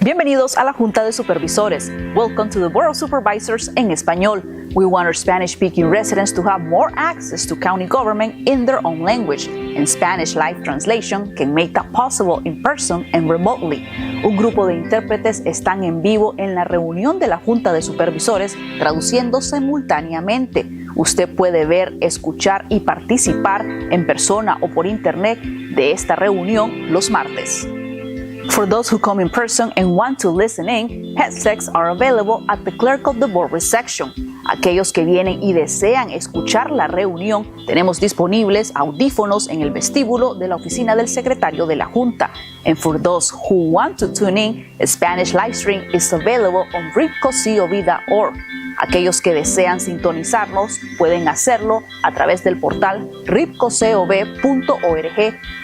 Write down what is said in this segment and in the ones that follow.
Bienvenidos a la Junta de Supervisores. Welcome to the Board of Supervisors en español. We want our Spanish-speaking residents to have more access to county government in their own language, and Spanish live translation can make that possible in person and remotely. Un grupo de intérpretes están en vivo en la reunión de la Junta de Supervisores traduciendo simultáneamente. Usted puede ver, escuchar y participar en persona o por internet de esta reunión los martes. For those who come in person and want to listen in, headsets are available at the Clerk of the Board reception. Aquellos que vienen y desean escuchar la reunión, tenemos disponibles audífonos en el vestíbulo de la oficina del secretario de la Junta. And for those who want to tune in, a Spanish live stream is available on RivCo.org. Aquellos que desean sintonizarnos pueden hacerlo a través del portal RivCo.org.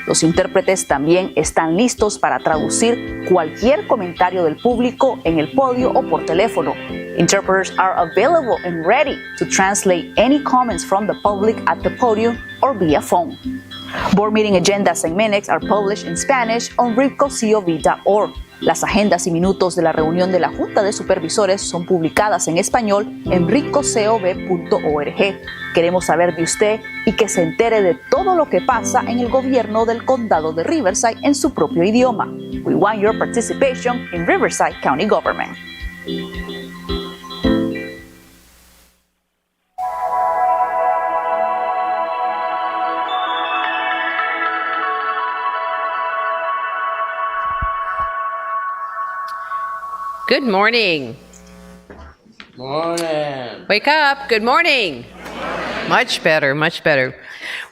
Los intérpretes también están listos para traducir cualquier comentario del público en el podio o por teléfono. Interpreters are available and ready to translate any comments from the public at the podium or via phone. Board meeting agendas and minutes are published in Spanish on RivCo.org. Las agendas y minutos de la reunión de la Junta de Supervisores son publicadas en español en RivCo.org. Queremos saber de usted y que se entere de todo lo que pasa en el gobierno del condado de Riverside en su propio idioma. We want your participation in Riverside County Government. Good morning. Morning. Wake up. Good morning. Much better, much better.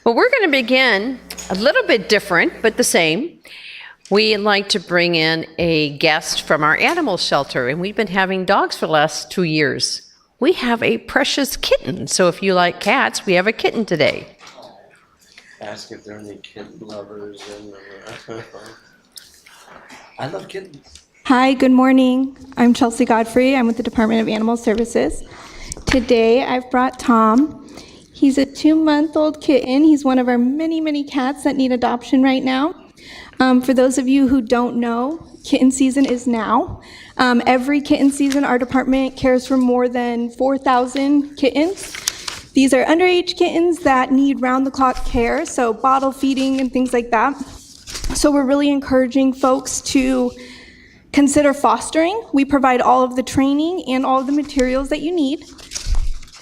Well, we're going to begin a little bit different, but the same. We like to bring in a guest from our animal shelter, and we've been having dogs for the last 2 years. We have a precious kitten, so if you like cats, we have a kitten today. Ask if there are any kitten lovers in the I love kittens. Hi, good morning. I'm Chelsea Godfrey. I'm with the Department of Animal Services. Today, I've brought Tom. He's a 2-month-old kitten. He's one of our many, many cats that need adoption right now. For those of you who don't know, kitten season is now. Every kitten season, our department cares for more than 4,000 kittens. These are underage kittens that need round-the-clock care, so bottle feeding and things like that. So we're really encouraging folks to consider fostering. We provide all of the training and all of the materials that you need.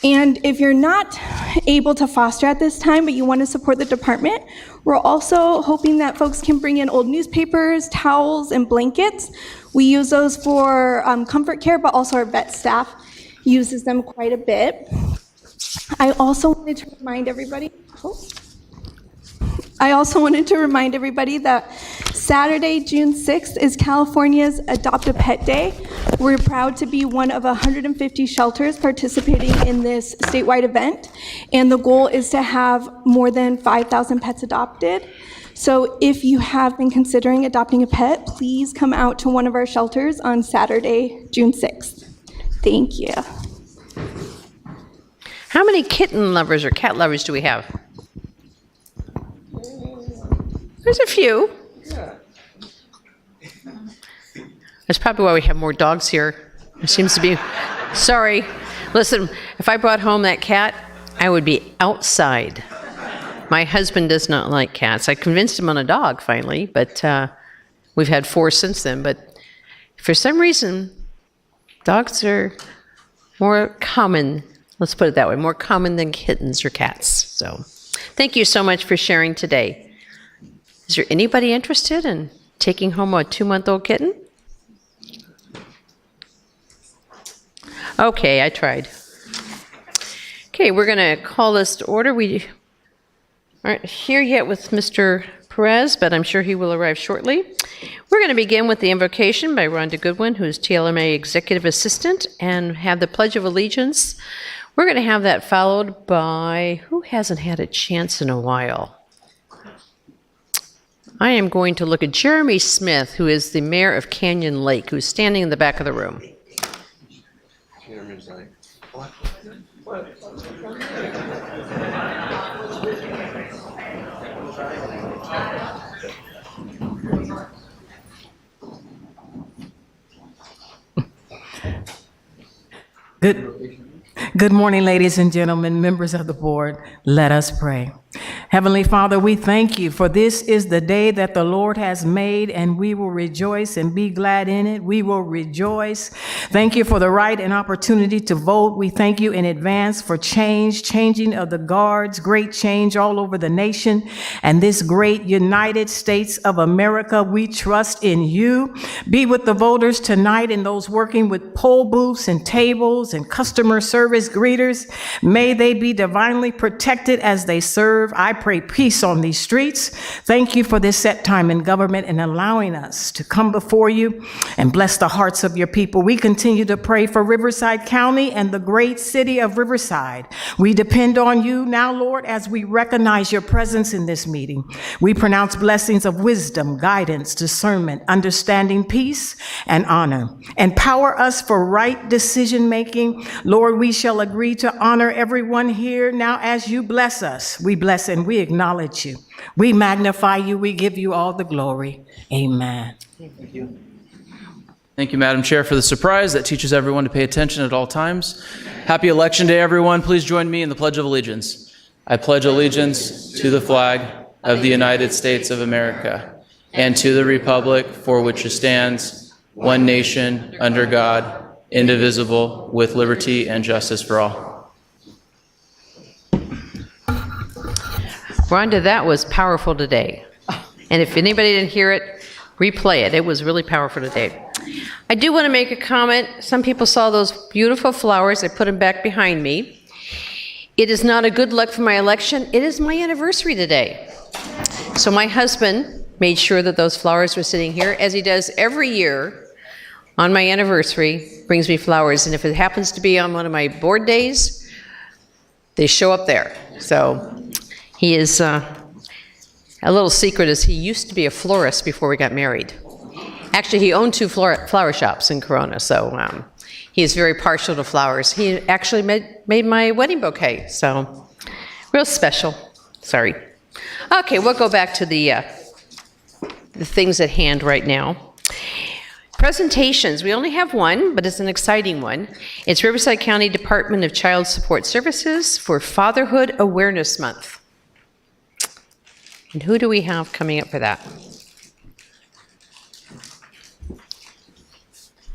And if you're not able to foster at this time, but you want to support the department, we're also hoping that folks can bring in old newspapers, towels, and blankets. We use those for comfort care, but also our vet staff uses them quite a bit. I also wanted to remind everybody that Saturday, June 6th is California's Adopt a Pet Day. We're proud to be one of 150 shelters participating in this statewide event, and the goal is to have more than 5,000 pets adopted. So if you have been considering adopting a pet, please come out to one of our shelters on Saturday, June 6th. Thank you. How many kitten lovers or cat lovers do we have? There's a few. Yeah. That's probably why we have more dogs here. There seems to be. Sorry. Listen, if I brought home that cat, I would be outside. My husband does not like cats. I convinced him on a dog finally, but we've had 4 since then. But for some reason, dogs are more common. Let's put it that way, more common than kittens or cats. So thank you so much for sharing today. Is there anybody interested in taking home a 2-month-old kitten? Okay, I tried. Okay, we're going to call this to order. We aren't here yet with Mr. Perez, but I'm sure he will arrive shortly. We're going to begin with the invocation by Rhonda Goodwin, who is TLMA Executive Assistant, and have the Pledge of Allegiance. We're going to have that followed by, who hasn't had a chance in a while? I am going to look at Jeremy Smith, who is the mayor of Canyon Lake, who's standing in the back of the room. Jeremy's like, what? What? Good morning, ladies and gentlemen, members of the board. Let us pray. Heavenly Father, we thank you for this is the day that the Lord has made, and we will rejoice and be glad in it. We will rejoice. Thank you for the right and opportunity to vote. We thank you in advance for changing of the guards, great change all over the nation and this great United States of America. We trust in you. Be with the voters tonight and those working with poll booths and tables and customer service greeters. May they be divinely protected as they serve. I pray peace on these streets. Thank you for this set time in government and allowing us to come before you and bless the hearts of your people. We continue to pray for Riverside County and the great city of Riverside. We depend on you now, Lord, as we recognize your presence in this meeting. We pronounce blessings of wisdom, guidance, discernment, understanding, peace, and honor. Empower us for right decision making. Lord, we shall agree to honor everyone here now as you bless us. We bless and we acknowledge you. We magnify you. We give you all the glory. Amen. Thank you. Thank you, Madam Chair, for the surprise that teaches everyone to pay attention at all times. Happy Election Day, everyone. Please join me in the Pledge of Allegiance. I pledge allegiance to the flag of the United States of America and to the republic for which it stands, one nation, under God, indivisible, with liberty and justice for all. Rhonda, that was powerful today. And if anybody didn't hear it, replay it. It was really powerful today. I do want to make a comment. Some people saw those beautiful flowers. I put them back behind me. It is not a good luck for my election. It is my anniversary today. So my husband made sure that those flowers were sitting here, as he does every year on my anniversary, brings me flowers. And if it happens to be on one of my board days, they show up there. So he is, a little secret is he used to be a florist before we got married. Actually, he owned two flower shops in Corona, so he is very partial to flowers. He actually made my wedding bouquet, so real special. Sorry. Okay, we'll go back to the things at hand right now. Presentations, we only have one, but it's an exciting one. It's Riverside County Department of Child Support Services for Fatherhood Awareness Month. And who do we have coming up for that?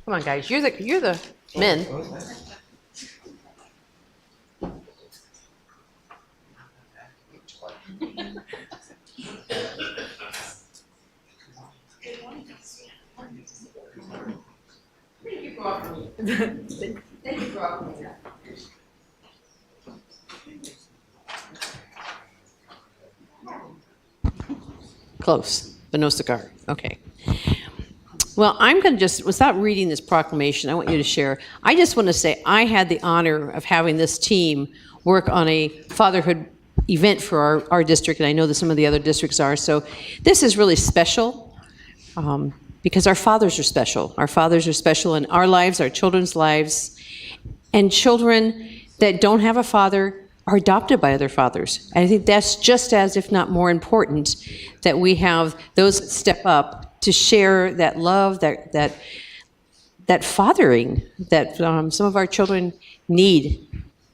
Come on, guys, you're the men. Close, but no cigar. Okay. Well, I'm going to just, without reading this proclamation, I want you to share. I just want to say I had the honor of having this team work on a fatherhood event for our district, and I know that some of the other districts are. So this is really special because our fathers are special. Our fathers are special in our lives, our children's lives, and children that don't have a father are adopted by other fathers. And I think that's just as, if not more important, that we have those that step up to share that love, that fathering that some of our children need.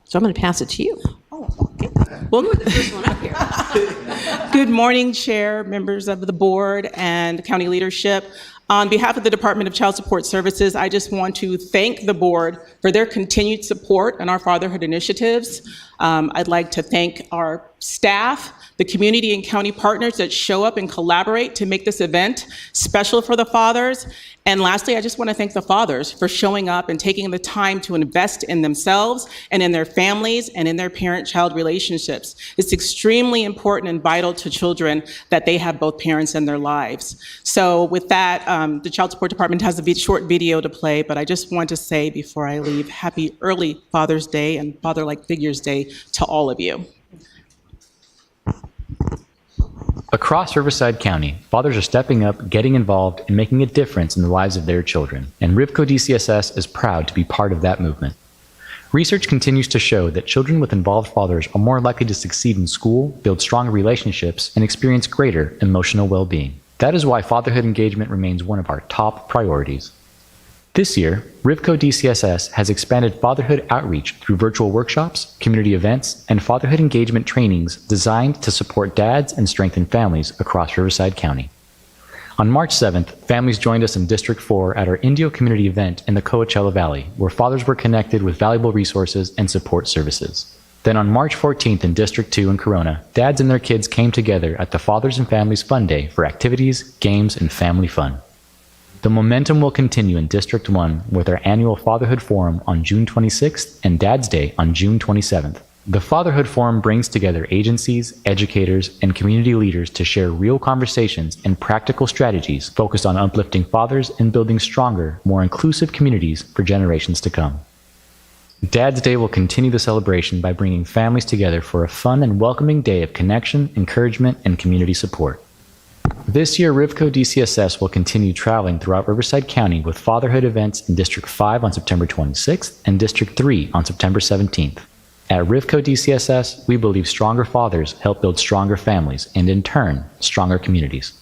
So I'm going to pass it to you. Oh, okay. Well, you're the first one up here. Good morning, Chair, members of the board, and county leadership. On behalf of the Department of Child Support Services, I just want to thank the board for their continued support in our fatherhood initiatives. I'd like to thank our staff, the community and county partners that show up and collaborate to make this event special for the fathers. And lastly, I just want to thank the fathers for showing up and taking the time to invest in themselves and in their families and in their parent-child relationships. It's extremely important and vital to children that they have both parents in their lives. So with that, the Child Support Department has a short video to play, but I just want to say before I leave, happy early Father's Day and Father-like Figures Day to all of you. Across Riverside County, fathers are stepping up, getting involved, and making a difference in the lives of their children, and RivCo DCSS is proud to be part of that movement. Research continues to show that children with involved fathers are more likely to succeed in school, build stronger relationships, and experience greater emotional well-being. That is why fatherhood engagement remains one of our top priorities. This year, RivCo DCSS has expanded fatherhood outreach through virtual workshops, community events, and fatherhood engagement trainings designed to support dads and strengthen families across Riverside County. On March 7th, families joined us in District 4 at our Indio community event in the Coachella Valley, where fathers were connected with valuable resources and support services. Then on March 14th in District 2 in Corona, dads and their kids came together at the Fathers and Families Fun Day for activities, games, and family fun. The momentum will continue in District 1 with our annual Fatherhood Forum on June 26th and Dad's Day on June 27th. The Fatherhood Forum brings together agencies, educators, and community leaders to share real conversations and practical strategies focused on uplifting fathers and building stronger, more inclusive communities for generations to come. Dad's Day will continue the celebration by bringing families together for a fun and welcoming day of connection, encouragement, and community support. This year, RivCo DCSS will continue traveling throughout Riverside County with fatherhood events in District 5 on September 26th and District 3 on September 17th. At RivCo DCSS, we believe stronger fathers help build stronger families and, in turn, stronger communities.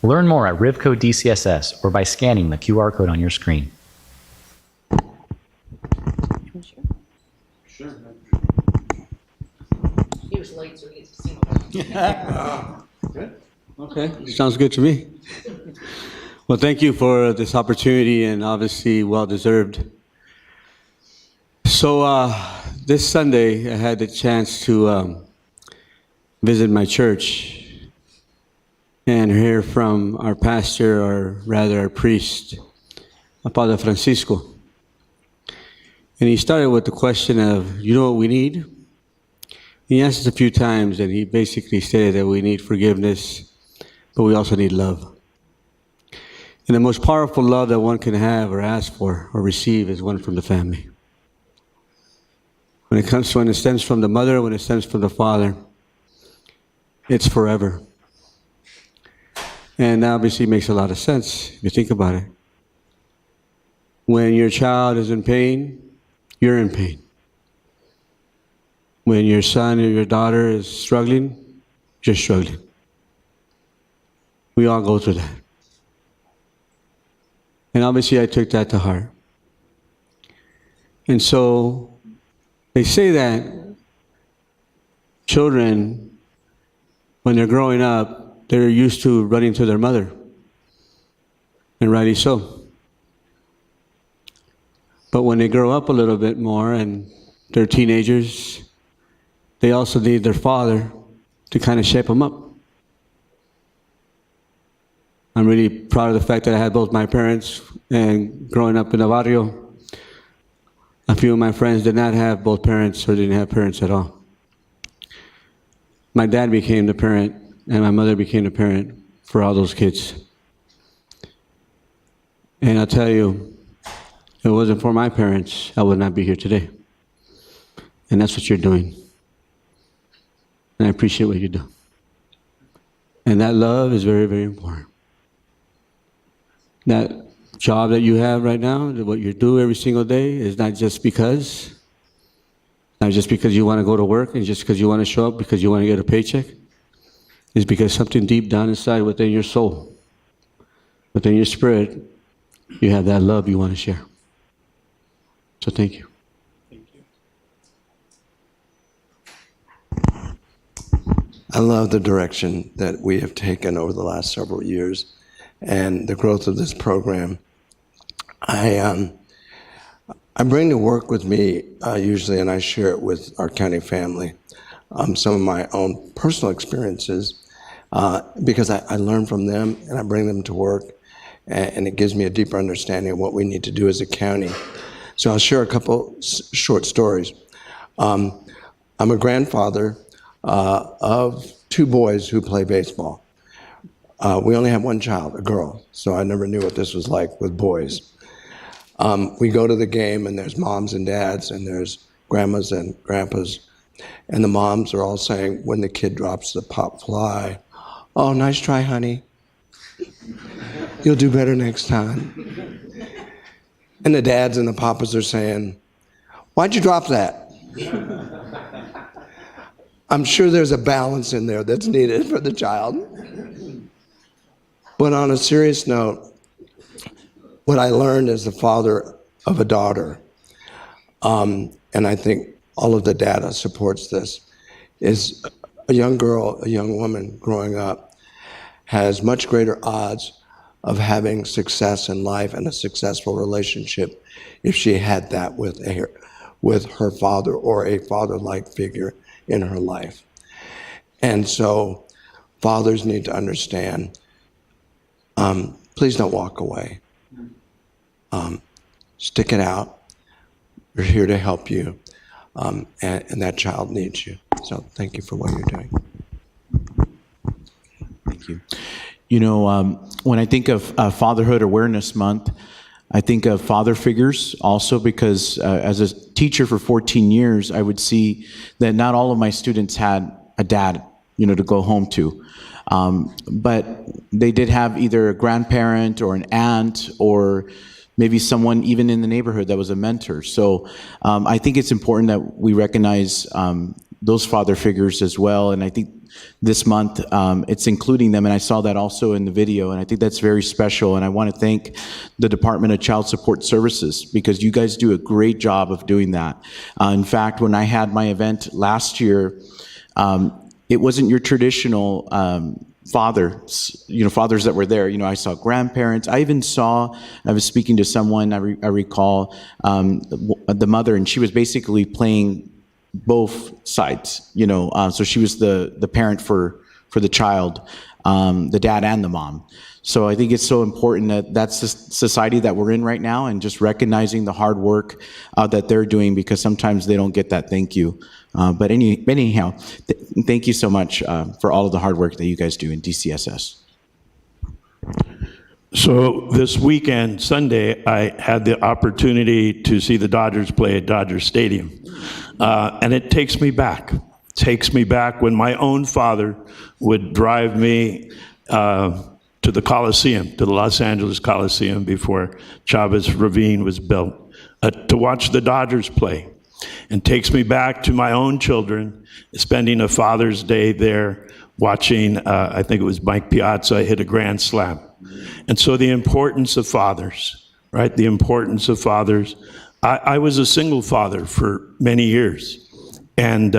Learn more at RivCo DCSS or by scanning the QR code on your screen. Sure. He was late, so he gets to see. Good. Okay, sounds good to me. Well, thank you for this opportunity, and obviously well-deserved. So this Sunday, I had the chance to visit my church and hear from our pastor, or rather our priest, Father Francisco. And he started with the question of, you know what we need? He asked us a few times, and he basically stated that we need forgiveness, but we also need love. And the most powerful love that one can have or ask for or receive is one from the family. When it stems from the mother, when it stems from the father, it's forever. And obviously it makes a lot of sense if you think about it. When your child is in pain, you're in pain. When your son or your daughter is struggling, you're struggling. We all go through that. And obviously I took that to heart. And so they say that children, when they're growing up, they're used to running to their mother. And rightly so. But when they grow up a little bit more and they're teenagers, they also need their father to kind of shape them up. I'm really proud of the fact that I had both my parents, and growing up in the barrio, a few of my friends did not have both parents or didn't have parents at all. My dad became the parent, and my mother became the parent for all those kids. And I'll tell you, if it wasn't for my parents, I would not be here today. And that's what you're doing. And I appreciate what you do. And that love is very, very important. That job that you have right now, what you do every single day, is not just because you want to go to work and just because you want to show up because you want to get a paycheck. It's because something deep down inside within your soul, within your spirit, you have that love you want to share. So thank you. I love the direction that we have taken over the last several years and the growth of this program. I bring to work with me usually, and I share it with our county family, some of my own personal experiences because I learn from them and I bring them to work, and it gives me a deeper understanding of what we need to do as a county. So I'll share a couple short stories. I'm a grandfather of two boys who play baseball. We only have one child, a girl, so I never knew what this was like with boys. We go to the game, and there's moms and dads, and there's grandmas and grandpas, and the moms are all saying, when the kid drops the pop fly, "Oh, nice try, honey. You'll do better next time." And the dads and the papas are saying, "Why'd you drop that?" I'm sure there's a balance in there that's needed for the child. But on a serious note, what I learned as the father of a daughter, and I think all of the data supports this, is a young girl, a young woman growing up has much greater odds of having success in life and a successful relationship if she had that with her father or a father-like figure in her life. And so fathers need to understand, please don't walk away. Stick it out. We're here to help you. And that child needs you. So thank you for what you're doing. Thank you. You know, when I think of Fatherhood Awareness Month, I think of father figures also because as a teacher for 14 years, I would see that not all of my students had a dad, you know, to go home to. But they did have either a grandparent or an aunt or maybe someone even in the neighborhood that was a mentor. So I think it's important that we recognize those father figures as well. And I think this month it's including them. And I saw that also in the video. And I think that's very special. And I want to thank the Department of Child Support Services because you guys do a great job of doing that. In fact, when I had my event last year, it wasn't your traditional fathers, you know, fathers that were there. You know, I saw grandparents. I even saw, I was speaking to someone, I recall the mother, and she was basically playing both sides, you know, so she was the parent for the child, the dad and the mom. So I think it's so important that that's the society that we're in right now and just recognizing the hard work that they're doing because sometimes they don't get that thank you. But anyhow, thank you so much for all of the hard work that you guys do in DCSS. So this weekend, Sunday, I had the opportunity to see the Dodgers play at Dodger Stadium. And it takes me back. Takes me back when my own father would drive me to the Coliseum, to the Los Angeles Coliseum before Chavez Ravine was built, to watch the Dodgers play. And takes me back to my own children, spending a Father's Day there, watching, I think it was Mike Piazza hit a grand slam. And so the importance of fathers, right? The importance of fathers. I was a single father for many years. And,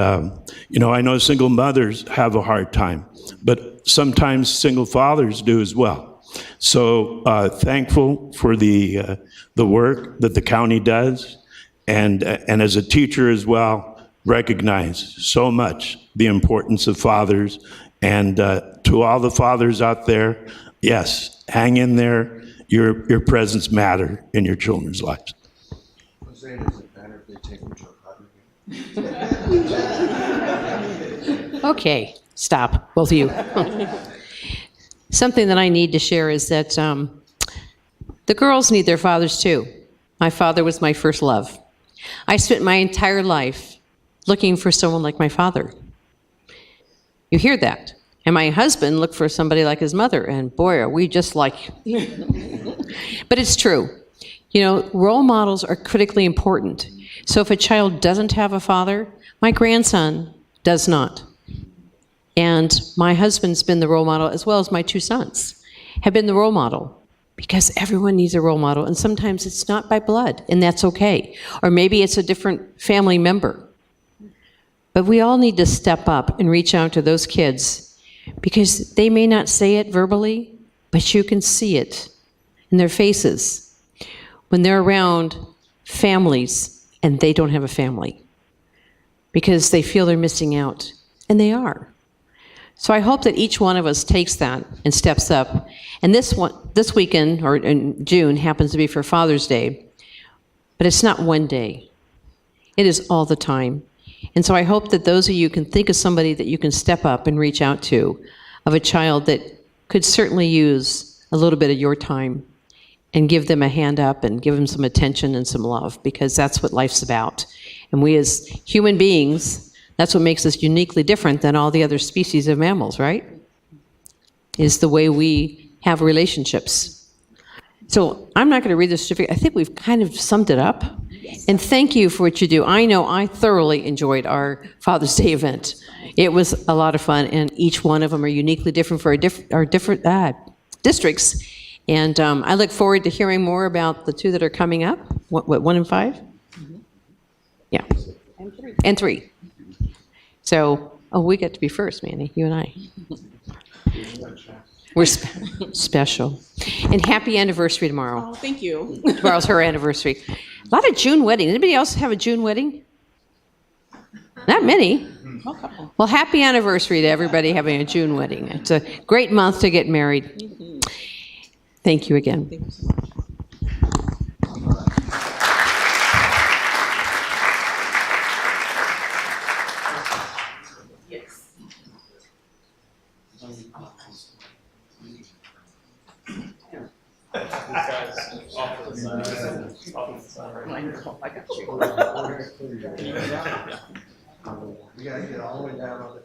you know, I know single mothers have a hard time, but sometimes single fathers do as well. So thankful for the work that the county does. And as a teacher as well, recognize so much the importance of fathers. And to all the fathers out there, yes, hang in there. Your presence matter in your children's lives. Jose, does it matter if they take them to a Padre game? Okay, stop, both of you. Something that I need to share is that the girls need their fathers too. My father was my first love. I spent my entire life looking for someone like my father. You hear that? And my husband looked for somebody like his mother, and boy, are we just like... But it's true. You know, role models are critically important. So if a child doesn't have a father, my grandson does not. And my husband's been the role model, as well as my two sons have been the role model. Because everyone needs a role model, and sometimes it's not by blood, and that's okay. Or maybe it's a different family member. But we all need to step up and reach out to those kids, because they may not say it verbally, but you can see it in their faces when they're around families and they don't have a family, because they feel they're missing out, and they are. So I hope that each one of us takes that and steps up. And this weekend, or in June, happens to be for Father's Day, but it's not one day. It is all the time. And so I hope that those of you can think of somebody that you can step up and reach out to, of a child that could certainly use a little bit of your time, and give them a hand up and give them some attention and some love, because that's what life's about. And we as human beings, that's what makes us uniquely different than all the other species of mammals, right? Is the way we have relationships. So I'm not going to read the certificate. I think we've kind of summed it up. And thank you for what you do. I know I thoroughly enjoyed our Father's Day event. It was a lot of fun, and each one of them are uniquely different for our different districts. And I look forward to hearing more about the two that are coming up. What 1 and 5? Yeah. And 3. So, we get to be first, Manny, you and I. We're special. And happy anniversary tomorrow. Oh, thank you. Tomorrow's her anniversary. A lot of June weddings. Anybody else have a June wedding? Not many. Well, happy anniversary to everybody having a June wedding. It's a great month to get married. Thank you again. Thank you so much. You gotta get all the way down on the.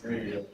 There you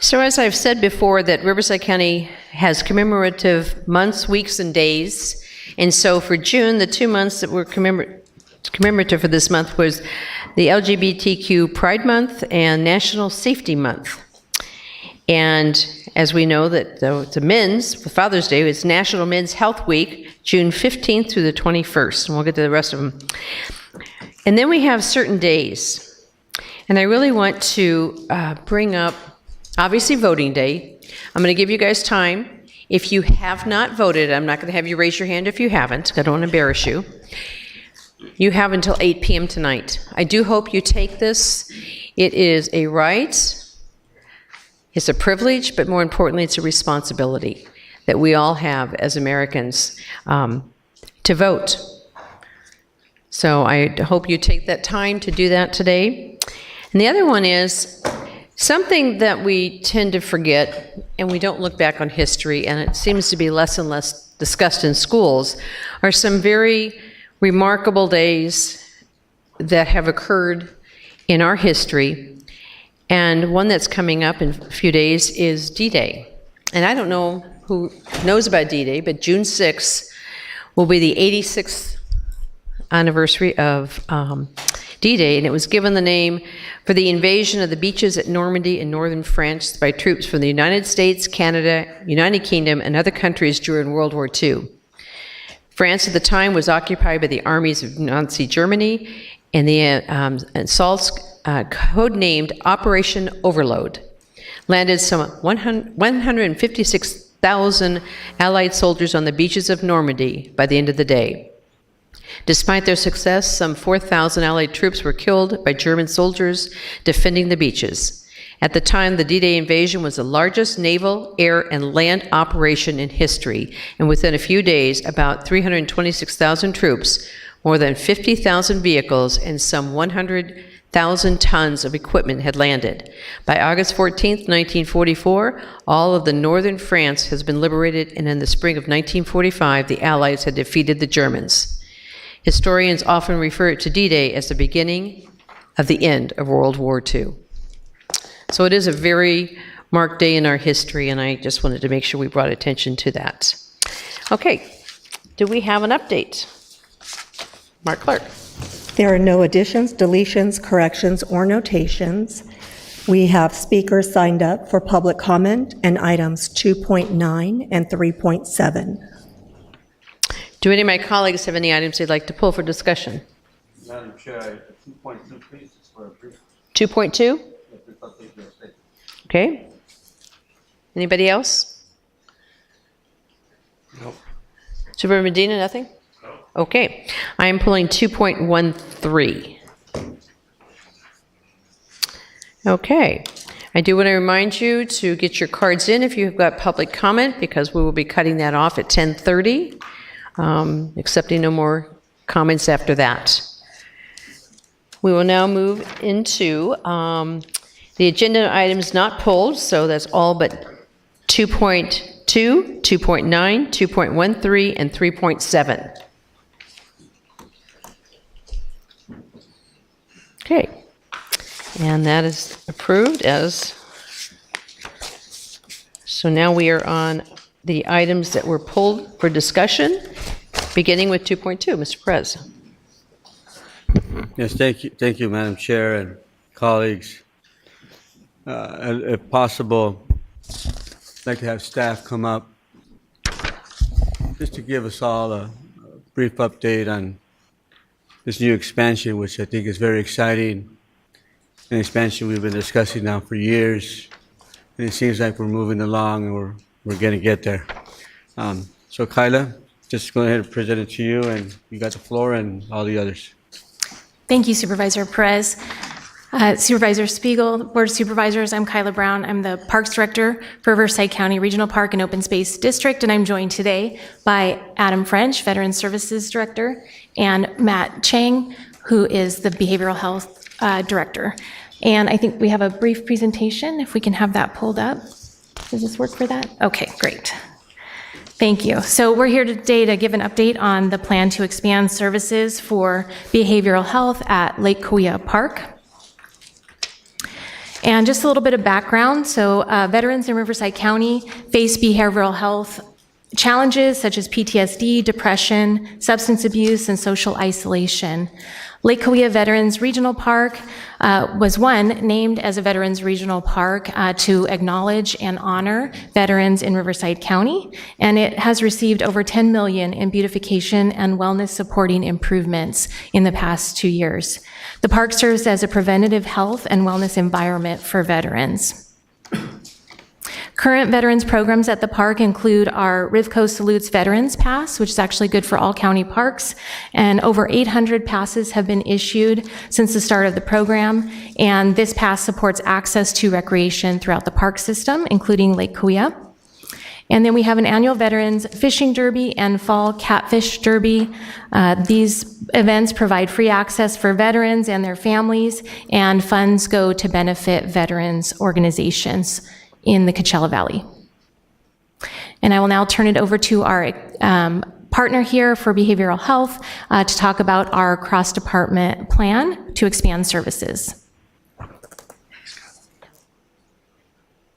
So as I've said before, that Riverside County has commemorative months, weeks, and days. And so for June, the 2 months that were commemorative for this month was the LGBTQ Pride Month and National Safety Month. And as we know that the men's, for Father's Day, it's National Men's Health Week, June 15th through the 21st, and we'll get to the rest of them. And then we have certain days. And I really want to bring up, obviously, voting day. I'm going to give you guys time. If you have not voted, I'm not going to have you raise your hand if you haven't, 'cause I don't want to embarrass you. You have until 8 p.m. tonight. I do hope you take this. It is a right, it's a privilege, but more importantly, it's a responsibility that we all have as Americans to vote. So I hope you take that time to do that today. And the other one is something that we tend to forget, and we don't look back on history, and it seems to be less and less discussed in schools, are some very remarkable days that have occurred in our history. And one that's coming up in a few days is D-Day. And I don't know who knows about D-Day, but June 6th will be the 86th anniversary of D-Day, and it was given the name for the invasion of the beaches at Normandy in northern France by troops from the United States, Canada, United Kingdom, and other countries during World War II. France at the time was occupied by the armies of Nazi Germany, and the assaults, codenamed Operation Overlord, landed some 156,000 Allied soldiers on the beaches of Normandy by the end of the day. Despite their success, some 4,000 Allied troops were killed by German soldiers defending the beaches. At the time, the D-Day invasion was the largest naval, air, and land operation in history, and within a few days, about 326,000 troops, more than 50,000 vehicles, and some 100,000 tons of equipment had landed. By August 14th, 1944, all of the northern France has been liberated, and in the spring of 1945, the Allies had defeated the Germans. Historians often refer to D-Day as the beginning of the end of World War II. So it is a very marked day in our history, and I just wanted to make sure we brought attention to that. Okay, do we have an update? Mark Clark. There are no additions, deletions, corrections, or notations. We have speakers signed up for public comment and items 2.9 and 3.7. Do any of my colleagues have any items they'd like to pull for discussion? Madam Chair, 2.2, please, is for a brief 2.2? Okay. Anybody else? No. Supervisor Medina, nothing? Okay. I am pulling 2.13. Okay. I do want to remind you to get your cards in if you've got public comment, because we will be cutting that off at 10:30, accepting no more comments after that. We will now move into the agenda items not pulled, so that's all but 2.2, 2.9, 2.13, and 3.7. Okay. And that is approved as, so now we are on the items that were pulled for discussion, beginning with 2.2. Mr. Perez. Yes, thank you, Madam Chair and colleagues. If possible, I'd like to have staff come up just to give us all a brief update on this new expansion, which I think is very exciting. An expansion we've been discussing now for years, and it seems like we're moving along and we're going to get there. So Kyla, just go ahead and present it to you, and you got the floor and all the others. Thank you, Supervisor Perez. Supervisor Spiegel, Board of Supervisors, I'm Kyla Brown. I'm the Parks Director for Riverside County Regional Park and Open Space District, and I'm joined today by Adam French, Veteran Services Director, and Matt Chang, who is the Behavioral Health Director. And I think we have a brief presentation, if we can have that pulled up. Does this work for that? Okay, great. Thank you. So we're here today to give an update on the plan to expand services for behavioral health at Lake Cahuilla Park. And just a little bit of background. So veterans in Riverside County face behavioral health challenges such as PTSD, depression, substance abuse, and social isolation. Lake Cahuilla Veterans Regional Park was named as a Veterans Regional Park to acknowledge and honor veterans in Riverside County, and it has received over $10 million in beautification and wellness supporting improvements in the past 2 years. The park serves as a preventative health and wellness environment for veterans. Current veterans programs at the park include our RivCo Salutes Veterans Pass, which is actually good for all county parks, and over 800 passes have been issued since the start of the program, and this pass supports access to recreation throughout the park system, including Lake Cahuilla. And then we have an annual Veterans Fishing Derby and Fall Catfish Derby. These events provide free access for veterans and their families, and funds go to benefit veterans organizations in the Coachella Valley. And I will now turn it over to our partner here for behavioral health to talk about our cross-department plan to expand services.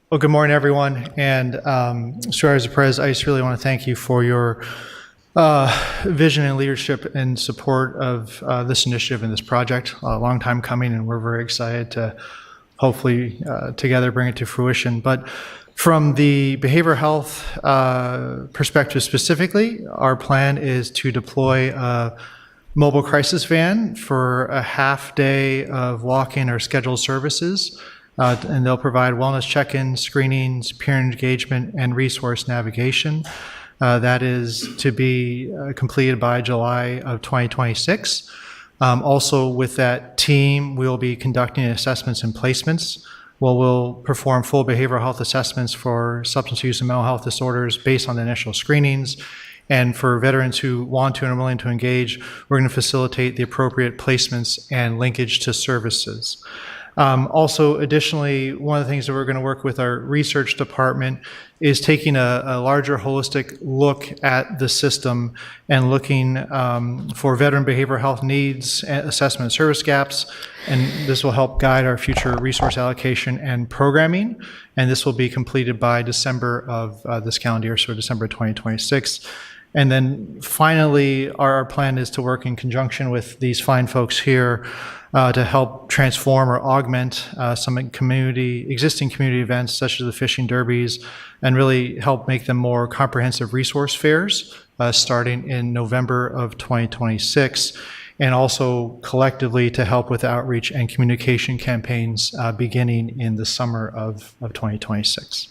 Well, good morning, everyone. And Supervisor Perez, I just really want to thank you for your vision and leadership and support of this initiative and this project. A long time coming, and we're very excited to hopefully together bring it to fruition. But from the behavioral health perspective specifically, our plan is to deploy a mobile crisis van for a half day of walk-in or scheduled services. And they'll provide wellness check-ins, screenings, peer engagement, and resource navigation. That is to be completed by July of 2026. Also with that team, we'll be conducting assessments and placements. We'll perform full behavioral health assessments for substance use and mental health disorders based on the initial screenings. And for veterans who want to and are willing to engage, we're going to facilitate the appropriate placements and linkage to services. Also, additionally, one of the things that we're going to work with our research department is taking a larger holistic look at the system and looking for veteran behavioral health needs, assessment and service gaps, and this will help guide our future resource allocation and programming, and this will be completed by December of this calendar year, so December 2026. And then finally, our plan is to work in conjunction with these fine folks here to help transform or augment some existing community events such as the fishing derbies, and really help make them more comprehensive resource fairs starting in November of 2026. and also collectively to help with outreach and communication campaigns beginning in the summer of 2026.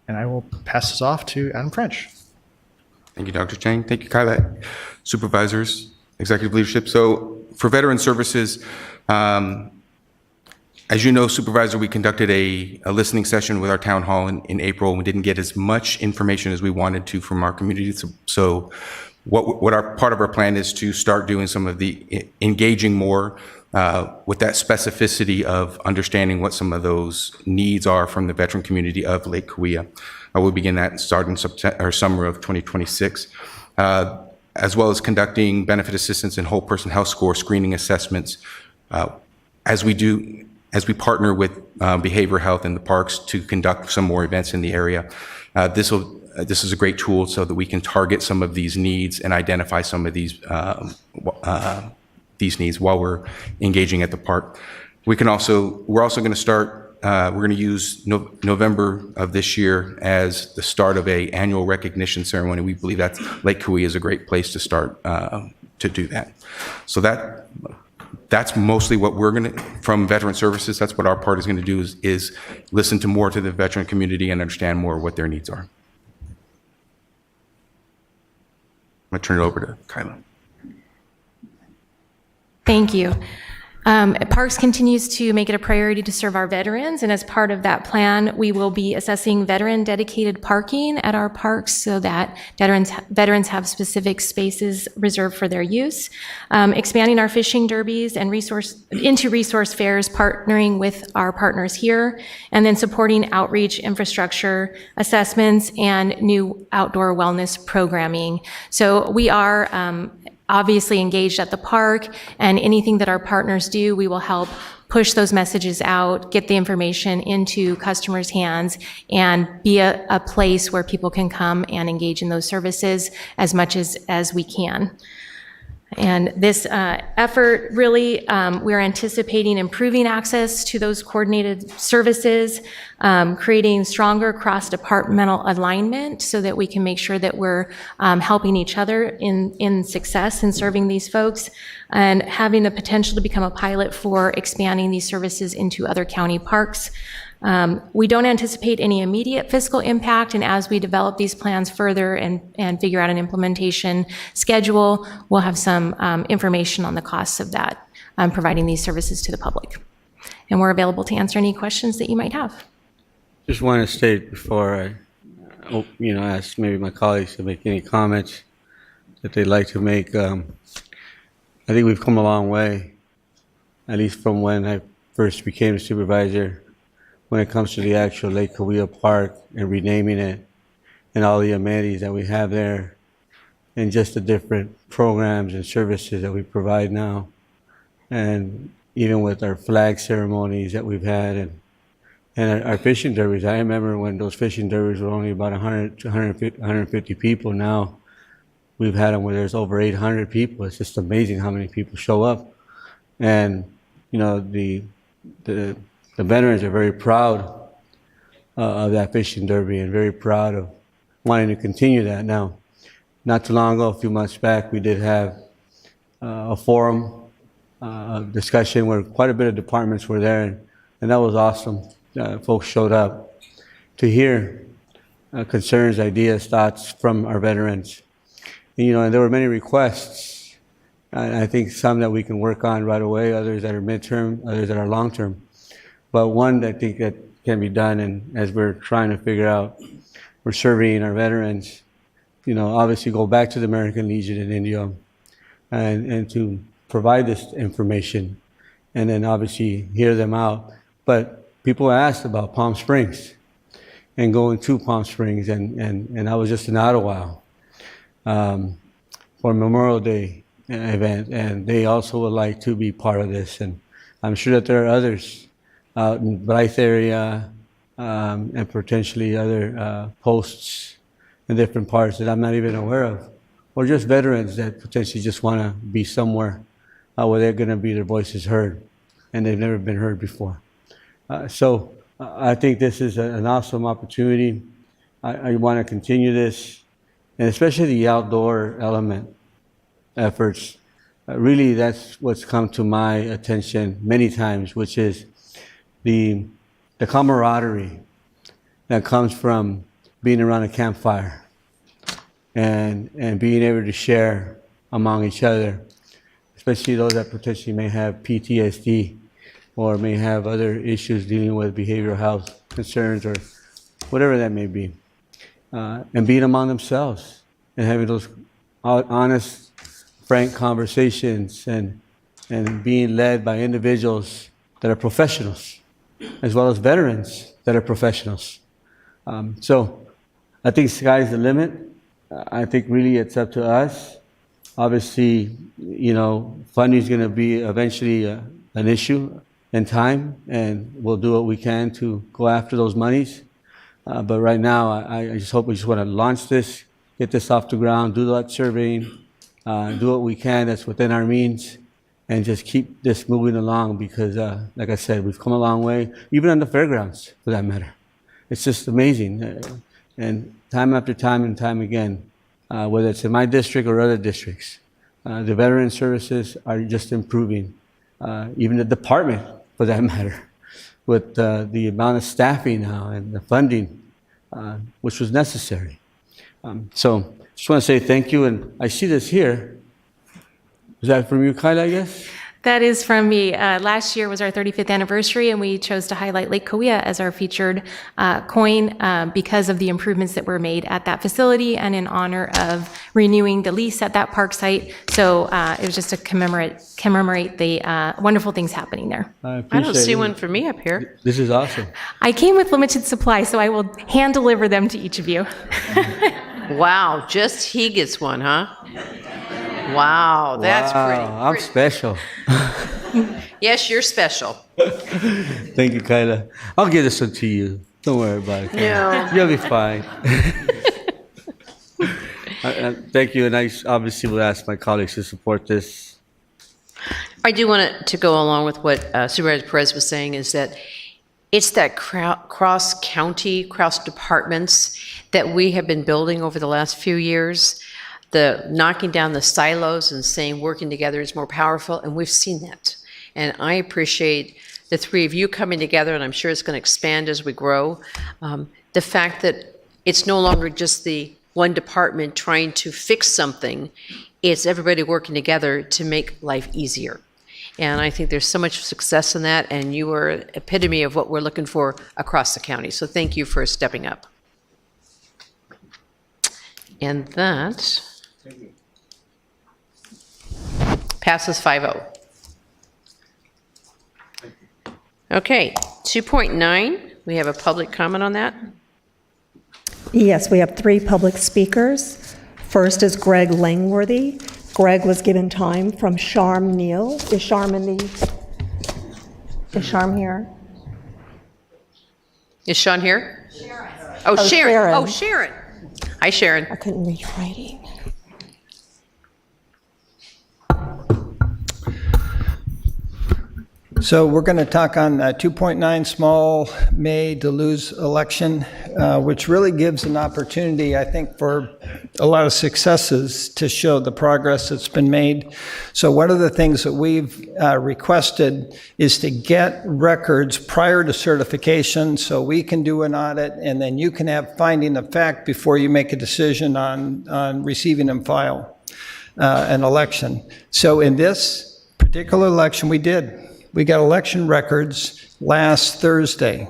And I will pass this off to Adam French. Thank you, Dr. Chang. Thank you, Kyla. Supervisors, executive leadership. So for Veteran Services, as you know, Supervisor, we conducted a listening session with our town hall in April. We didn't get as much information as we wanted to from our community. So what our part of our plan is to start doing some of the engaging more with that specificity of understanding what some of those needs are from the veteran community of Lake Cahuilla. We'll begin that starting summer of 2026, as well as conducting benefit assistance and whole person health score screening assessments as we partner with behavioral health in the parks to conduct some more events in the area. This is a great tool so that we can target some of these needs and identify some of these needs while we're engaging at the park. We're also going to start, we're going to use November of this year as the start of an annual recognition ceremony. We believe that Lake Cahuilla is a great place to start to do that. So that's mostly what we're going to, from Veteran Services, that's what our part is going to do is listen to more to the veteran community and understand more what their needs are. I'm going to turn it over to Kyla. Thank you. Parks continues to make it a priority to serve our veterans, and as part of that plan, we will be assessing veteran-dedicated parking at our parks so that veterans have specific spaces reserved for their use, expanding our fishing derbies and into resource fairs, partnering with our partners here, and then supporting outreach, infrastructure, assessments, and new outdoor wellness programming. So we are obviously engaged at the park, and anything that our partners do, we will help push those messages out, get the information into customers' hands, and be a place where people can come and engage in those services as much as we can. And this effort really, we're anticipating improving access to those coordinated services, creating stronger cross-departmental alignment so that we can make sure that we're helping each other in success in serving these folks, and having the potential to become a pilot for expanding these services into other county parks. We don't anticipate any immediate fiscal impact, and as we develop these plans further and figure out an implementation schedule, we'll have some information on the costs of that, providing these services to the public. And we're available to answer any questions that you might have. Just want to state before I, ask maybe my colleagues to make any comments that they'd like to make. I think we've come a long way, at least from when I first became a supervisor, when it comes to the actual Lake Cahuilla Park and renaming it and all the amenities that we have there and just the different programs and services that we provide now. And even with our flag ceremonies that we've had and our fishing derbies. I remember when those fishing derbies were only about 100 to 150 people. Now we've had them where there's over 800 people. It's just amazing how many people show up. And, the veterans are very proud of that fishing derby and very proud of wanting to continue that. Now, not too long ago, a few months back, we did have a forum discussion where quite a bit of departments were there, and that was awesome. Folks showed up to hear concerns, ideas, thoughts from our veterans. And there were many requests. I think some that we can work on right away, others that are midterm, others that are long-term. But one that I think that can be done, and as we're trying to figure out, we're surveying our veterans, obviously go back to the American Legion in India and to provide this information and then obviously hear them out. But people asked about Palm Springs and going to Palm Springs, and I was just in Ottawa for Memorial Day event, and they also would like to be part of this. And I'm sure that there are others out in Blythe area and potentially other posts in different parts that I'm not even aware of, or just veterans that potentially just want to be somewhere where they're going to be their voices heard, and they've never been heard before. So I think this is an awesome opportunity. I want to continue this, and especially the outdoor element efforts. really that's what's come to my attention many times, which is the camaraderie that comes from being around a campfire and being able to share among each other, especially those that potentially may have PTSD or may have other issues dealing with behavioral health concerns or whatever that may be, and being among themselves and having those honest, frank conversations and being led by individuals that are professionals, as well as veterans that are professionals. So I think sky's the limit. I think really it's up to us. Obviously, funding is going to be eventually an issue in time, and we'll do what we can to go after those monies. But right now, I just hope we just want to launch this, get this off the ground, do that surveying, do what we can that's within our means, and just keep this moving along because, like I said, we've come a long way, even on the fairgrounds, for that matter. It's just amazing. And time after time and time again, whether it's in my district or other districts, the veteran services are just improving. Even the department, for that matter, with the amount of staffing now and the funding, which was necessary. So just want to say thank you. And I see this here. Is that from you, Kyla, I guess? That is from me. Last year was our 35th anniversary, and we chose to highlight Lake Cahuilla as our featured coin because of the improvements that were made at that facility and in honor of renewing the lease at that park site. So it was just to commemorate the wonderful things happening there. I don't see one for me up here. This is awesome. I came with limited supply, so I will hand deliver them to each of you. Wow, just he gets one, huh? Wow, that's pretty. I'm special. Yes, you're special. Thank you, Kyla. I'll give this one to you. Don't worry about it. No. You'll be fine. Thank you, and I obviously will ask my colleagues to support this. I do want to go along with what Supervisor Perez was saying, is that it's that cross-county, cross-departments that we have been building over the last few years. The knocking down the silos and saying working together is more powerful, and we've seen that. And I appreciate the three of you coming together, and I'm sure it's going to expand as we grow. The fact that it's no longer just the one department trying to fix something, it's everybody working together to make life easier. And I think there's so much success in that, and you are an epitome of what we're looking for across the county. So thank you for stepping up. And that passes 5-0. Okay, 2.9, we have a public comment on that. Yes, we have 3 public speakers. First is Greg Langworthy. Greg was given time from Sharm Neal. Is Sharm here? Is Sean here? Sharon. Oh, Sharon. Sharon. Oh, Sharon. Hi, Sharon. I couldn't read your writing. So we're going to talk on 2.9 small May Duluth election, which really gives an opportunity, I think, for a lot of successes to show the progress that's been made. So one of the things that we've requested is to get records prior to certification so we can do an audit and then you can have finding of fact before you make a decision on receiving and file an election. So in this particular election we got election records last Thursday.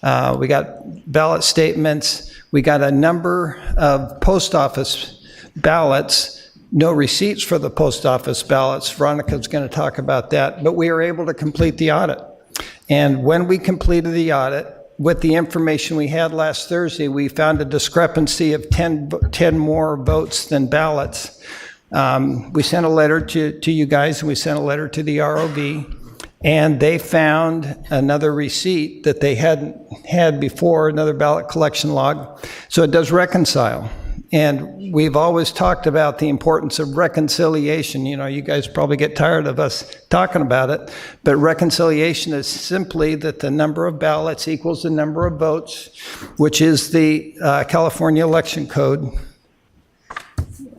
We got ballot statements. We got a number of post office ballots, no receipts for the post office ballots. Veronica's going to talk about that. But we were able to complete the audit. And when we completed the audit, with the information we had last Thursday, we found a discrepancy of 10 more votes than ballots. We sent a letter to you guys, and we sent a letter to the ROV. And they found another receipt that they hadn't had before, another ballot collection log. So it does reconcile. And we've always talked about the importance of reconciliation. You know, you guys probably get tired of us talking about it, but reconciliation is simply that the number of ballots equals the number of votes, which is the California election code.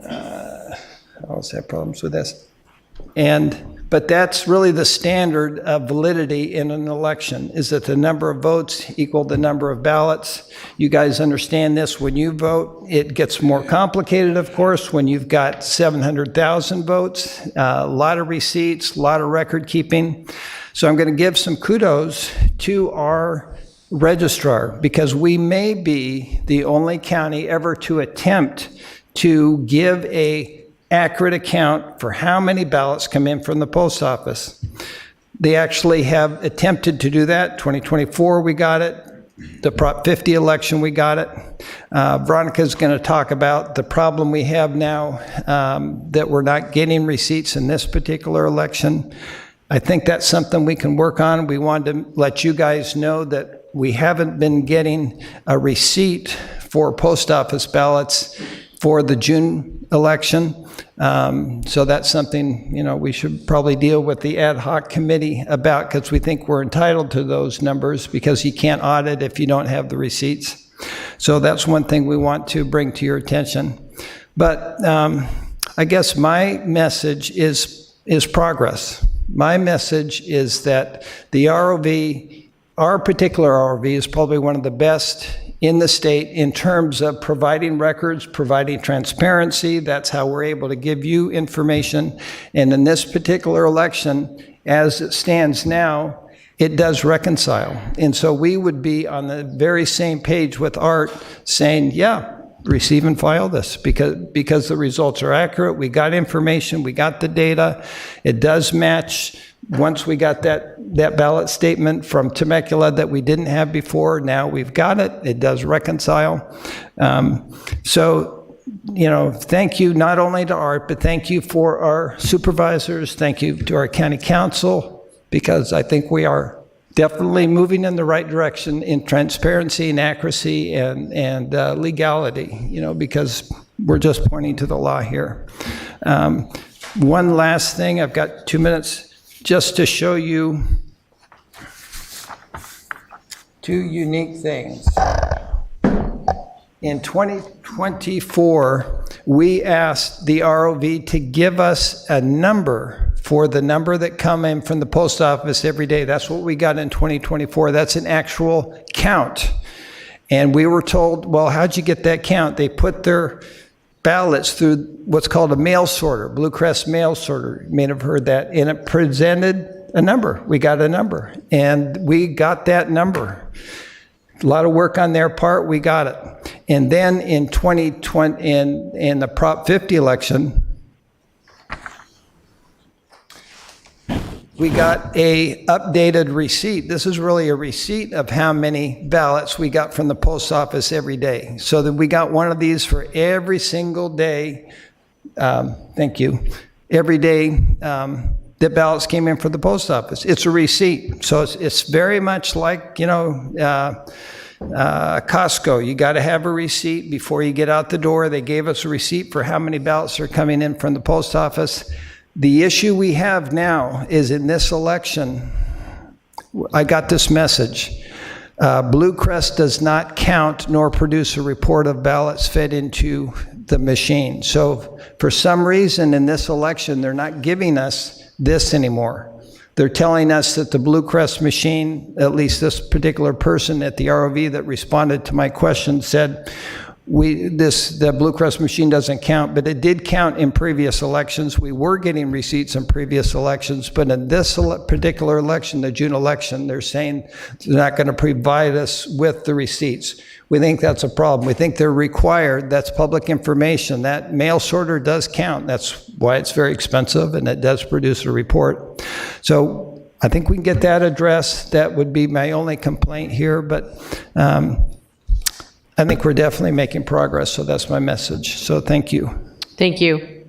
I always have problems with this. But that's really the standard of validity in an election, is that the number of votes equal the number of ballots. You guys understand this. When you vote, it gets more complicated, of course, when you've got 700,000 votes, a lot of receipts, a lot of record keeping. So I'm going to give some kudos to our registrar, because we may be the only county ever to attempt to give a accurate account for how many ballots come in from the post office. They actually have attempted to do that. 2024, we got it. The Prop 50 election, we got it. Veronica's going to talk about the problem we have now, that we're not getting receipts in this particular election. I think that's something we can work on. We wanted to let you guys know that we haven't been getting a receipt for post office ballots for the June election. So that's something, we should probably deal with the ad hoc committee about, because we think we're entitled to those numbers, because you can't audit if you don't have the receipts. So that's one thing we want to bring to your attention. But I guess my message is progress. My message is that the ROV, our particular ROV, is probably one of the best in the state in terms of providing records, providing transparency. That's how we're able to give you information. And in this particular election, as it stands now, it does reconcile. And so we would be on the very same page with Art saying, yeah, receive and file this, because the results are accurate. We got information, we got the data. It does match. Once we got that ballot statement from Temecula that we didn't have before, now we've got it. It does reconcile. So, thank you not only to Art, but thank you for our supervisors. Thank you to our county council, because I think we are definitely moving in the right direction in transparency and accuracy and legality, because we're just pointing to the law here. One last thing, I've got 2 minutes, just to show you two unique things. In 2024, we asked the ROV to give us a number for the number that come in from the post office every day. That's what we got in 2024. That's an actual count. And we were told, well, how'd you get that count? They put their ballots through what's called a mail sorter, Blue Crest mail sorter. You may have heard that. And it presented a number. We got a number. And we got that number. A lot of work on their part. We got it. And then in 2020, in the Prop 50 election, we got a updated receipt. This is really a receipt of how many ballots we got from the post office every day. So that we got one of these for every single day. Thank you. Every day that ballots came in for the post office. It's a receipt. So it's very much like, Costco. You got to have a receipt before you get out the door. They gave us a receipt for how many ballots are coming in from the post office. The issue we have now is in this election, I got this message. Blue Crest does not count nor produce a report of ballots fed into the machine. So for some reason in this election, they're not giving us this anymore. They're telling us that the Blue Crest machine, at least this particular person at the ROV that responded to my question said, the Blue Crest machine doesn't count, but it did count in previous elections. We were getting receipts in previous elections, but in this particular election, the June election, they're saying they're not going to provide us with the receipts. We think that's a problem. We think they're required. That's public information. That mail sorter does count. That's why it's very expensive, and it does produce a report. So I think we can get that addressed. That would be my only complaint here, but I think we're definitely making progress, so that's my message. So thank you. Thank you.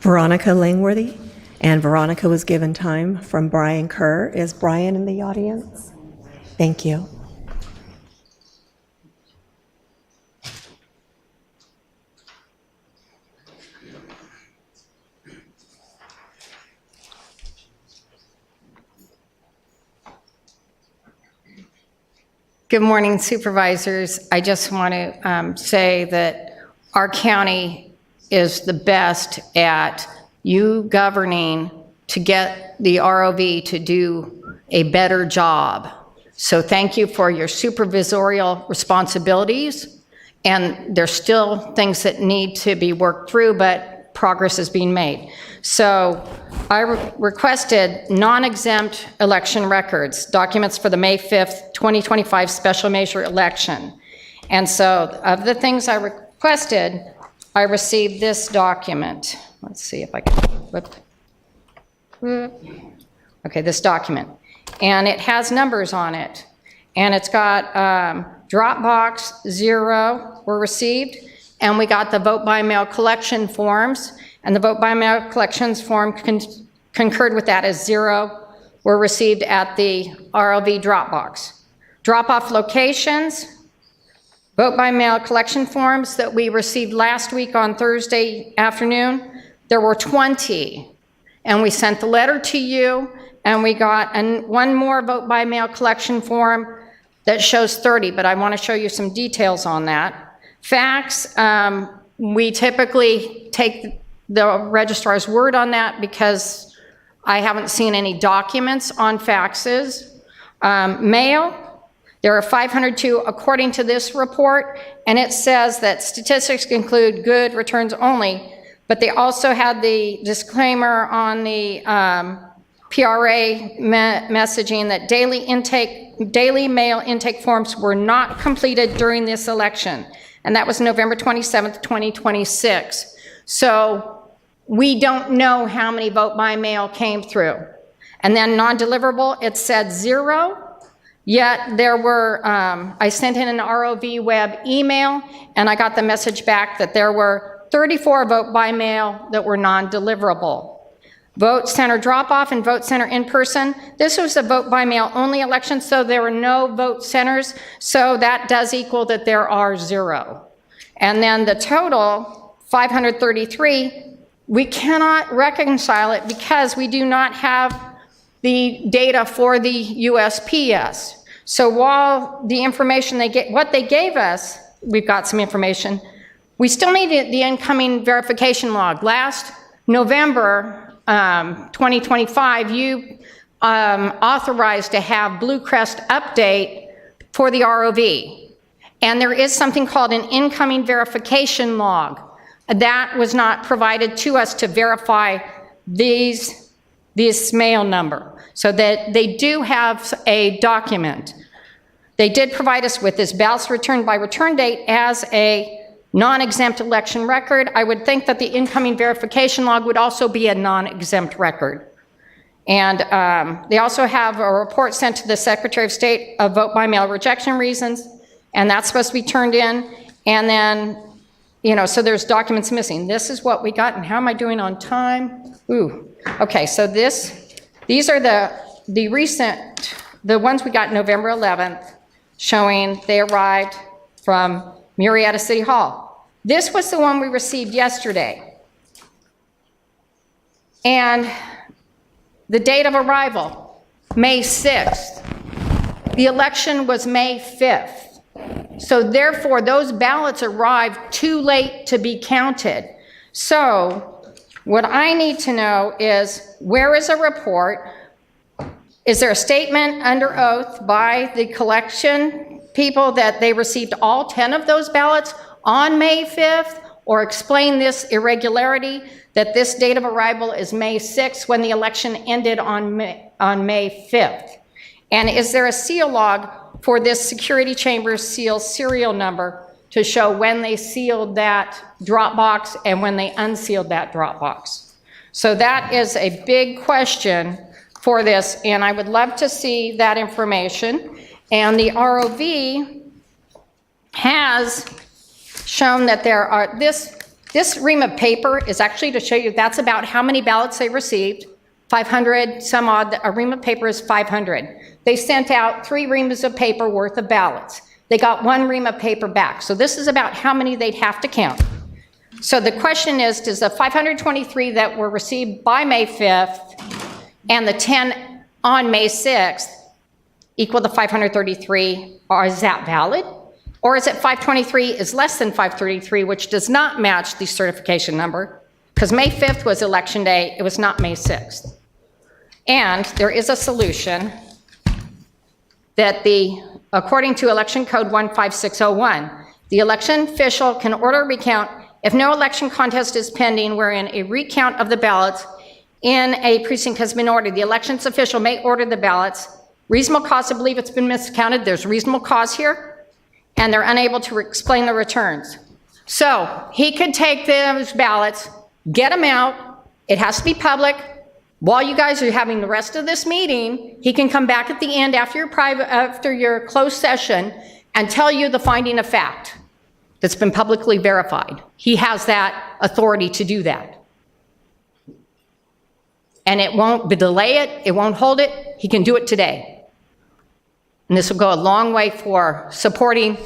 Veronica Langworthy, and Veronica was given time from Brian Kerr. Is Brian in the audience? Thank you. Good morning, supervisors. I just want to say that our county is the best at you governing to get the ROV to do a better job. So thank you for your supervisorial responsibilities. And there's still things that need to be worked through, but progress is being made. So I requested non-exempt election records, documents for the May 5th, 2025 special measure election. And so of the things I requested, I received this document. Let's see if I can flip. Okay, this document. And it has numbers on it. And it's got Dropbox 0 were received, and we got the vote by mail collection forms, and the vote by mail collections form concurred with that as 0 were received at the ROV Dropbox. Drop-off locations, vote by mail collection forms that we received last week on Thursday afternoon, there were 20. And we sent the letter to you, and we got one more vote by mail collection form that shows 30, but I want to show you some details on that. Fax, we typically take the registrar's word on that because I haven't seen any documents on faxes. Mail, there are 502 according to this report, and it says that statistics include good returns only, but they also had the disclaimer on the PRA messaging that daily mail intake forms were not completed during this election. And that was November 27th, 2026. So we don't know how many vote by mail came through. And then non-deliverable, it said 0. Yet there were, I sent in an ROV web email, and I got the message back that there were 34 vote by mail that were non-deliverable. Vote center drop-off and vote center in-person. This was a vote by mail only election, so there were no vote centers, so that does equal that there are 0. And then the total, 533, we cannot reconcile it because we do not have the data for the USPS. So while the information what they gave us, we've got some information, we still need the incoming verification log. Last November, 2025, you authorized to have Blue Crest update for the ROV. And there is something called an incoming verification log. That was not provided to us to verify this mail number. So that they do have a document. They did provide us with this ballots returned by return date as a non-exempt election record. I would think that the incoming verification log would also be a non-exempt record. And they also have a report sent to the Secretary of State of vote by mail rejection reasons, and that's supposed to be turned in. And then, so there's documents missing. This is what we got, and how am I doing on time? Ooh, okay, so these are the recent, the ones we got November 11th, showing they arrived from Murrieta City Hall. This was the one we received yesterday. And the date of arrival, May 6th. The election was May 5th. So therefore, those ballots arrived too late to be counted. So what I need to know is, where is a report? Is there a statement under oath by the collection people that they received all 10 of those ballots on May 5th, or explain this irregularity that this date of arrival is May 6th when the election ended on May 5th? And is there a seal log for this security chamber seal serial number to show when they sealed that drop box and when they unsealed that drop box? So that is a big question for this, and I would love to see that information. And the ROV has shown that there are, this ream of paper is actually to show you that's about how many ballots they received, 500 some odd. A ream of paper is 500. They sent out 3 reams of paper worth of ballots. They got 1 ream of paper back. So this is about how many they'd have to count. So the question is, does the 523 that were received by May 5th and the 10 on May 6th equal the 533, or is that valid? Or is it 523 is less than 533, which does not match the certification number? because May 5th was Election Day, it was not May 6th. And there is a solution that according to Election Code 15601, the election official can order a recount if no election contest is pending wherein a recount of the ballots in a precinct has been ordered. The elections official may order the ballots. Reasonable cause to believe it's been miscounted. There's reasonable cause here, and they're unable to explain the returns. So he could take those ballots, get them out. It has to be public. While you guys are having the rest of this meeting, he can come back at the end after your closed session and tell you the finding of fact that's been publicly verified. He has that authority to do that. And it won't delay it, it won't hold it. He can do it today. And this will go a long way for supporting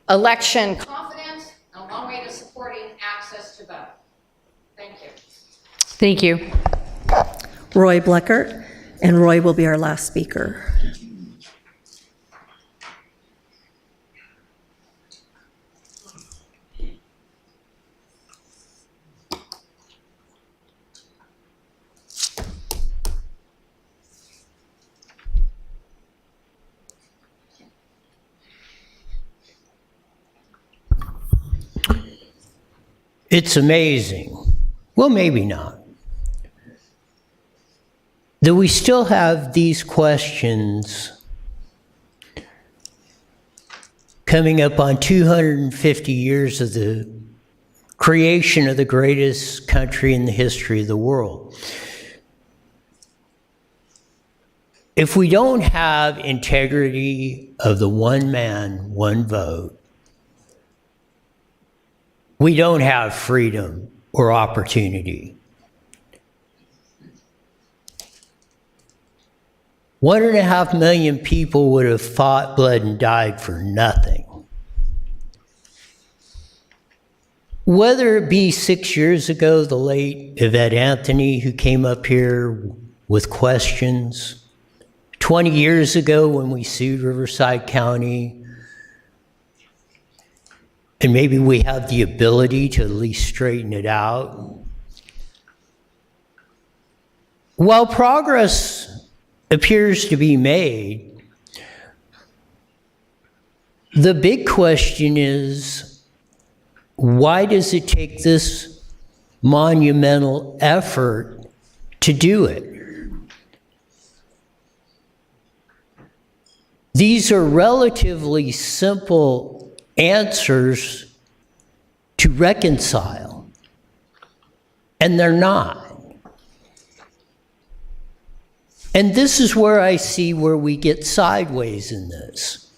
election confidence, a long way to supporting access to vote. Thank you. Thank you. Roy Bleckert, and Roy will be our last speaker. It's amazing, well, maybe not, that we still have these questions coming up on 250 years of the creation of the greatest country in the history of the world. If we don't have integrity of the one man, one vote, we don't have freedom or opportunity. 1.5 million people would have fought, bled, and died for nothing. Whether it be 6 years ago, the late Yvette Anthony, who came up here with questions, 20 years ago when we sued Riverside County, and maybe we have the ability to at least straighten it out. While progress appears to be made, the big question is, why does it take this monumental effort to do it? These are relatively simple answers to reconcile, and they're not. And this is where I see where we get sideways in this.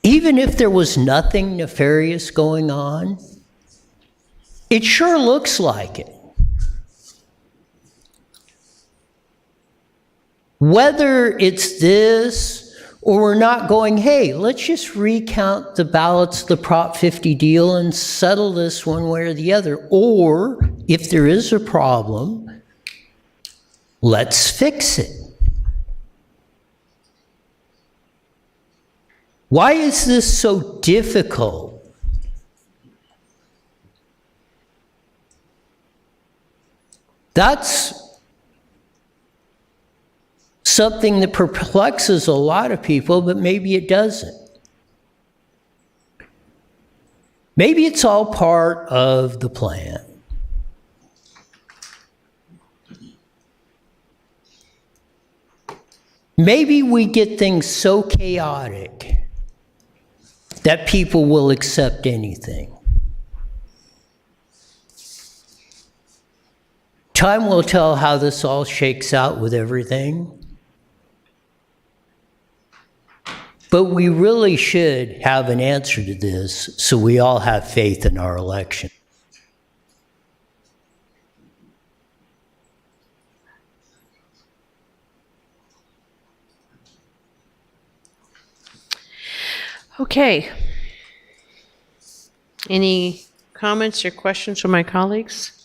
Even if there was nothing nefarious going on, it sure looks like it. Whether it's this, or we're not going, hey, let's just recount the ballots, the Prop 50 deal, and settle this one way or the other. Or, if there is a problem, let's fix it. Why is this so difficult? That's something that perplexes a lot of people, but maybe it doesn't. Maybe it's all part of the plan. Maybe we get things so chaotic that people will accept anything. Time will tell how this all shakes out with everything. But we really should have an answer to this so we all have faith in our election. Okay. Any comments or questions from my colleagues?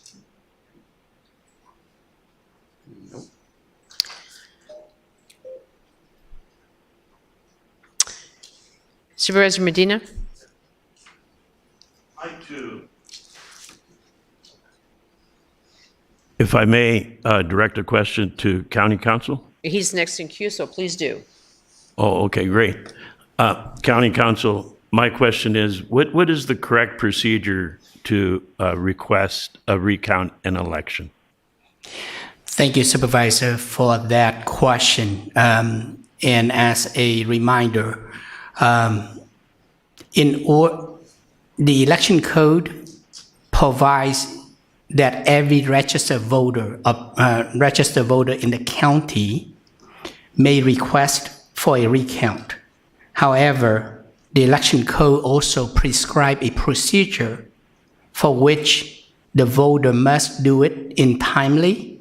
Supervisor Medina? I too If I may direct a question to County Council? He's next in queue, so please do. Oh, okay, great. County Council, my question is, what is the correct procedure to request a recount in election? Thank you, Supervisor, for that question. And as a reminder, the election code provides that every registered voter in the county may request for a recount. However, the election code also prescribes a procedure for which the voter must do it in timely.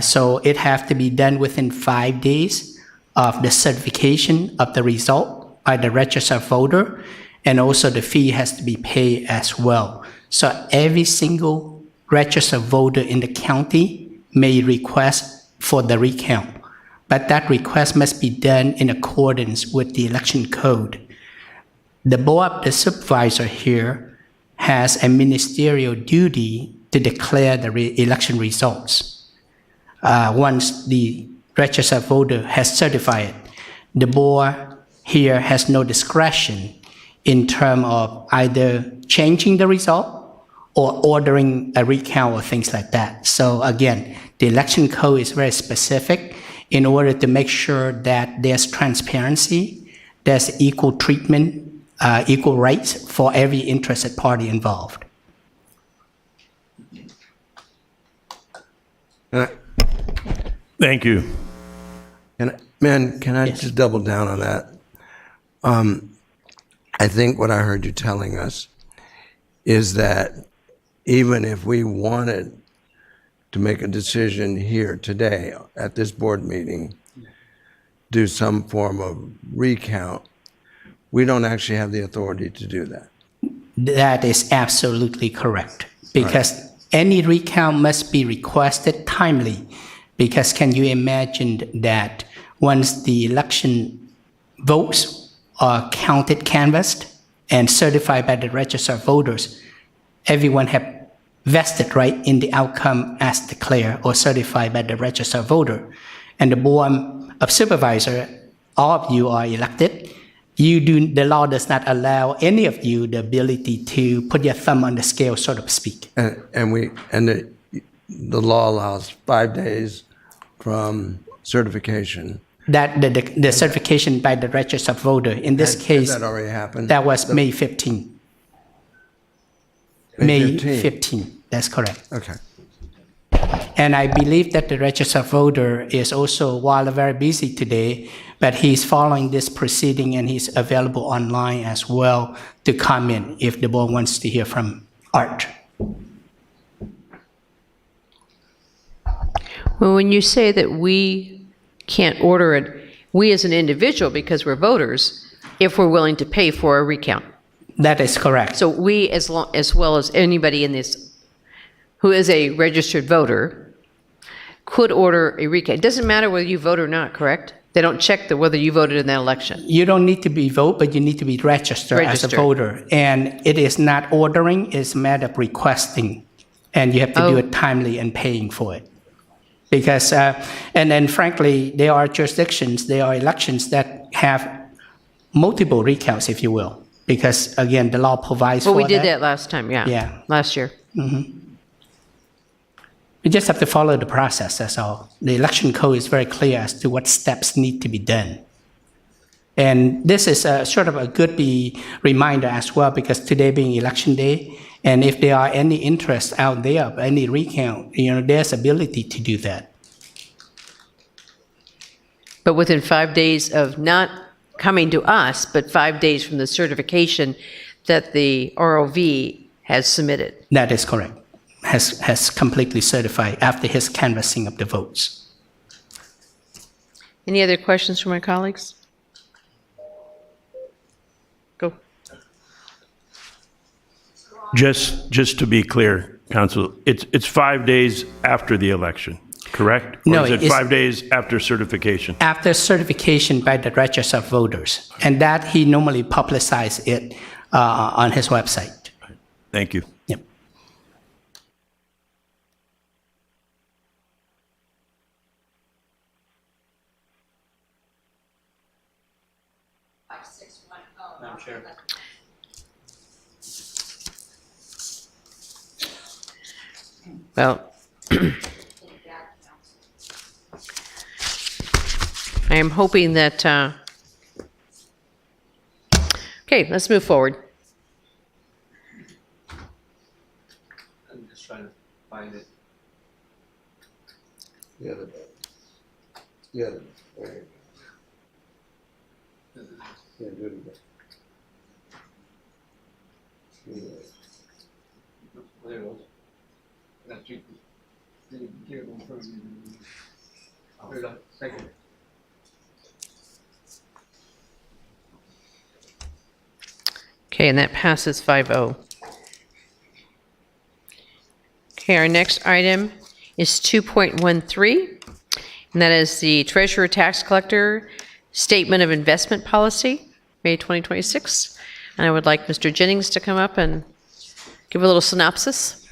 So it has to be done within 5 days of the certification of the result by the registered voter, and also the fee has to be paid as well. So every single registered voter in the county may request for the recount, but that request must be done in accordance with the election code. The board, the supervisor here, has a ministerial duty to declare the election results. Once the registered voter has certified, the board here has no discretion in terms of either changing the result or ordering a recount or things like that. So again, the election code is very specific in order to make sure that there's transparency, there's equal treatment, equal rights for every interested party involved. Thank you. Can I just double down on that? I think what I heard you telling us is that even if we wanted to make a decision here today at this board meeting, do some form of recount, we don't actually have the authority to do that. That is absolutely correct, because any recount must be requested timely, because can you imagine that once the election votes are counted, canvassed, and certified by the registered voters, everyone have vested right in the outcome as declared or certified by the registered voter. And the board of supervisors, all of you are elected. The law does not allow any of you the ability to put your thumb on the scale, so to speak. The law allows 5 days from certification. That the certification by the registered voter. In this case, that already happened? That was May 15. May 15, that's correct. Okay. And I believe that the registered voter is also, while very busy today, but he's following this proceeding and he's available online as well to comment if the board wants to hear from Art. Well, when you say that we can't order it, we as an individual, because we're voters, if we're willing to pay for a recount. That is correct. So we, as well as anybody in this who is a registered voter, could order a recount. It doesn't matter whether you vote or not, correct? They don't check whether you voted in that election. You don't need to be vote, but you need to be registered as a voter. And it is not ordering, it's a matter of requesting. And you have to do it timely and paying for it. Because, and then frankly, there are jurisdictions, there are elections that have multiple recounts, if you will. Because again, the law provides for that. Well, we did that last time, yeah. Last year. Mm-hmm. We just have to follow the process, that's all. The election code is very clear as to what steps need to be done. And this is sort of a good reminder as well, because today being election day, and if there are any interest out there of any recount, there's ability to do that. But within 5 days of not coming to us, but 5 days from the certification that the ROV has submitted. That is correct. Has completely certified after his canvassing of the votes. Any other questions from my colleagues? Go. Just to be clear, Council, it's 5 days after the election, correct? Or No, is it 5 days after certification? After certification by the registered voters, and that he normally publicizes it on his website. Thank you. Yep. Madam Chair. Well, I am hoping that, okay, let's move forward. I'm just trying to find it. Yeah. Yeah. There you go. Yeah, do it again. There it goes. Thank you. Okay, and that passes 5-0. Okay, our next item is 2.13, and that is the Treasurer Tax Collector Statement of Investment Policy, May 2026. And I would like Mr. Jennings to come up and give a little synopsis.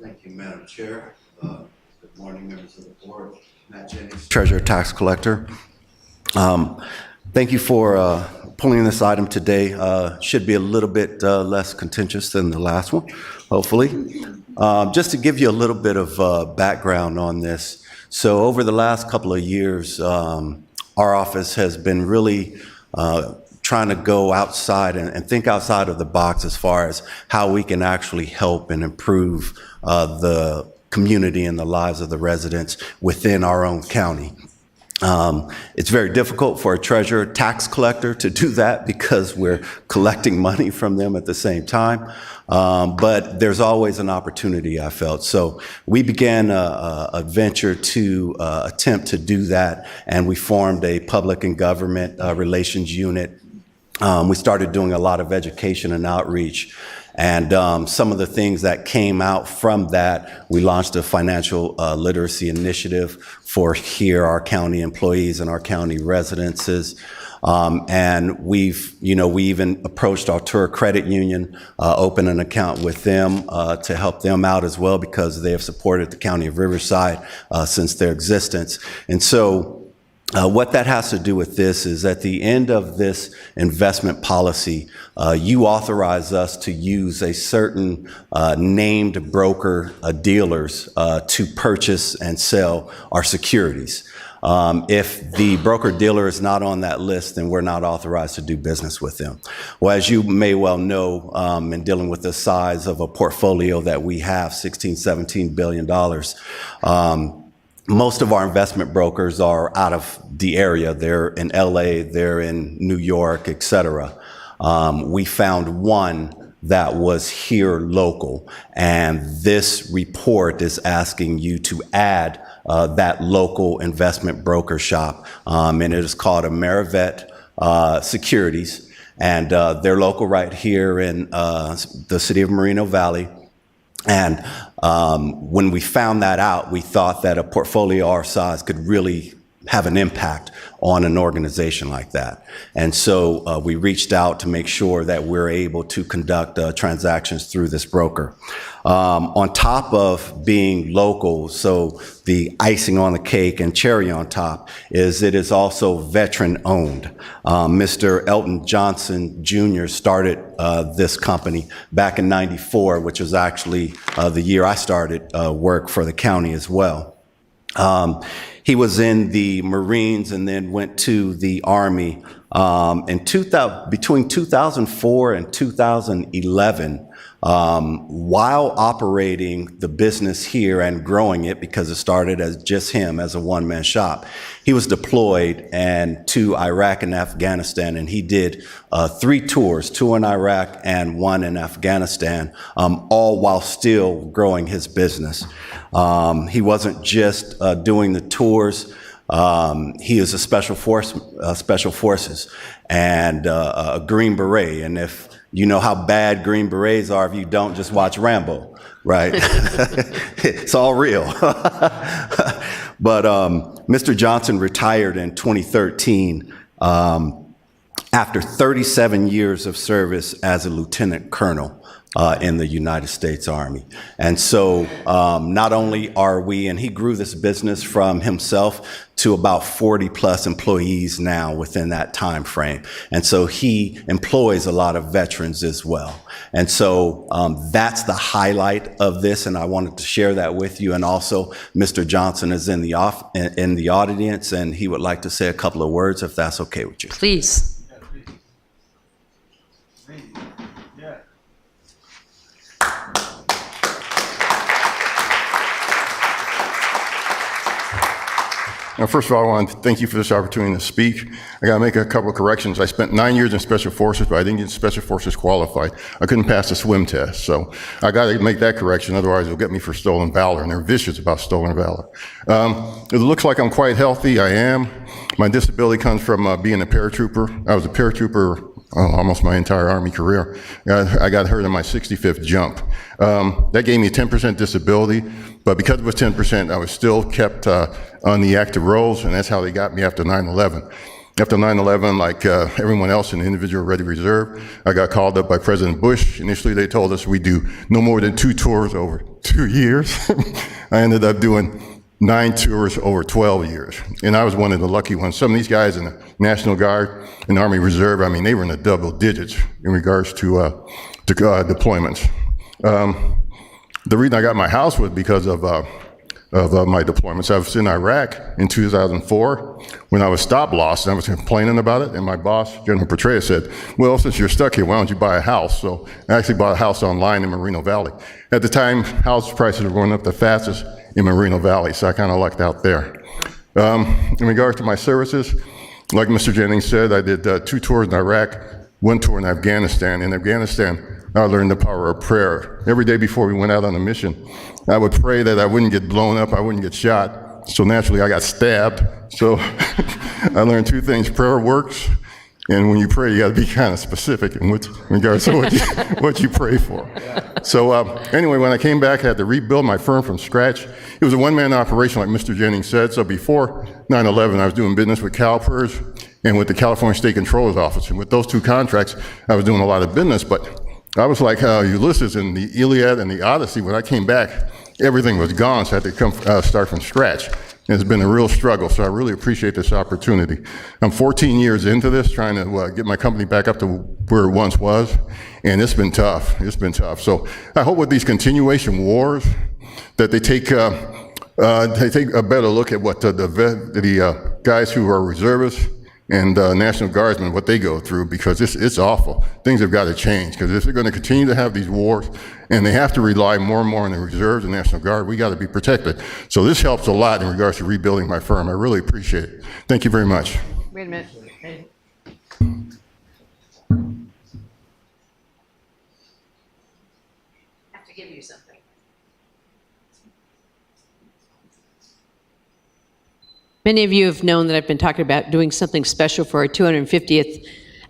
Thank you, Madam Chair. Good morning, members of the board. Matt Jennings, Treasurer Tax Collector. Thank you for pulling this item today. Should be a little bit less contentious than the last one, hopefully. Just to give you a little bit of background on this. So over the last couple of years, our office has been really trying to go outside and think outside of the box as far as how we can actually help and improve the community and the lives of the residents within our own county. It's very difficult for a treasurer tax collector to do that because we're collecting money from them at the same time. But there's always an opportunity, I felt. So we began a venture to attempt to do that, and we formed a public and government relations unit. We started doing a lot of education and outreach. And some of the things that came out from that, we launched a financial literacy initiative for our county employees and our county residences. And we even approached Altura Credit Union, opened an account with them to help them out as well because they have supported the county of Riverside since their existence. And so what that has to do with this is at the end of this investment policy, you authorize us to use a certain named broker dealers to purchase and sell our securities. If the broker dealer is not on that list, then we're not authorized to do business with them. Well, as you may well know, in dealing with the size of a portfolio that we have, $16, $17 billion, most of our investment brokers are out of the area. They're in LA, they're in New York, et cetera. We found one that was here local, and this report is asking you to add that local investment broker shop, and it is called Amerivet Securities, and they're local right here in the city of Moreno Valley. And when we found that out, we thought that a portfolio our size could really have an impact on an organization like that. And so we reached out to make sure that we're able to conduct transactions through this broker. On top of being local, so the icing on the cake and cherry on top is it is also veteran owned. Mr. Elton Johnson Jr. started this company back in '94, which was actually the year I started work for the county as well. He was in the Marines and then went to the Army. Between 2004 and 2011, while operating the business here and growing it, because it started as just him as a one-man shop, he was deployed to Iraq and Afghanistan, and he did 3 tours, 2 in Iraq and 1 in Afghanistan, all while still growing his business. He wasn't just doing the tours. He is a special forces and a Green Beret. And if you know how bad Green Berets are, if you don't, just watch Rambo, right? It's all real. But Mr. Johnson retired in 2013 after 37 years of service as a lieutenant colonel. in the United States Army. And so not only are we, and he grew this business from himself to about 40 plus employees now within that time frame. And so he employs a lot of veterans as well. And so that's the highlight of this, and I wanted to share that with you. And also, Mr. Johnson is in the audience, and he would like to say a couple of words, if that's okay with you. Please. Now, first of all, I want to thank you for this opportunity to speak. I got to make a couple of corrections. I spent 9 years in Special Forces, but I didn't get Special Forces qualified. I couldn't pass the swim test, so I got to make that correction. Otherwise, they'll get me for stolen valor, and they're vicious about stolen valor. It looks like I'm quite healthy. I am. My disability comes from being a paratrooper. I was a paratrooper almost my entire Army career. I got hurt in my 65th jump. That gave me a 10% disability, but because it was 10%, I was still kept on the active roles, and that's how they got me after 9/11. After 9/11, like everyone else in the individual ready reserve, I got called up by President Bush. Initially, they told us we do no more than 2 tours over 2 years. I ended up doing 9 tours over 12 years. And I was one of the lucky ones. Some of these guys in the National Guard and Army Reserve, I mean, they were in the double digits in regards to deployments. The reason I got my house was because of my deployments. I was in Iraq in 2004 when I was stop loss, and I was complaining about it, and my boss, General Petraeus, said, well, since you're stuck here, why don't you buy a house? So I actually bought a house online in Moreno Valley. At the time, house prices were going up the fastest in Moreno Valley, so I kind of lucked out there. In regards to my services, like Mr. Jennings said, I did 2 tours in Iraq, 1 tour in Afghanistan. In Afghanistan, I learned the power of prayer. Every day before we went out on a mission, I would pray that I wouldn't get blown up, I wouldn't get shot. So naturally, I got stabbed. So I learned 2 things: prayer works, and when you pray, you got to be kind of specific in regards to what you pray for. So anyway, when I came back, I had to rebuild my firm from scratch. It was a one-man operation, like Mr. Jennings said. So before 9/11, I was doing business with CalPERS and with the California State Controller's Office. And with those 2 contracts, I was doing a lot of business. But I was like Ulysses in the Iliad and the Odyssey. When I came back, everything was gone, so I had to start from scratch. And it's been a real struggle, so I really appreciate this opportunity. I'm 14 years into this, trying to get my company back up to where it once was, and it's been tough. It's been tough. So I hope with these continuation wars that they take a better look at what the guys who are reservists and National Guardsmen, what they go through, because it's awful. Things have got to change, because if they're going to continue to have these wars, and they have to rely more and more on the reserves and National Guard, we got to be protected. So this helps a lot in regards to rebuilding my firm. I really appreciate it. Thank you very much. Wait a minute. I have to give you something. Many of you have known that I've been talking about doing something special for our 250th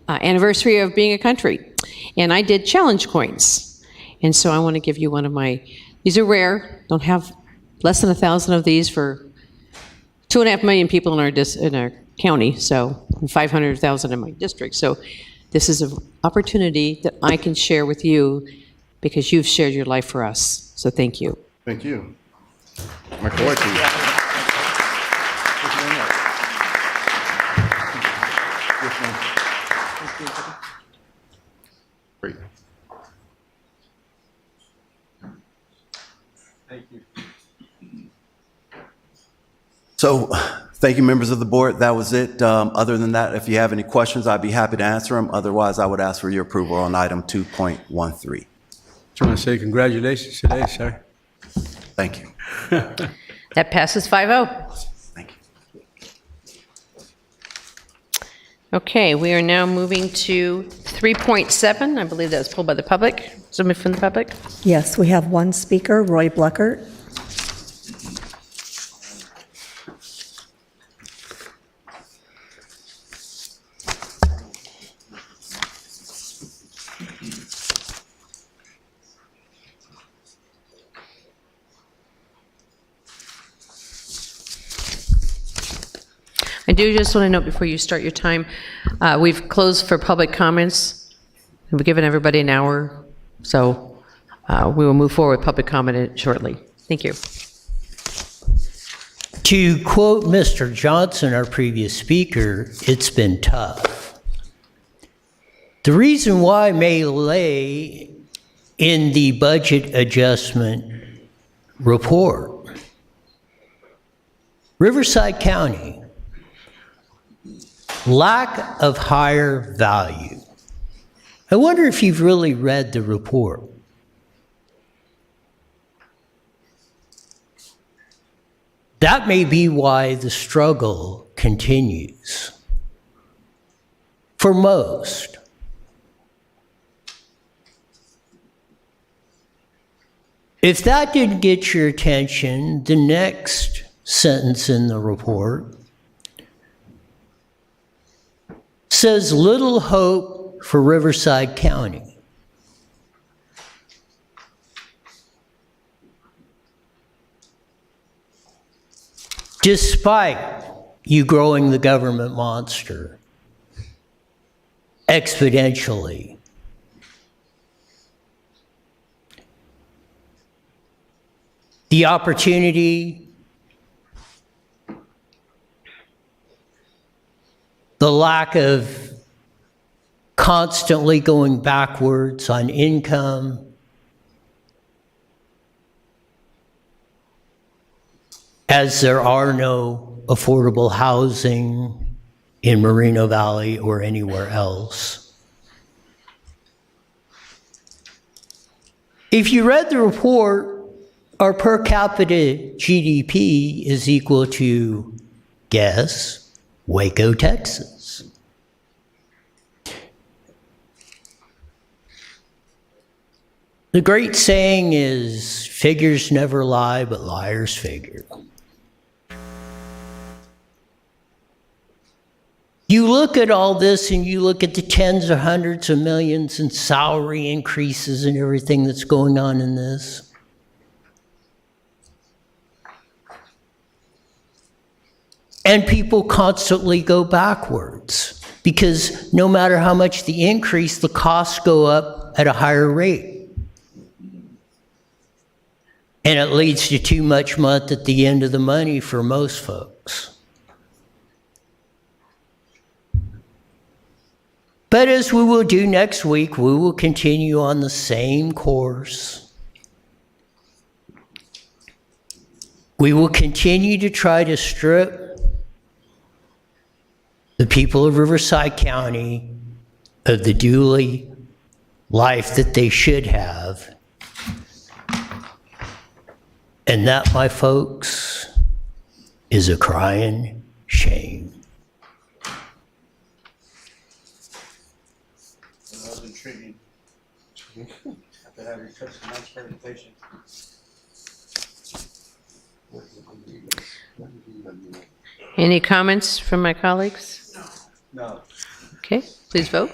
anniversary of being a country. And I did challenge coins. And so I want to give you one of my, these are rare, don't have less than 1,000 of these for 2.5 million people in our county, so 500,000 in my district. So this is an opportunity that I can share with you because you've shared your life for us. So thank you. Thank you. My collection. Great. Thank you. So, thank you, members of the board. That was it. Other than that, if you have any questions, I'd be happy to answer them. Otherwise, I would ask for your approval on item 2.13. Just want to say congratulations today, sir. Thank you. That passes 5-0. Thank you. Okay, we are now moving to 3.7. I believe that was pulled by the public. Somebody from the public? Yes, we have one speaker, Roy Bleckert. I do just want to note before you start your time, we've closed for public comments. We've given everybody an hour, so we will move forward with public comment shortly. Thank you. To quote Mr. Johnson, our previous speaker, it's been tough. The reason why may lay in the budget adjustment report. Riverside County, lack of higher value. I wonder if you've really read the report. That may be why the struggle continues. For most. If that didn't get your attention, the next sentence in the report says little hope for Riverside County. Despite you growing the government monster exponentially. The opportunity, the lack of constantly going backwards on income, as there are no affordable housing in Moreno Valley or anywhere else. If you read the report, our per capita GDP is equal to, guess, Waco, Texas. The great saying is, figures never lie, but liars figure. You look at all this and you look at the tens or hundreds of millions in salary increases and everything that's going on in this. And people constantly go backwards because no matter how much the increase, the costs go up at a higher rate. And it leads to too much month at the end of the money for most folks. But as we will do next week, we will continue on the same course. We will continue to try to strip the people of Riverside County of the duly life that they should have. And that, my folks, is a crying shame. That was intriguing. After having such a nice presentation. Any comments from my colleagues? No. Okay, please vote.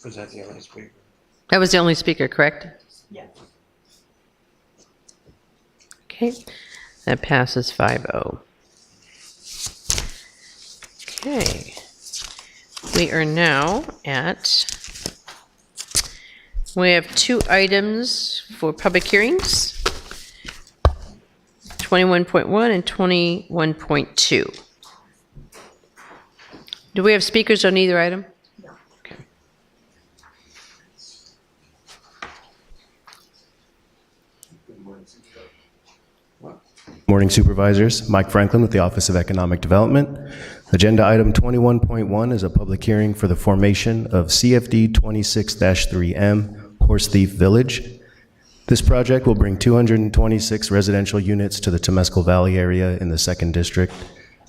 Was that the only speaker? That was the only speaker, correct? Yeah. Okay, that passes 5-0. Okay, we are now at, we have 2 items for public hearings, 21.1 and 21.2. Do we have speakers on either item? Okay. Morning, Supervisors. Mike Franklin with the Office of Economic Development. Agenda item 21.1 is a public hearing for the formation of CFD 26-3M Horse Thief Village. This project will bring 226 residential units to the Temescal Valley area in the 2nd District.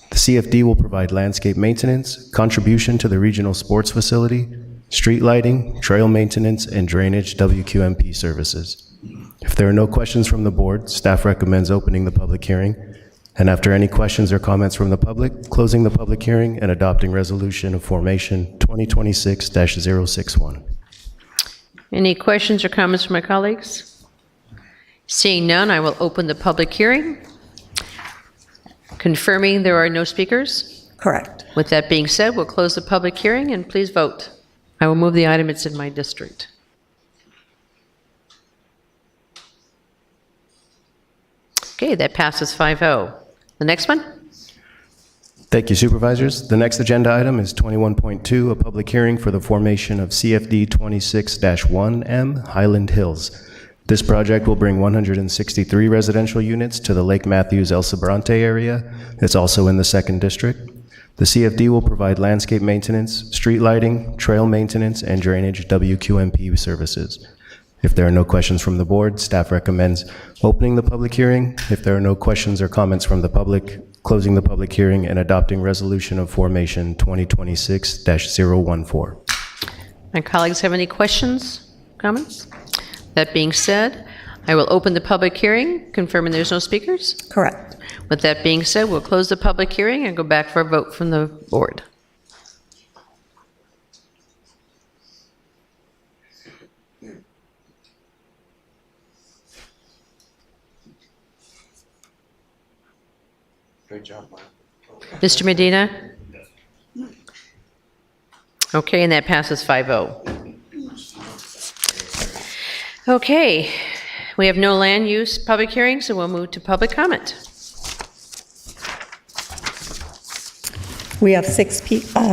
The CFD will provide landscape maintenance, contribution to the regional sports facility, street lighting, trail maintenance, and drainage WQMP services. If there are no questions from the board, staff recommends opening the public hearing, and after any questions or comments from the public, closing the public hearing and adopting resolution of formation 2026-061. Any questions or comments from my colleagues? Seeing none, I will open the public hearing. Confirming there are no speakers. Correct. With that being said, we'll close the public hearing and please vote. I will move the item. It's in my district. Okay, that passes 5-0. The next one? Thank you, Supervisors. The next agenda item is 21.2, a public hearing for the formation of CFD 26-1M Highland Hills. This project will bring 163 residential units to the Lake Matthews El Sobrante area. It's also in the 2nd District. The CFD will provide landscape maintenance, street lighting, trail maintenance, and drainage WQMP services. If there are no questions from the board, staff recommends opening the public hearing. If there are no questions or comments from the public, closing the public hearing and adopting resolution of formation 2026-014. My colleagues have any questions, comments? That being said, I will open the public hearing, confirming there's no speakers. Correct. With that being said, we'll close the public hearing and go back for a vote from the board. Great job, Mark. Mr. Medina? Okay, and that passes 5-0. Okay, we have no land use public hearing, so we'll move to public comment. We have 6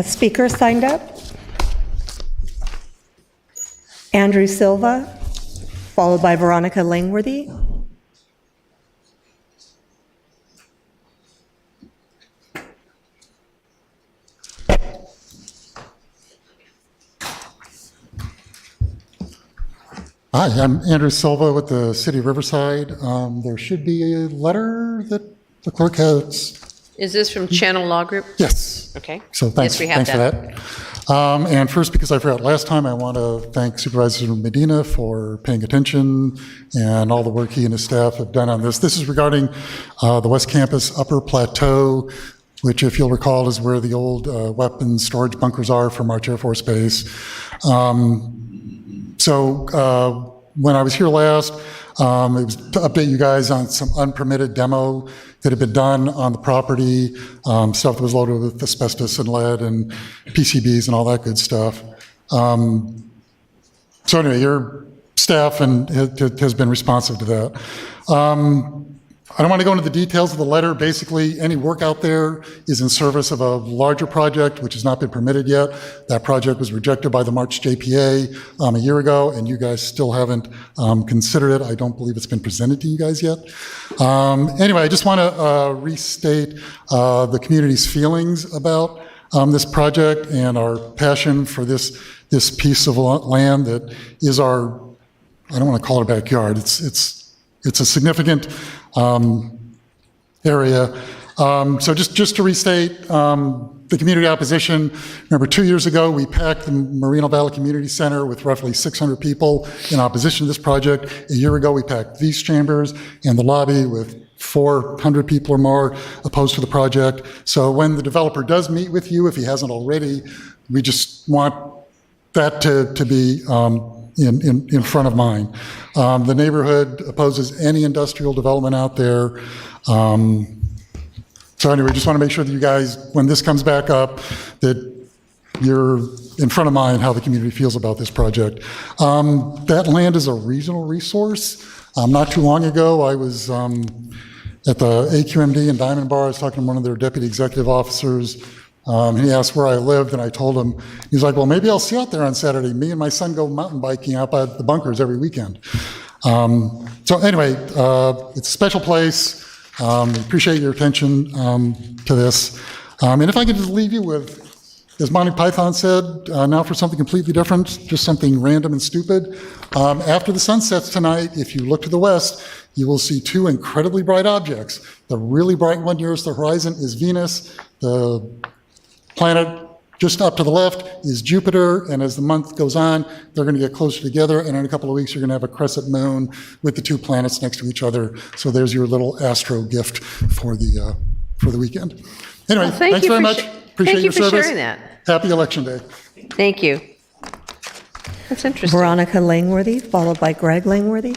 speakers signed up. Andrew Silva, followed by Veronica Langworthy. Hi, I'm Andrew Silva with the City of Riverside. There should be a letter that the clerk has. Is this from Channel Law Group? Yes. Okay. So thanks, Yes, we have thanks for that. And first, because I forgot last time, I want to thank Supervisor Medina for paying attention and all the work he and his staff have done on this. This is regarding the West Campus Upper Plateau, which, if you'll recall, is where the old weapons storage bunkers are from March Air Force Base. So when I was here last, it was to update you guys on some unpermitted demo that had been done on the property, stuff that was loaded with asbestos and lead and PCBs and all that good stuff. So anyway, your staff has been responsive to that. I don't want to go into the details of the letter. Basically, any work out there is in service of a larger project which has not been permitted yet. That project was rejected by the March JPA a year ago, and you guys still haven't considered it. I don't believe it's been presented to you guys yet. Anyway, I just want to restate the community's feelings about this project and our passion for this piece of land that is our, I don't want to call it a backyard. It's a significant area. So just to restate, the community opposition, remember 2 years ago, we packed the Moreno Valley Community Center with roughly 600 people in opposition to this project. A year ago, we packed these chambers and the lobby with 400 people or more opposed to the project. So when the developer does meet with you, if he hasn't already, we just want that to be in front of mind. The neighborhood opposes any industrial development out there. So anyway, just want to make sure that you guys, when this comes back up, that you're in front of mind how the community feels about this project. That land is a regional resource. Not too long ago, I was at the AQMD in Diamond Bar. I was talking to one of their deputy executive officers. He asked where I lived, and I told him. He's like, well, maybe I'll see you out there on Saturday. Me and my son go mountain biking out by the bunkers every weekend. So anyway, it's a special place. We appreciate your attention to this. And if I could just leave you with, as Monty Python said, now for something completely different, just something random and stupid. After the sun sets tonight, if you look to the west, you will see 2 incredibly bright objects. The really bright one nearest the horizon is Venus. The planet just up to the left is Jupiter, and as the month goes on, they're going to get closer together, and in a couple of weeks, you're going to have a crescent moon with the 2 planets next to each other. So there's your little astro gift for the weekend. Anyway, Well, thanks very much. Appreciate thank your you for service. sharing that. Happy Election Day. Thank you. That's interesting. Veronica Langworthy, followed by Greg Langworthy.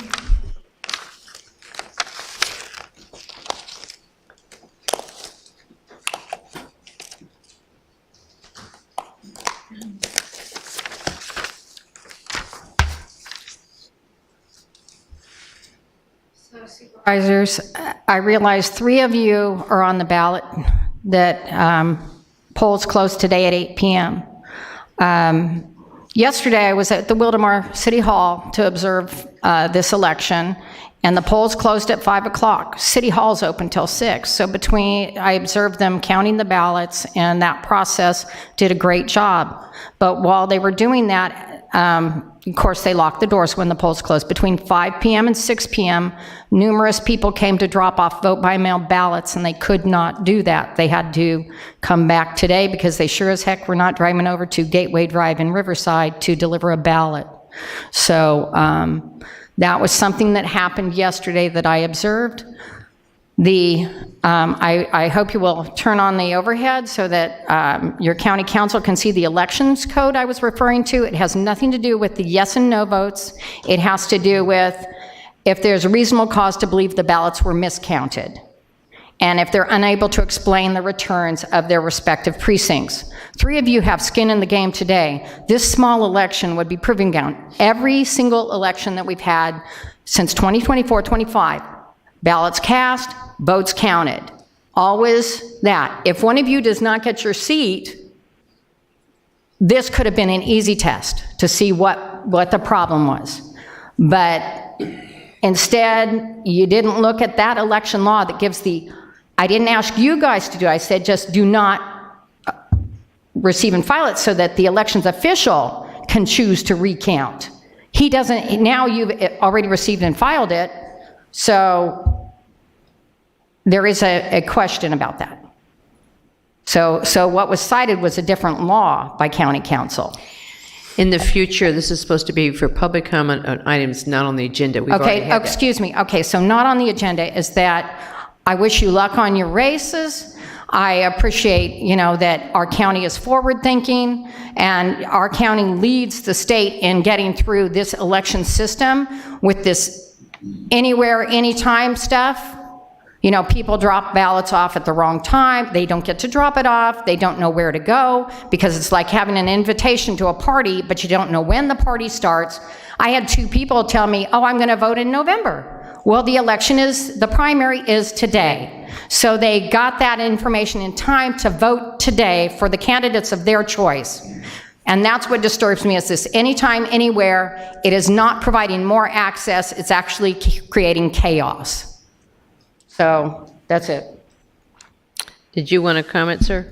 Supervisors, I realize 3 of you are on the ballot that polls close today at 8 p.m. Yesterday, I was at the Wildemar City Hall to observe this election, and the polls closed at 5 o'clock. City Hall's open till 6. So I observed them counting the ballots, and that process did a great job. But while they were doing that, of course, they locked the doors when the polls closed. Between 5 p.m. and 6 p.m., numerous people came to drop off vote-by-mail ballots, and they could not do that. They had to come back today because they sure as heck were not driving over to Gateway Drive in Riverside to deliver a ballot. So that was something that happened yesterday that I observed. I hope you will turn on the overhead so that your county council can see the elections code I was referring to. It has nothing to do with the yes and no votes. It has to do with if there's a reasonable cause to believe the ballots were miscounted, and if they're unable to explain the returns of their respective precincts. 3 of you have skin in the game today. This small election would be proving down every single election that we've had since 2024-25. Ballots cast, votes counted. Always that. If one of you does not get your seat, this could have been an easy test to see what the problem was. But instead, you didn't look at that election law that gives I didn't ask you guys to do it. I said just do not receive and file it so that the elections official can choose to recount. He doesn't, now you've already received and filed it, so there is a question about that. So what was cited was a different law by county council. In the future, this is supposed to be for public comment on items not on the agenda. We've already Okay, had that. excuse me. Okay, so not on the agenda is that I wish you luck on your races. I appreciate, that our county is forward-thinking, and our county leads the state in getting through this election system with this anywhere, anytime stuff. People drop ballots off at the wrong time. They don't get to drop it off. They don't know where to go because it's like having an invitation to a party, but you don't know when the party starts. I had 2 people tell me, oh, I'm going to vote in November. Well, the primary is today. So they got that information in time to vote today for the candidates of their choice. And that's what disturbs me is this anytime, anywhere. It is not providing more access. It's actually creating chaos. So that's it. Did you want to comment, sir?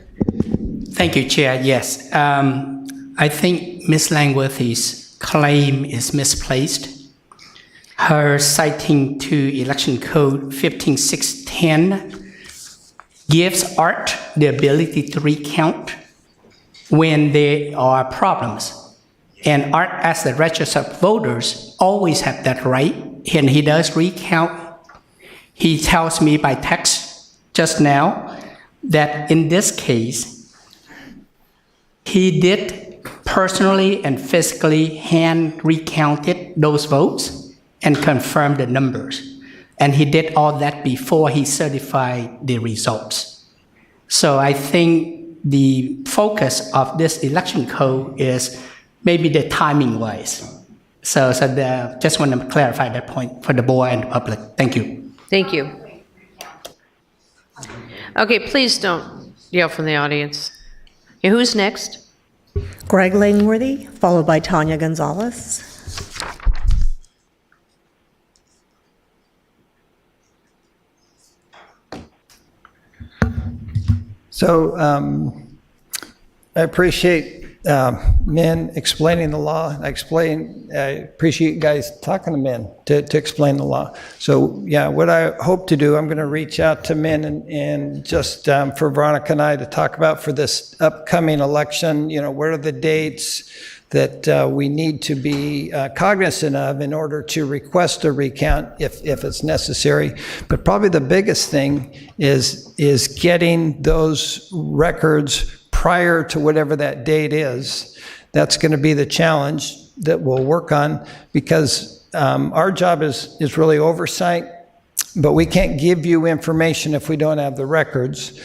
Thank you, Chair. Yes. I think Ms. Langworthy's claim is misplaced. Her citing to Election Code 15610 gives ART the ability to recount when there are problems. And ART, as the register of voters, always have that right, and he does recount. He tells me by text just now that in this case, he did personally and physically hand recounted those votes and confirmed the numbers. And he did all that before he certified the results. So I think the focus of this election code is maybe the timing wise. So just want to clarify that point for the board and the public. Thank you. Thank you. Okay, please don't yell from the audience. Okay, who's next? Greg Langworthy, followed by Tanya Gonzalez. So I appreciate Min explaining the law. I appreciate you guys talking to Min to explain the law. So yeah, what I hope to do, I'm going to reach out to Min and just for Veronica and I to talk about for this upcoming election, what are the dates that we need to be cognizant of in order to request a recount if it's necessary. But probably the biggest thing is getting those records prior to whatever that date is. That's going to be the challenge that we'll work on because our job is really oversight, but we can't give you information if we don't have the records.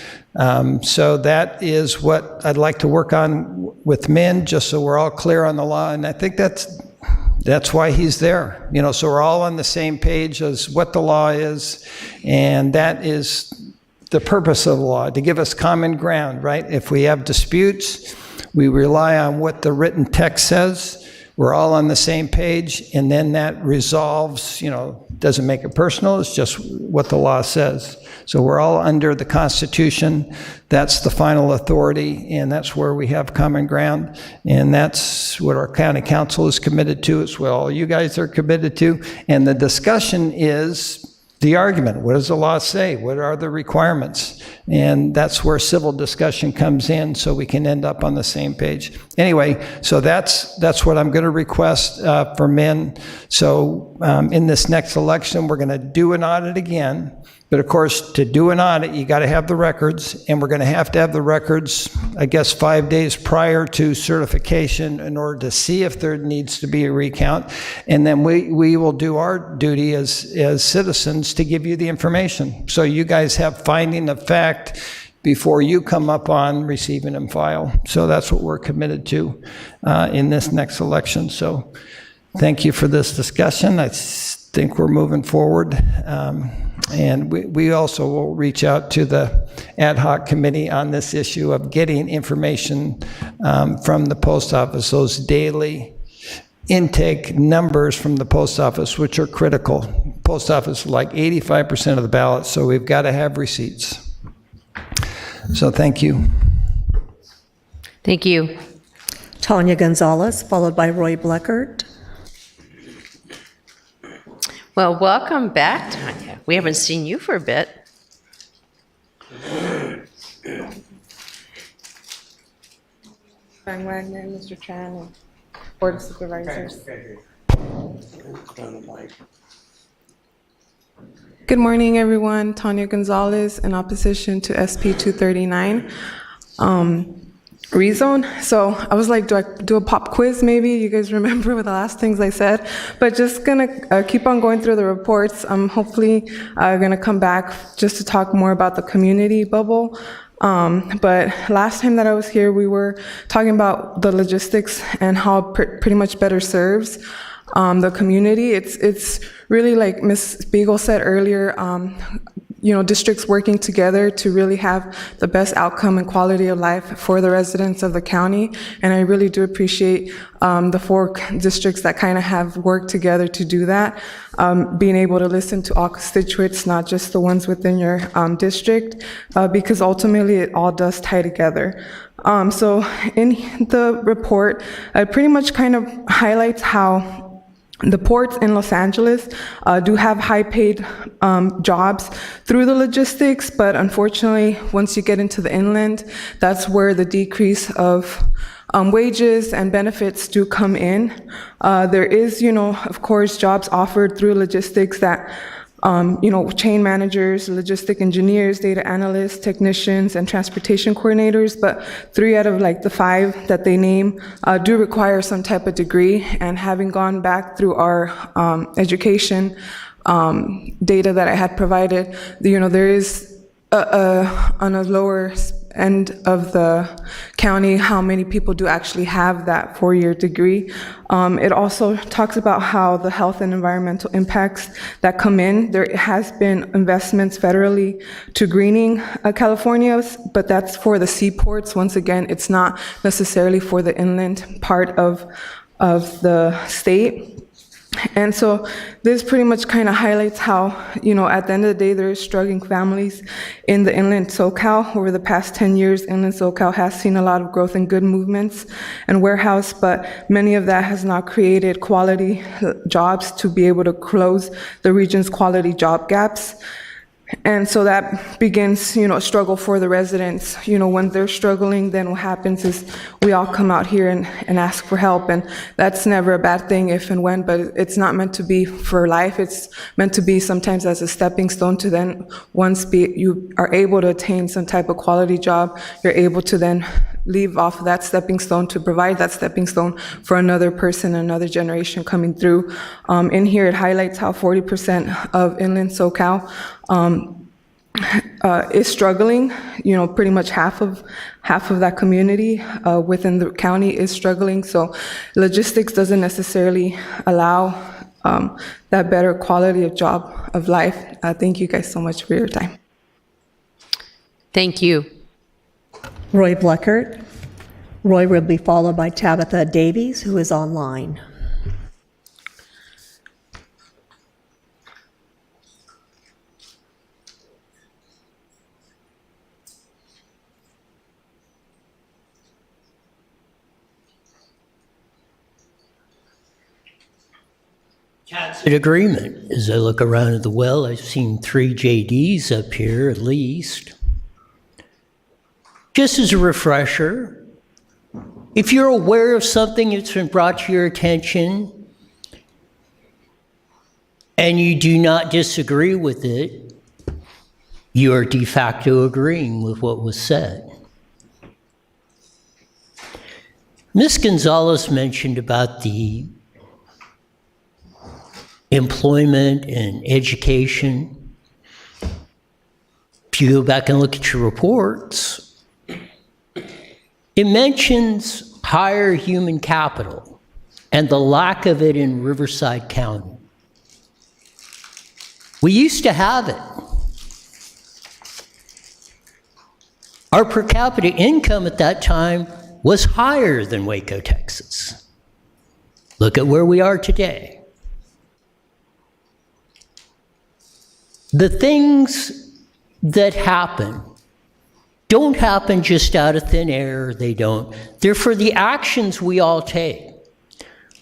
So that is what I'd like to work on with Min, just so we're all clear on the law. And I think that's That's why he's there. So we're all on the same page as what the law is, and that is the purpose of the law, to give us common ground, right? If we have disputes, we rely on what the written text says. We're all on the same page, and then that resolves, doesn't make it personal, it's just what the law says. So we're all under the Constitution. That's the final authority, and that's where we have common ground. And that's what our county council is committed to. It's what all you guys are committed to. And the discussion is the argument. What does the law say? What are the requirements? And that's where civil discussion comes in, so we can end up on the same page. Anyway, so that's what I'm going to request for men. So in this next election, we're going to do an audit again. But of course, to do an audit, you got to have the records, and we're going to have the records, I guess, 5 days prior to certification in order to see if there needs to be a recount. And then we will do our duty as citizens to give you the information. So you guys have finding of fact before you come up on receiving and file. So that's what we're committed to in this next election. So thank you for this discussion. I think we're moving forward. And we also will reach out to the ad hoc committee on this issue of getting information from the post office, those daily intake numbers from the post office, which are critical. Post office is like 85% of the ballots, so we've got to have receipts. So thank you. Thank you. Tanya Gonzalez, followed by Roy Bleckert. Well, welcome back, Tanya. We haven't seen you for a bit. Frank Wagner, Mr. Chan, and Board of Supervisors. Good morning, everyone. Tanya Gonzalez in opposition to SB 239. Rezone. So I was like, do I do a pop quiz maybe? You guys remember the last things I said? But just gonna keep on going through the reports. I'm hopefully gonna come back just to talk more about the community bubble. But last time that I was here, we were talking about the logistics and how it pretty much better serves the community. It's really like Ms. Spiegel said earlier, districts working together to really have the best outcome and quality of life for the residents of the county. And I really do appreciate the 4 districts that kind of have worked together to do that, being able to listen to all constituents, not just the ones within your district, because ultimately it all does tie together. So in the report, it pretty much kind of highlights how the ports in Los Angeles do have high-paid jobs through the logistics, but unfortunately, once you get into the inland, that's where the decrease of wages and benefits do come in. There is, of course, jobs offered through logistics that chain managers, logistic engineers, data analysts, technicians, and transportation coordinators, but 3 out of the 5 that they name do require some type of degree. And having gone back through our education data that I had provided, there is on a lower end of the county how many people do actually have that 4-year degree. It also talks about how the health and environmental impacts that come in. There has been investments federally to greening California, but that's for the seaports. Once again, it's not necessarily for the inland part of the state. And so this pretty much kind of highlights how, at the end of the day, there is struggling families in the inland SoCal. Over the past 10 years, inland SoCal has seen a lot of growth and good movements and warehouse, but many of that has not created quality jobs to be able to close the region's quality job gaps. And so that begins, a struggle for the residents. When they're struggling, then what happens is we all come out here and ask for help. And that's never a bad thing if and when, but it's not meant to be for life. It's meant to be sometimes as a stepping stone to then once you are able to attain some type of quality job, you're able to then leave off that stepping stone to provide that stepping stone for another person, another generation coming through. In here, it highlights how 40% of inland SoCal is struggling. Pretty much half of that community within the county is struggling. So logistics doesn't necessarily allow that better quality of job of life. Thank you guys so much for your time. Thank you. Roy Bleckert. Roy will be followed by Tabitha Davies, who is online. Tacit agreement. As I look around at the well, I've seen 3 JDs up here at least. Just as a refresher, if you're aware of something that's been brought to your attention and you do not disagree with it, you are de facto agreeing with what was said. Ms. Gonzalez mentioned about the employment and education. If you go back and look at your reports, it mentions higher human capital and the lack of it in Riverside County. We used to have it. Our per capita income at that time was higher than Waco, Texas. Look at where we are today. The things that happen don't happen just out of thin air. They don't. They're for the actions we all take.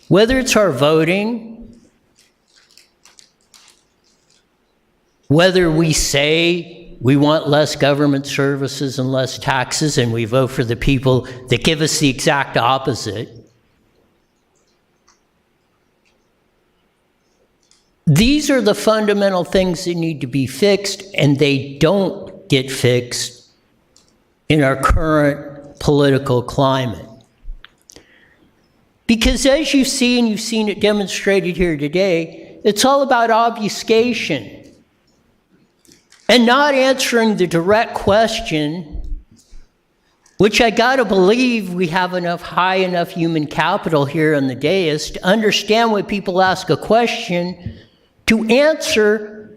Whether it's our voting, whether we say we want less government services and less taxes, and we vote for the people that give us the exact opposite. These are the fundamental things that need to be fixed, and they don't get fixed in our current political climate. Because as you see, and you've seen it demonstrated here today, it's all about obfuscation and not answering the direct question, which I gotta believe we have high enough human capital here on the dais to understand when people ask a question, to answer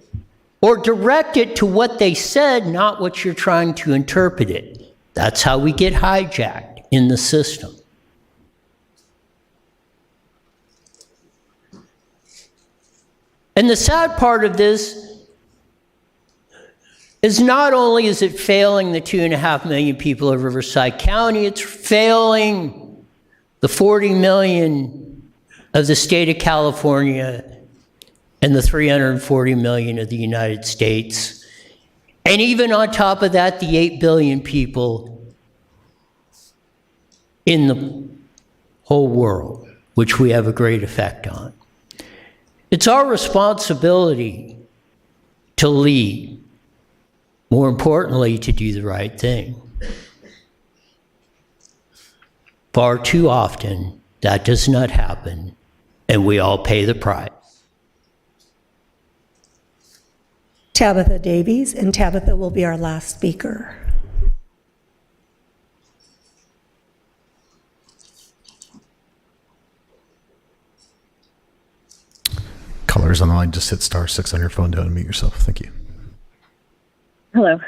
or direct it to what they said, not what you're trying to interpret it. That's how we get hijacked in the system. And the sad part of this is not only is it failing the 2.5 million people of Riverside County, it's failing the 40 million of the state of California and the 340 million of the United States. And even on top of that, the 8 billion people in the whole world, which we have a great effect on. It's our responsibility to lead, more importantly, to do the right thing. Far too often, that does not happen, and we all pay the price. Tabitha Davies, and Tabitha will be our last speaker. Callers on the line, just hit *6 on your phone to unmute yourself. Thank you. Hello.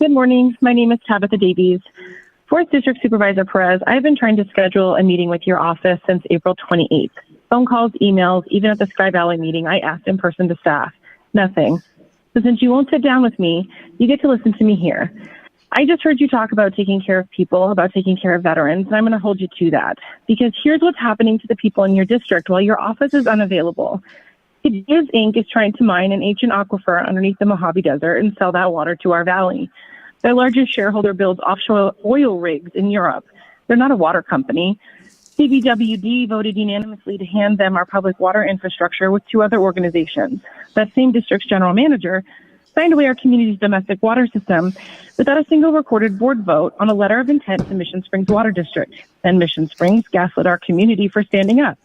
Good morning. My name is Tabitha Davies. 4th District Supervisor Perez, I've been trying to schedule a meeting with your office since April 28th. Phone calls, emails, even at the Sky Valley meeting, I asked in person to staff. Nothing. So since you won't sit down with me, you get to listen to me here. I just heard you talk about taking care of people, about taking care of veterans, and I'm going to hold you to that. Because here's what's happening to the people in your district while your office is unavailable. Cadiz Inc. is trying to mine an ancient aquifer underneath the Mojave Desert and sell that water to our valley. Their largest shareholder builds offshore oil rigs in Europe. They're not a water company. CBWD voted unanimously to hand them our public water infrastructure with 2 other organizations. That same district's general manager signed away our community's domestic water system without a single recorded board vote on a letter of intent to Mission Springs Water District. And Mission Springs gaslit our community for standing up.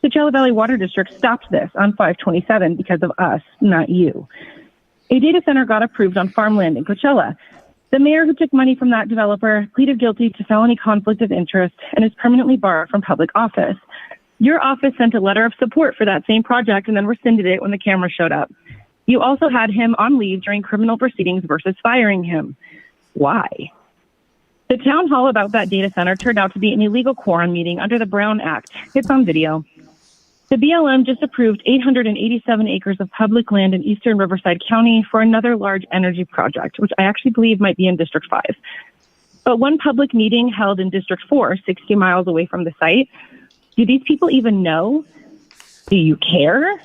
The Coachella Valley Water District stopped this on 5/27 because of us, not you. A data center got approved on farmland in Coachella. The mayor who took money from that developer pleaded guilty to felony conflict of interest and is permanently barred from public office. Your office sent a letter of support for that same project and then rescinded it when the camera showed up. You also had him on leave during criminal proceedings versus firing him. Why? The town hall about that data center turned out to be an illegal quorum meeting under the Brown Act. It's on video. The BLM just approved 887 acres of public land in eastern Riverside County for another large energy project, which I actually believe might be in District 5. But one public meeting held in District 4, 60 miles away from the site, do these people even know? Do you care?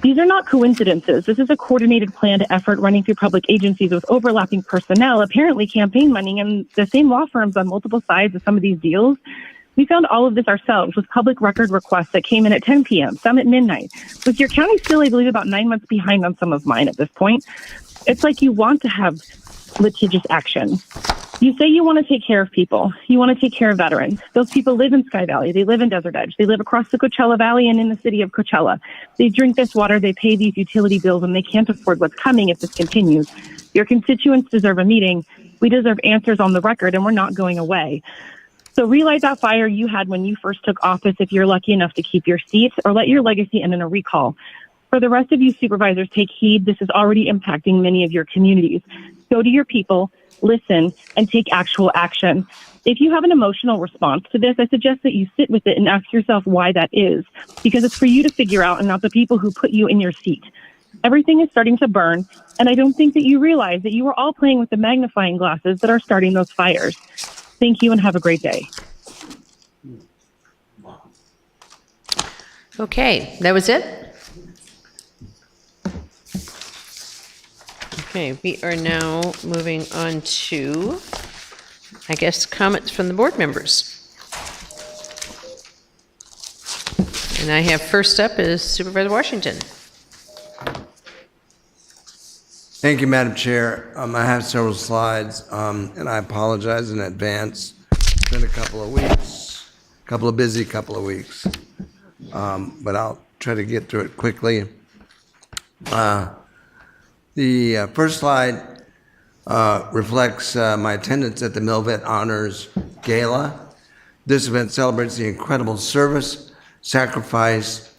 These are not coincidences. This is a coordinated planned effort running through public agencies with overlapping personnel, apparently campaign money, and the same law firms on multiple sides of some of these deals. We found all of this ourselves with public record requests that came in at 10 p.m., some at midnight. With your county still, I believe, about 9 months behind on some of mine at this point. It's like you want to have litigious action. You say you want to take care of people. You want to take care of veterans. Those people live in Sky Valley. They live in Desert Edge. They live across the Coachella Valley and in the city of Coachella. They drink this water. They pay these utility bills, and they can't afford what's coming if this continues. Your constituents deserve a meeting. We deserve answers on the record, and we're not going away. So relight that fire you had when you first took office if you're lucky enough to keep your seat, or let your legacy end in a recall. For the rest of you supervisors, take heed. This is already impacting many of your communities. Go to your people, listen, and take actual action. If you have an emotional response to this, I suggest that you sit with it and ask yourself why that is, because it's for you to figure out and not the people who put you in your seat. Everything is starting to burn, and I don't think that you realize that you are all playing with the magnifying glasses that are starting those fires. Thank you and have a great day. Okay, that was it? Okay, we are now moving on to, I guess, comments from the board members. And I have first up is Supervisor Washington. Thank you, Madam Chair. I have several slides, and I apologize in advance. It's been a couple of weeks, busy couple of weeks, but I'll try to get through it quickly. The first slide reflects my attendance at the Milvet Honors Gala. This event celebrates the incredible service, sacrifice,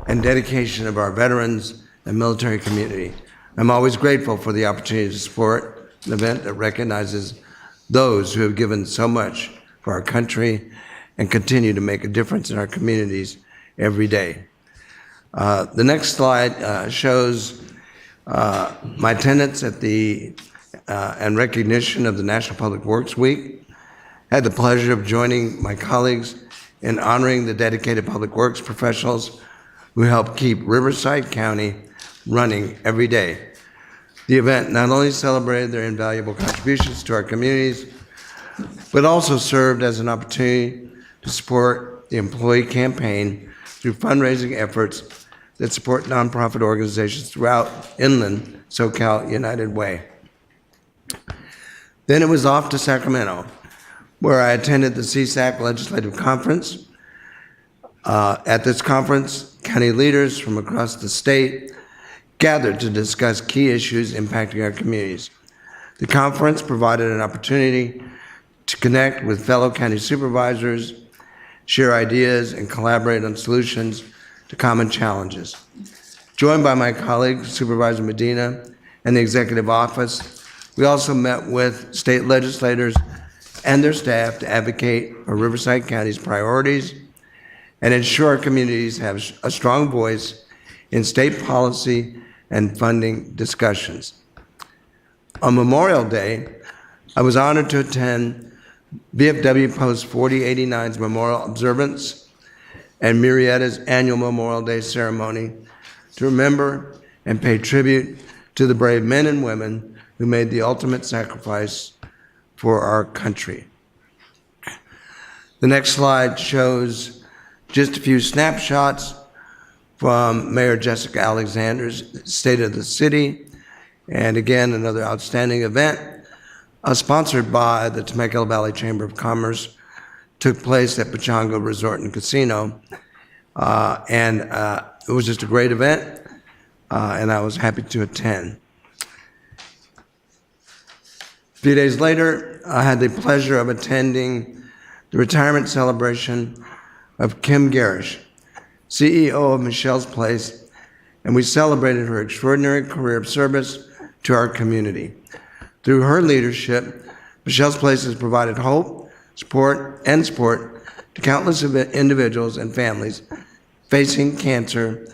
and dedication of our veterans and military community. I'm always grateful for the opportunity to support an event that recognizes those who have given so much for our country and continue to make a difference in our communities every day. The next slide shows my attendance at the and recognition of the National Public Works Week. I had the pleasure of joining my colleagues in honoring the dedicated public works professionals who help keep Riverside County running every day. The event not only celebrated their invaluable contributions to our communities, but also served as an opportunity to support the employee campaign through fundraising efforts that support nonprofit organizations throughout inland SoCal United Way. Then it was off to Sacramento, where I attended the CSAC Legislative Conference. At this conference, county leaders from across the state gathered to discuss key issues impacting our communities. The conference provided an opportunity to connect with fellow county supervisors, share ideas, and collaborate on solutions to common challenges. Joined by my colleague, Supervisor Medina, and the Executive Office, we also met with state legislators and their staff to advocate for Riverside County's priorities and ensure our communities have a strong voice in state policy and funding discussions. On Memorial Day, I was honored to attend VFW Post 4089's memorial observance and Murrieta's annual Memorial Day ceremony to remember and pay tribute to the brave men and women who made the ultimate sacrifice for our country. The next slide shows just a few snapshots from Mayor Jessica Alexander's State of the City, and again, another outstanding event sponsored by the Temecula Valley Chamber of Commerce, took place at Pechanga Resort and Casino, and it was just a great event, and I was happy to attend. few days later, I had the pleasure of attending the retirement celebration of Kim Garish, CEO of Michelle's Place, and we celebrated her extraordinary career of service to our community. Through her leadership, Michelle's Place has provided hope, support to countless individuals and families facing cancer,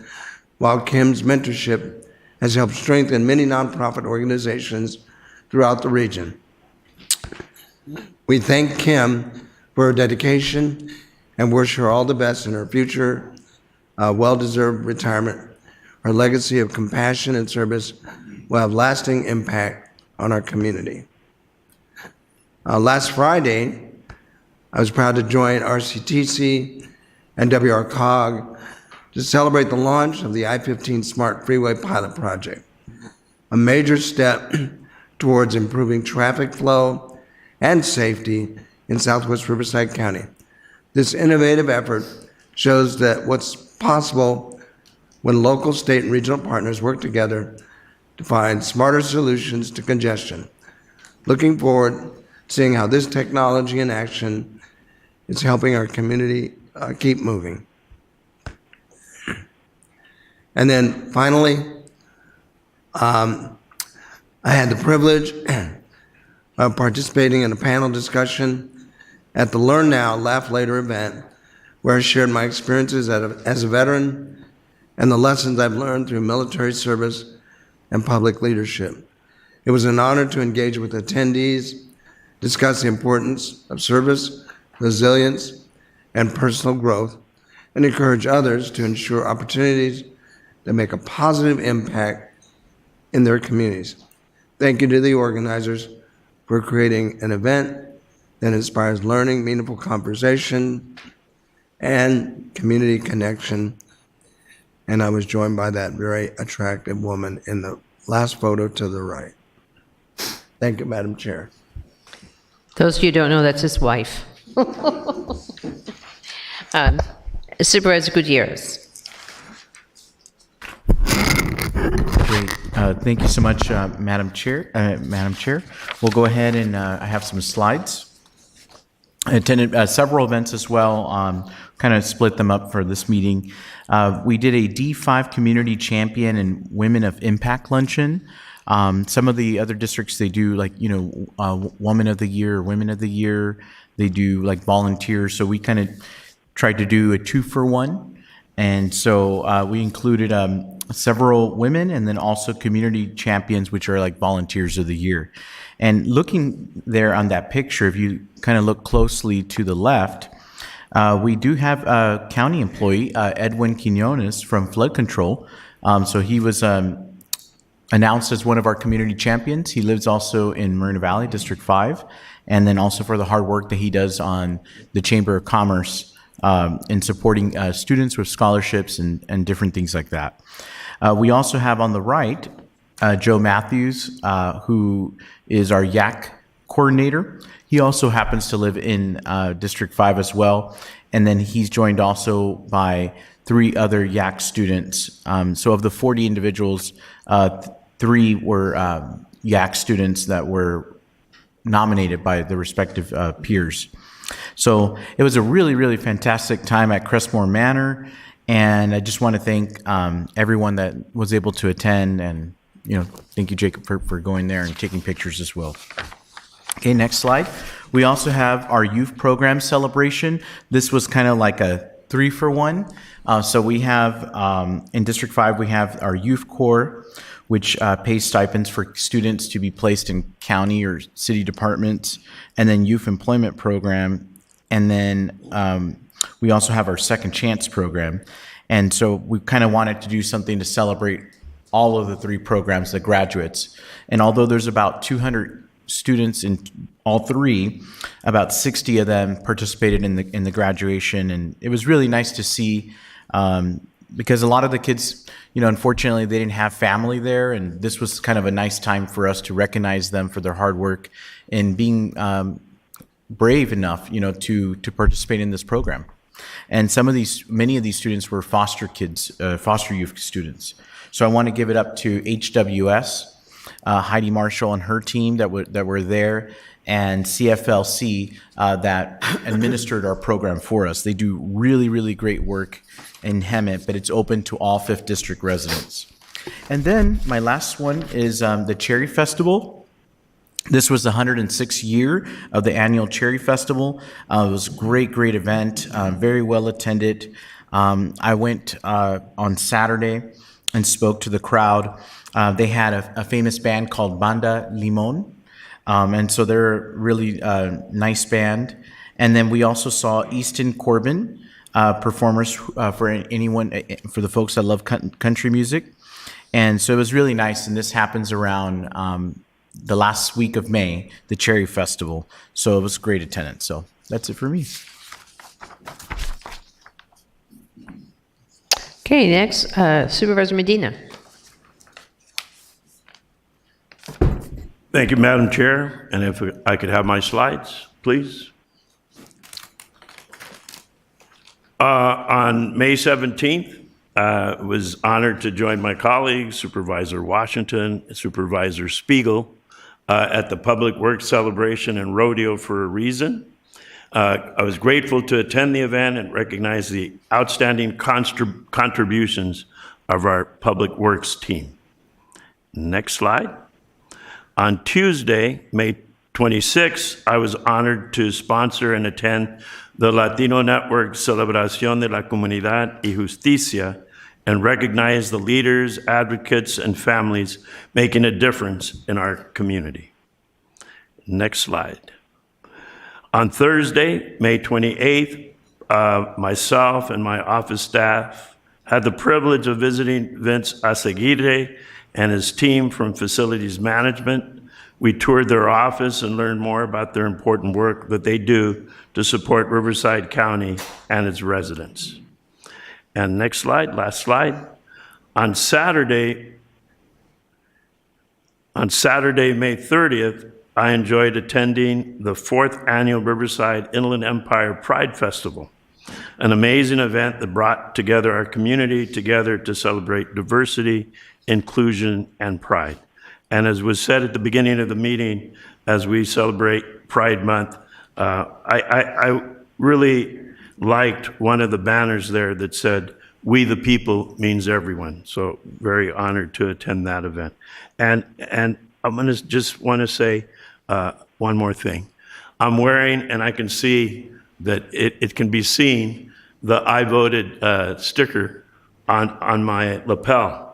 while Kim's mentorship has helped strengthen many nonprofit organizations throughout the region. We thank Kim for her dedication and wish her all the best in her future well-deserved retirement. Her legacy of compassion and service will have lasting impact on our community. Last Friday, I was proud to join RCTC and WRCOG to celebrate the launch of the I-15 Smart Freeway Pilot Project, a major step towards improving traffic flow and safety in Southwest Riverside County. This innovative effort shows that what's possible when local, state, and regional partners work together to find smarter solutions to congestion. Looking forward to seeing how this technology in action is helping our community keep moving. And then finally, I had the privilege of participating in a panel discussion at the Learn Now, Laugh Later event, where I shared my experiences as a veteran and the lessons I've learned through military service and public leadership. It was an honor to engage with attendees, discuss the importance of service, resilience, and personal growth, and encourage others to ensure opportunities that make a positive impact in their communities. Thank you to the organizers for creating an event that inspires learning, meaningful conversation, and community connection. And I was joined by that very attractive woman in the last photo to the right. Thank you, Madam Chair. Those of you who don't know, that's his wife. Supervisor Gutierrez. Great. Thank you so much, Madam Chair. We'll go ahead and I have some slides. I attended several events as well, kind of split them up for this meeting. We did a D5 Community Champion and Women of Impact Luncheon. Some of the other districts, they do like, Woman of the Year, Women of the Year. They do like volunteers. So we kind of tried to do a 2-for-1. And so we included several women and then also community champions, which are like volunteers of the year. And looking there on that picture, if you kind of look closely to the left, we do have a county employee, Edwin Quinones from Flood Control. So he was announced as one of our community champions. He lives also in Marina Valley, District 5, and then also for the hard work that he does on the Chamber of Commerce in supporting students with scholarships and different things like that. We also have on the right, Joe Matthews, who is our YAC coordinator. He also happens to live in District 5 as well. And then he's joined also by 3 other YAC students. So of the 40 individuals, 3 were YAC students that were nominated by the respective peers. So it was a really, really fantastic time at Crestmore Manor. And I just want to thank everyone that was able to attend, and thank you, Jacob, for going there and taking pictures as well. Okay, next slide. We also have our youth program celebration. This was kind of like a 3-for-1. So we have in District 5, we have our youth corps, which pays stipends for students to be placed in county or city departments, and then youth employment program, and then we also have our Second Chance program. And so we kind of wanted to do something to celebrate all of the 3 programs, the graduates. And although there's about 200 students in all 3, about 60 of them participated in the graduation. And it was really nice to see, because a lot of the kids, unfortunately, they didn't have family there. And this was kind of a nice time for us to recognize them for their hard work and being brave enough, to participate in this program. And many of these students were foster kids, foster youth students. So I want to give it up to HWS. Heidi Marshall and her team that were there, and CFLC that administered our program for us. They do really, really great work in Hemet, but it's open to all 5th District residents. And then my last one is the Cherry Festival. This was the 106th year of the annual Cherry Festival. It was a great event, very well attended. I went on Saturday and spoke to the crowd. They had a famous band called Banda Limon, and so they're a really nice band. And then we also saw Easton Corbin performers for anyone, for the folks that love country music. And so it was really nice, and this happens around the last week of May, the Cherry Festival. So it was great attendance. So that's it for me. Okay, next, Supervisor Medina. Thank you, Madam Chair. And if I could have my slides, please. On May 17th, was honored to join my colleagues, Supervisor Washington, Supervisor Spiegel, at the Public Works Celebration and Rodeo for a Reason. I was grateful to attend the event and recognize the outstanding contributions of our Public Works team. Next slide. On Tuesday, May 26th, I was honored to sponsor and attend the Latino Network Celebración de la Comunidad y Justicia and recognize the leaders, advocates, and families making a difference in our community. Next slide. On Thursday, May 28th, myself and my office staff had the privilege of visiting Vince Aseguirre and his team from Facilities Management. We toured their office and learned more about their important work that they do to support Riverside County and its residents. And next slide, last slide. On Saturday, May 30th, I enjoyed attending the 4th Annual Riverside Inland Empire Pride Festival, an amazing event that brought together our community together to celebrate diversity, inclusion, and pride. And as was said at the beginning of the meeting, as we celebrate Pride Month, I really liked one of the banners there that said, "We the people means everyone." So very honored to attend that event. And I'm gonna just wanna say one more thing. I'm wearing, and I can see that it can be seen, the I voted sticker on my lapel.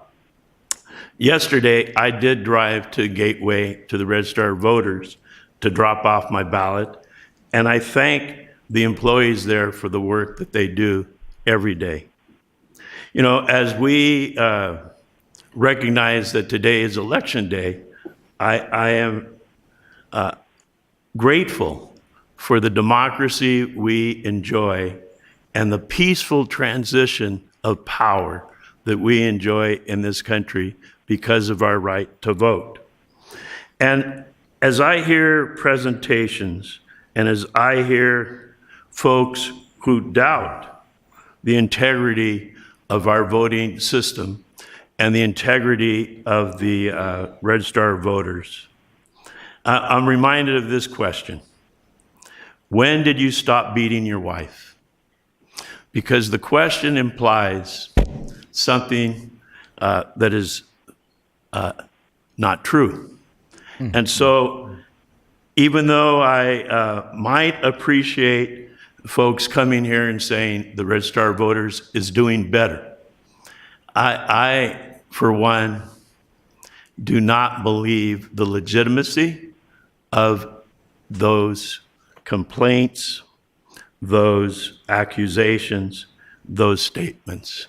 Yesterday, I did drive to Gateway to the Register of Voters to drop off my ballot, and I thank the employees there for the work that they do every day. You know, as we recognize that today is Election Day, I am grateful for the democracy we enjoy and the peaceful transition of power that we enjoy in this country because of our right to vote. And as I hear presentations and as I hear folks who doubt the integrity of our voting system and the integrity of the Register of Voters, I'm reminded of this question. When did you stop beating your wife? Because the question implies something that is not true. And so even though I might appreciate folks coming here and saying the Register of Voters is doing better, I, for one, do not believe the legitimacy of those complaints, those accusations, those statements.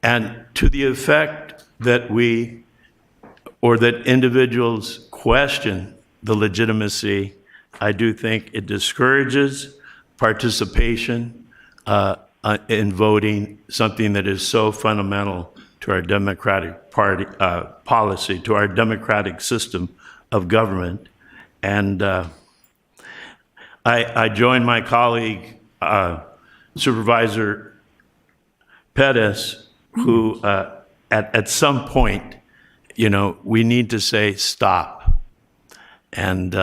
And to the effect that we, or that individuals question the legitimacy, I do think it discourages participation in voting, something that is so fundamental to our democratic party policy, to our democratic system of government. And I join my colleague, Supervisor Pettis, who at some point we need to say stop. And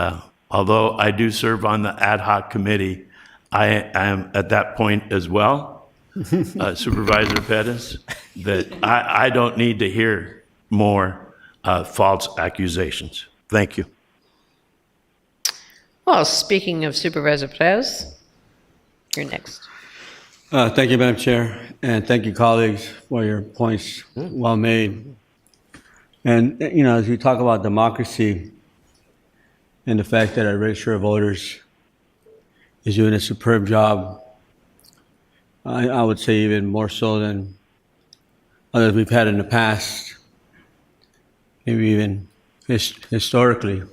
although I do serve on the ad hoc committee, I am at that point as well, Supervisor Pettis, that I don't need to hear more false accusations. Thank you. Well, speaking of Supervisor Perez, you're next. Thank you, Madam Chair, and thank you, colleagues, for your points well made. And, as we talk about democracy and the fact that our register of voters is doing a superb job, I would say even more so than others we've had in the past, maybe even historically.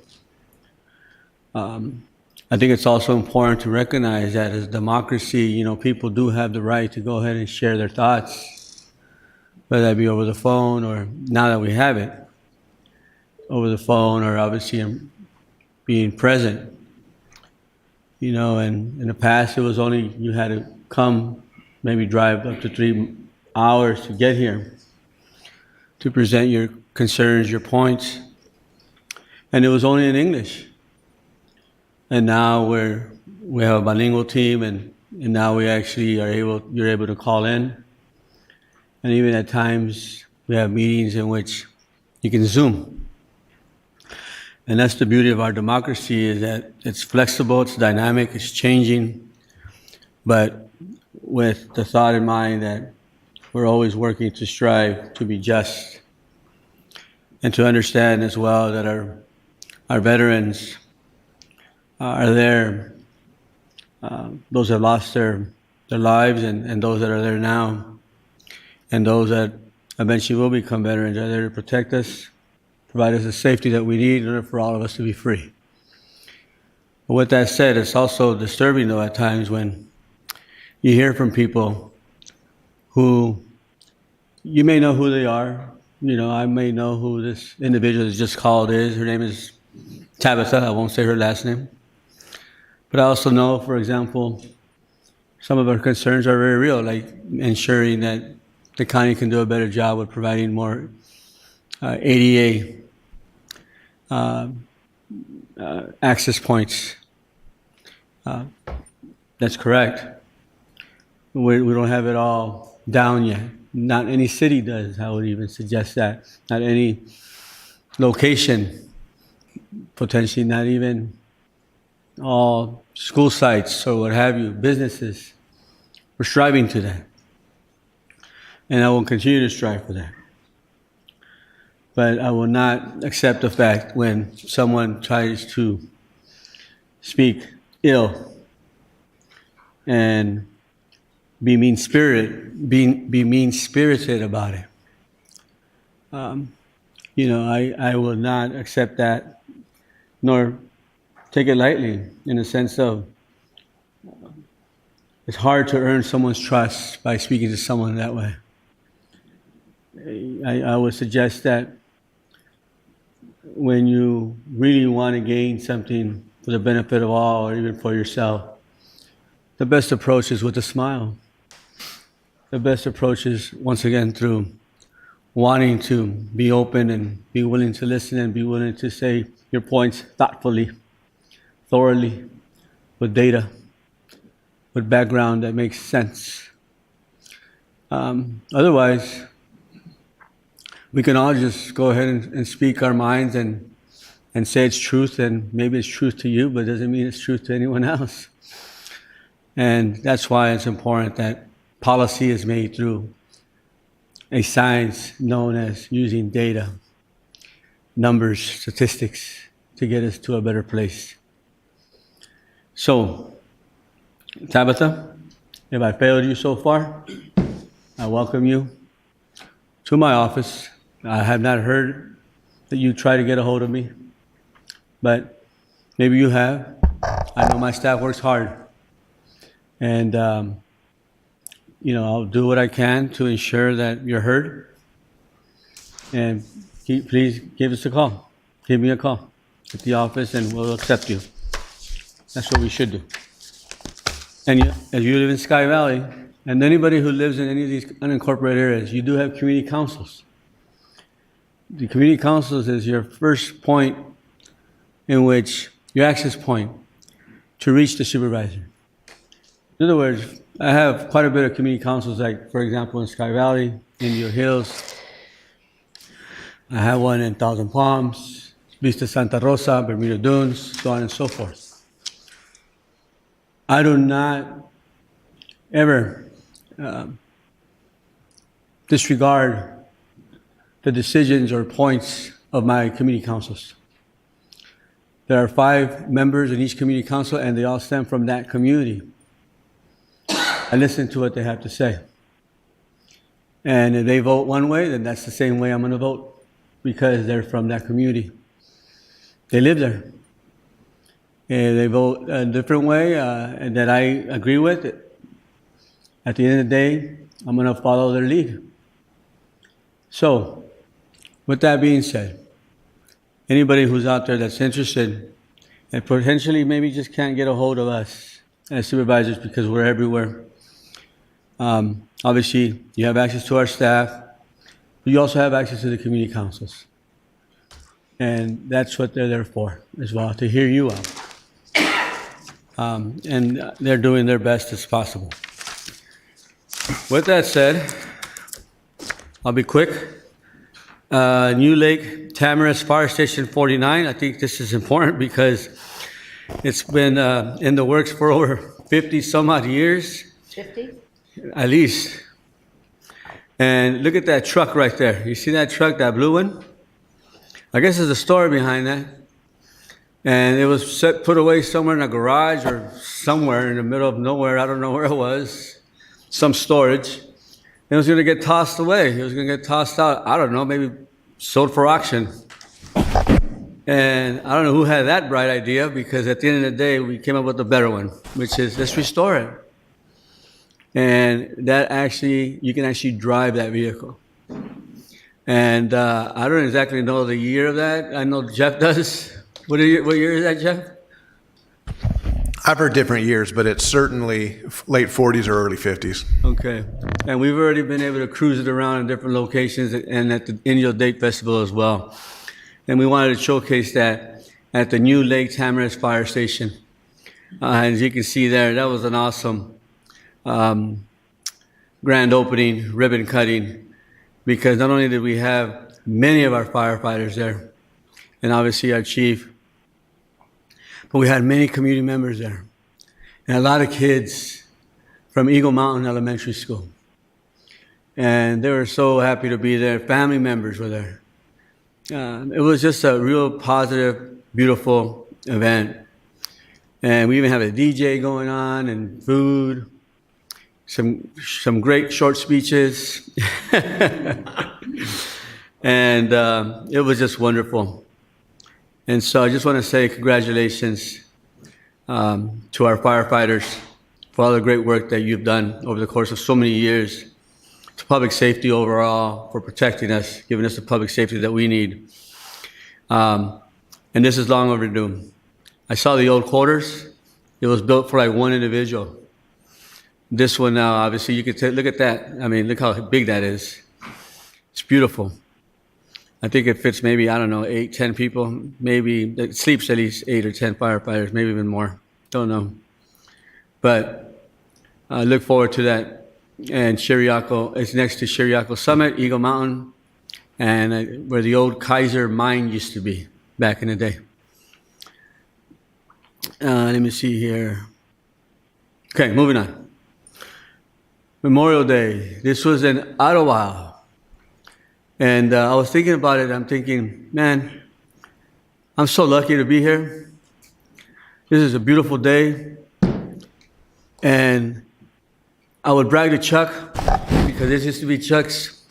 I think it's also important to recognize that as democracy, people do have the right to go ahead and share their thoughts, whether that be over the phone or now that we have it, over the phone or obviously being present. And in the past, it was only you had to come, maybe drive up to 3 hours to get here to present your concerns, your points. And it was only in English. And now we have a bilingual team, and now we actually you're able to call in. And even at times, we have meetings in which you can Zoom. And that's the beauty of our democracy, is that it's flexible, it's dynamic, it's changing, but with the thought in mind that we're always working to strive to be just and to understand as well that our veterans are there, those that lost their lives and those that are there now, and those that eventually will become veterans are there to protect us, provide us the safety that we need in order for all of us to be free. But with that said, it's also disturbing, though, at times when you hear from people who you may know who they are. I may know who this individual that's just called is. Her name is Tabitha. I won't say her last name. But I also know, for example, some of our concerns are very real, like ensuring that the county can do a better job with providing more ADA access points. That's correct. We don't have it all down yet. Not any city does, I would even suggest that. Not any location, potentially not even all school sites or what have you, businesses. We're striving to that. And I will continue to strive for that. But I will not accept the fact when someone tries to speak ill and be mean-spirited about it. I will not accept that, nor take it lightly, in the sense of it's hard to earn someone's trust by speaking to someone that way. I would suggest that when you really want to gain something for the benefit of all, or even for yourself, the best approach is with a smile. The best approach is, once again, through wanting to be open and be willing to listen and be willing to say your points thoughtfully, thoroughly, with data, with background that makes sense. Otherwise, we can all just go ahead and speak our minds and say it's truth, and maybe it's truth to you, but it doesn't mean it's truth to anyone else. And that's why it's important that policy is made through a science known as using data, numbers, statistics, to get us to a better place. So, Tabitha, if I failed you so far, I welcome you to my office. I have not heard that you try to get a hold of me, but maybe you have. I know my staff works hard, and I'll do what I can to ensure that you're heard. And please give us a call. Give me a call at the office, and we'll accept you. That's what we should do. And as you live in Sky Valley, and anybody who lives in any of these unincorporated areas, you do have community councils. the community councils is your first point in which, your access point to reach the supervisor. In other words, I have quite a bit of community councils, like, for example, in Sky Valley, Indio Hills. I have one in Thousand Palms, Vista Santa Rosa, Bermuda Dunes, so on and so forth. I do not ever disregard the decisions or points of my community councils. There are 5 members in each community council, and they all stem from that community. I listen to what they have to say. And if they vote one way, then that's the same way I'm going to vote, because they're from that community. They live there. And they vote a different way and that I agree with, at the end of the day, I'm going to follow their lead. So, with that being said, anybody who's out there that's interested and potentially maybe just can't get a hold of us as supervisors because we're everywhere, obviously you have access to our staff, but you also have access to the community councils. And that's what they're there for as well, to hear you out. And they're doing their best as possible. With that said, I'll be quick. New Lake Tamara's Fire Station 49. I think this is important because it's been in the works for over 50 some odd years. 50? At least. And look at that truck right there. You see that truck, that blue one? I guess there's a story behind that. And it was put away somewhere in a garage or somewhere in the middle of nowhere. I don't know where it was. Some storage. It was going to get tossed away. It was going to get tossed out. I don't know, maybe sold for auction. And I don't know who had that bright idea, because at the end of the day, we came up with a better one, which is let's restore it. And that actually, you can actually drive that vehicle. And I don't exactly know the year of that. I know Jeff does. What year is that, Jeff? I've heard different years, but it's certainly late 40s or early 50s. Okay. And we've already been able to cruise it around in different locations and at the Indio Date Festival as well. And we wanted to showcase that at the new Lake Tamara's Fire Station. As you can see there, that was an awesome grand opening, ribbon cutting, because not only did we have many of our firefighters there, and obviously our chief, but we had many community members there, and a lot of kids from Eagle Mountain Elementary School. And they were so happy to be there. Family members were there. It was just a real positive, beautiful event. And we even have a DJ going on and food, some great short speeches. And it was just wonderful. And so I just want to say congratulations to our firefighters for all the great work that you've done over the course of so many years, to public safety overall, for protecting us, giving us the public safety that we need. And this is long overdue. I saw the old quarters. It was built for like one individual. This one now, obviously, you can look at that. I mean, look how big that is. It's beautiful. I think it fits maybe, I don't know, 8, 10 people. Maybe it sleeps at least 8 or 10 firefighters, maybe even more. Don't know. But I look forward to that. And Chiriaco, it's next to Chiriaco Summit, Eagle Mountain, and where the old Kaiser mine used to be back in the day. Let me see here. Okay, moving on. Memorial Day. This was in Ottawa. And I was thinking about it. I'm thinking, man, I'm so lucky to be here. This is a beautiful day. And I would brag to Chuck, because this used to be Chuck's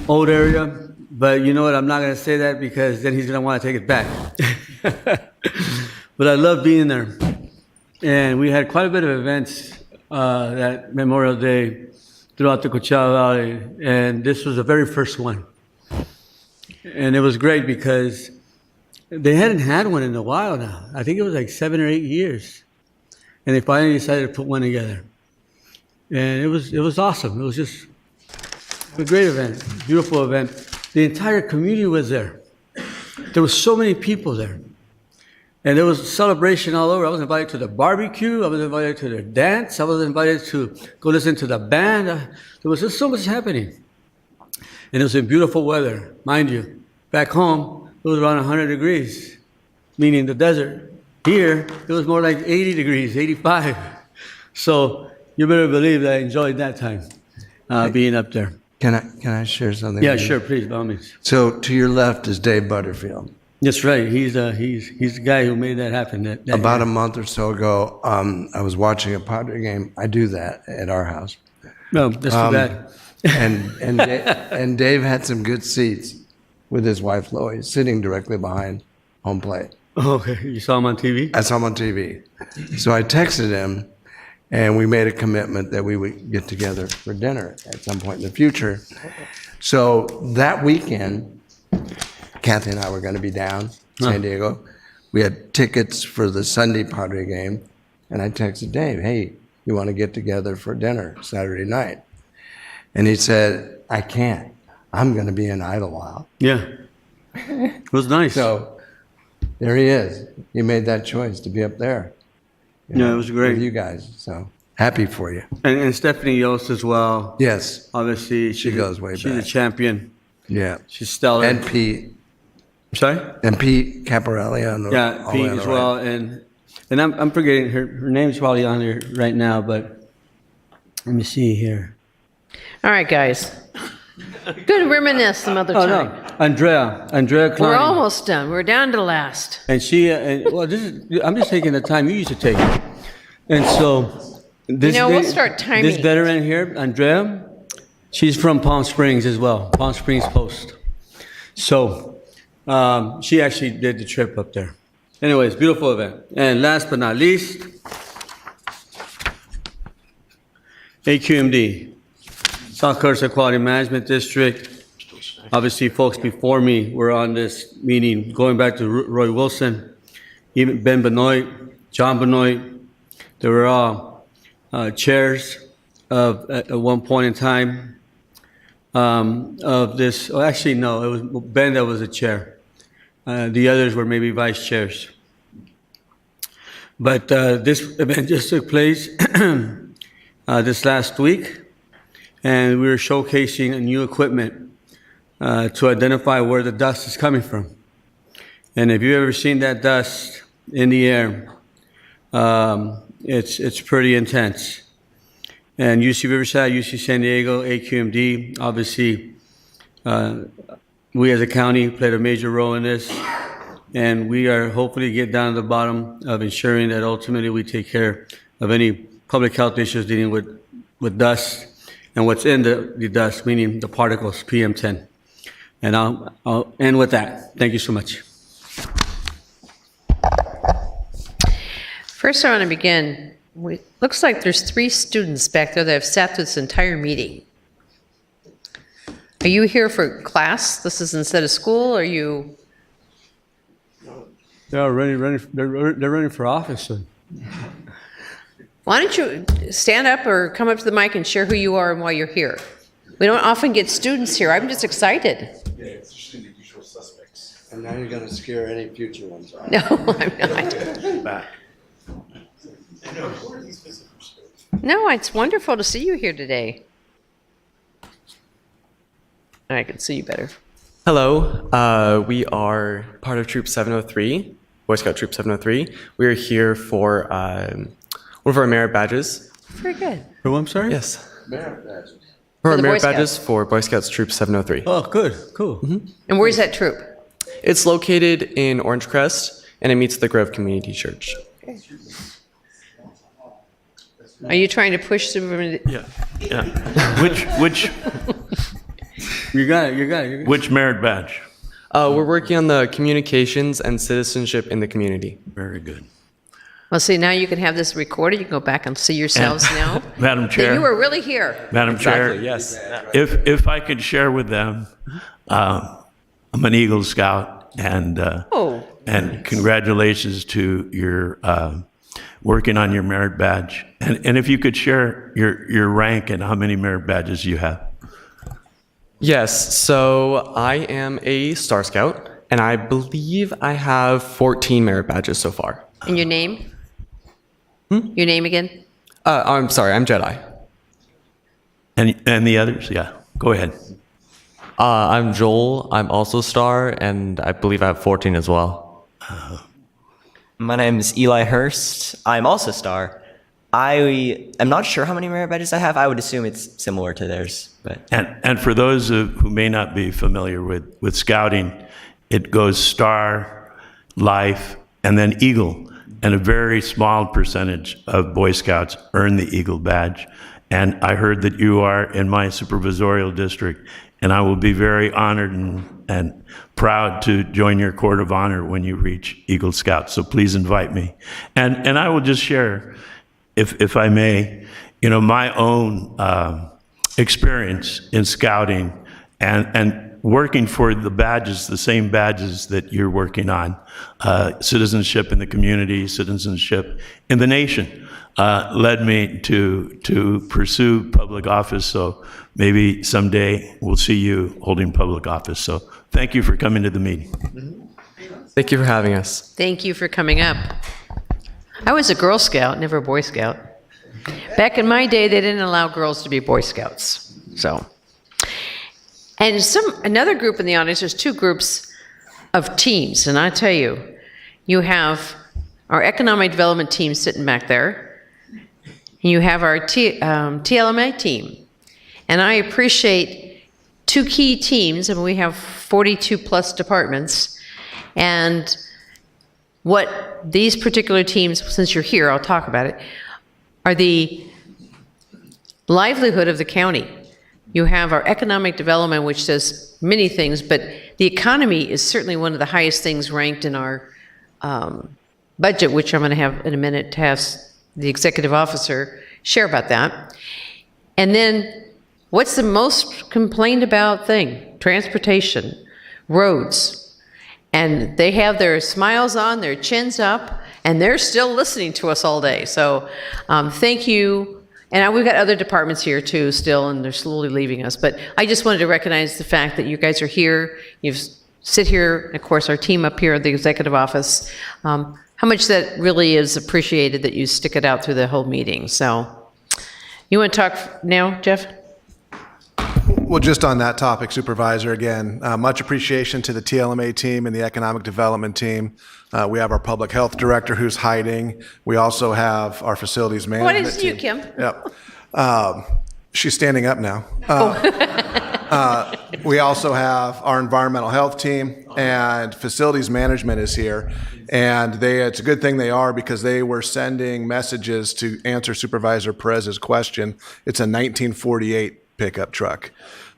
old area. But you know what? I'm not going to say that, because then he's going to want to take it back. But I love being there. And we had quite a bit of events that Memorial Day throughout the Coachella Valley, and this was the very first one. And it was great because they hadn't had one in a while now. I think it was like 7 or 8 years. And they finally decided to put one together. And it was awesome. It was just a great event, beautiful event. The entire community was there. There were so many people there. And there was a celebration all over. I was invited to the barbecue. I was invited to the dance. I was invited to go listen to the band. There was just so much happening. And it was in beautiful weather. Mind you, back home, it was around 100 degrees, meaning the desert. Here, it was more like 80 degrees, 85. So you better believe that I enjoyed that time being up there. Can I share something? Yeah, with you? sure, please, by all means. So to your left is Dave Butterfield. That's right. He's the guy who made that happen. That About year. a month or so ago, I was watching a Padre game. I do that at our house. No, that's too bad. and Dave had some good seats with his wife Lois sitting directly behind home plate. Okay, you saw him on TV? I saw him on TV. So I texted him, and we made a commitment that we would get together for dinner at some point in the future. So that weekend, Kathy and I were going to be down in San Diego. We had tickets for the Sunday Padre game, and I texted Dave, hey, you want to get together for dinner Saturday night? And he said, I can't. I'm going to be in Idlewild. Yeah. It was nice. So there he is. He made that choice to be up there. Yeah, it was great. With you guys. So happy for you. And Stephanie Yost as well. Yes. Obviously, She goes way she's back. a champion. Yeah. She's stellar. And Pete. Sorry? And Pete Caparelli on the Yeah, all Pete the way on as the well. right. And I'm forgetting her name's probably on there right now, but let me see here. All right, guys. Good reminisce some other Oh time. no, Andrea Klein. We're almost done. We're down to the last. And she, I'm just taking the time you used to take. And so, we'll start timing. This veteran here, Andrea, she's from Palm Springs as well, Palm Springs Post. So, she actually did the trip up there. Anyways, beautiful event. And last but not least, AQMD, South Coast Quality Management District. Obviously, folks before me were on this meeting, going back to Roy Wilson, even Ben Benoit, John Benoit. They were all chairs at one point in time of this. Oh, actually, no, it was Ben that was the chair. The others were maybe vice chairs. But this event just took place this last week, and we were showcasing new equipment to identify where the dust is coming from. And if you've ever seen that dust in the air, it's pretty intense. And UC Riverside, UC San Diego, AQMD, obviously, we as a county played a major role in this. And we are hopefully get down to the bottom of ensuring that ultimately we take care of any public health issues dealing with dust and what's in the dust, meaning the particles, PM10. And I'll end with that. Thank you so much. First, I want to begin. Looks like there's 3 students back there that have sat through this entire meeting. Are you here for class? This is instead of school? Or are you? They're running for office soon. Why don't you stand up or come up to the mic and share who you are and why you're here? We don't often get students here. I'm just excited. Yeah, it's usually the usual suspects. And now you're going to scare any future ones off. No, I'm not. Back. No, it's wonderful to see you here today. I can see you better. Hello, we are part of Troop 703, Boy Scout Troop 703. We are here for one of our merit badges. Very good. Oh, I'm sorry? Yes. Merit badges. For our the merit Boy badges Scouts. for Boy Scouts Troop 703. Oh, good, cool. And where's that troop? It's located in Orange Crest, and it meets the Grove Community Church. Are you trying to push Supervisor? Yeah. Which You got it. which merit badge? We're working on the communications and citizenship in the community. Very good. Well, see, now you can have this recorded. You can go back and see yourselves now. Madam That Chair. you were really here. Madam Chair. Exactly, yes. If I could share with them, I'm an Eagle Scout, and congratulations to your working on your merit badge. And if you could share your rank and how many merit badges you have. Yes, so I am a Star Scout, and I believe I have 14 merit badges so far. And your name? Your name again? I'm sorry, I'm Jedi. And the others? Yeah, go ahead. I'm Joel, I'm also Star, and I believe I have 14 as well. My name is Eli Hurst. I'm also Star. I am not sure how many merit badges I have. I would assume it's similar to theirs. But And for those who may not be familiar with scouting, it goes Star, Life, and then Eagle. And a very small percentage of Boy Scouts earn the Eagle badge. And I heard that you are in my supervisorial district, and I will be very honored and proud to join your court of honor when you reach Eagle Scout. So please invite me. And I will just share, if I may, my own experience in scouting and working for the badges, the same badges that you're working on, citizenship in the community, citizenship in the nation, led me to pursue public office. So maybe someday we'll see you holding public office. So thank you for coming to the meeting. Thank you for having us. Thank you for coming up. I was a Girl Scout, never a Boy Scout. Back in my day, they didn't allow girls to be Boy Scouts. So, and another group in the audience, there's two groups of teams. And I tell you, you have our economic development team sitting back there. And you have our TLMA team. And I appreciate two key teams. I mean, we have 42 plus departments. And what these particular teams, since you're here, I'll talk about it, are the livelihood of the county. You have our economic development, which does many things, but the economy is certainly one of the highest things ranked in our budget, which I'm going to have in a minute to have the executive officer share about that. And then what's the most complained about thing? Transportation, roads. And they have their smiles on, their chins up, and they're still listening to us all day. So thank you. And we've got other departments here too still, and they're slowly leaving us. But I just wanted to recognize the fact that you guys are here. You sit here, of course, our team up here at the executive office. How much that really is appreciated that you stick it out through the whole meeting. So you want to talk now, Jeff? Well, just on that topic, Supervisor, again, much appreciation to the TLMA team and the Economic Development team. We have our Public Health Director who's hiding. We also have our Facilities Management What is team. you, Kim? Yep. She's standing up now. We also have our Environmental Health team, and Facilities Management is here. And it's a good thing they are, because they were sending messages to answer Supervisor Perez's question. It's a 1948 pickup truck.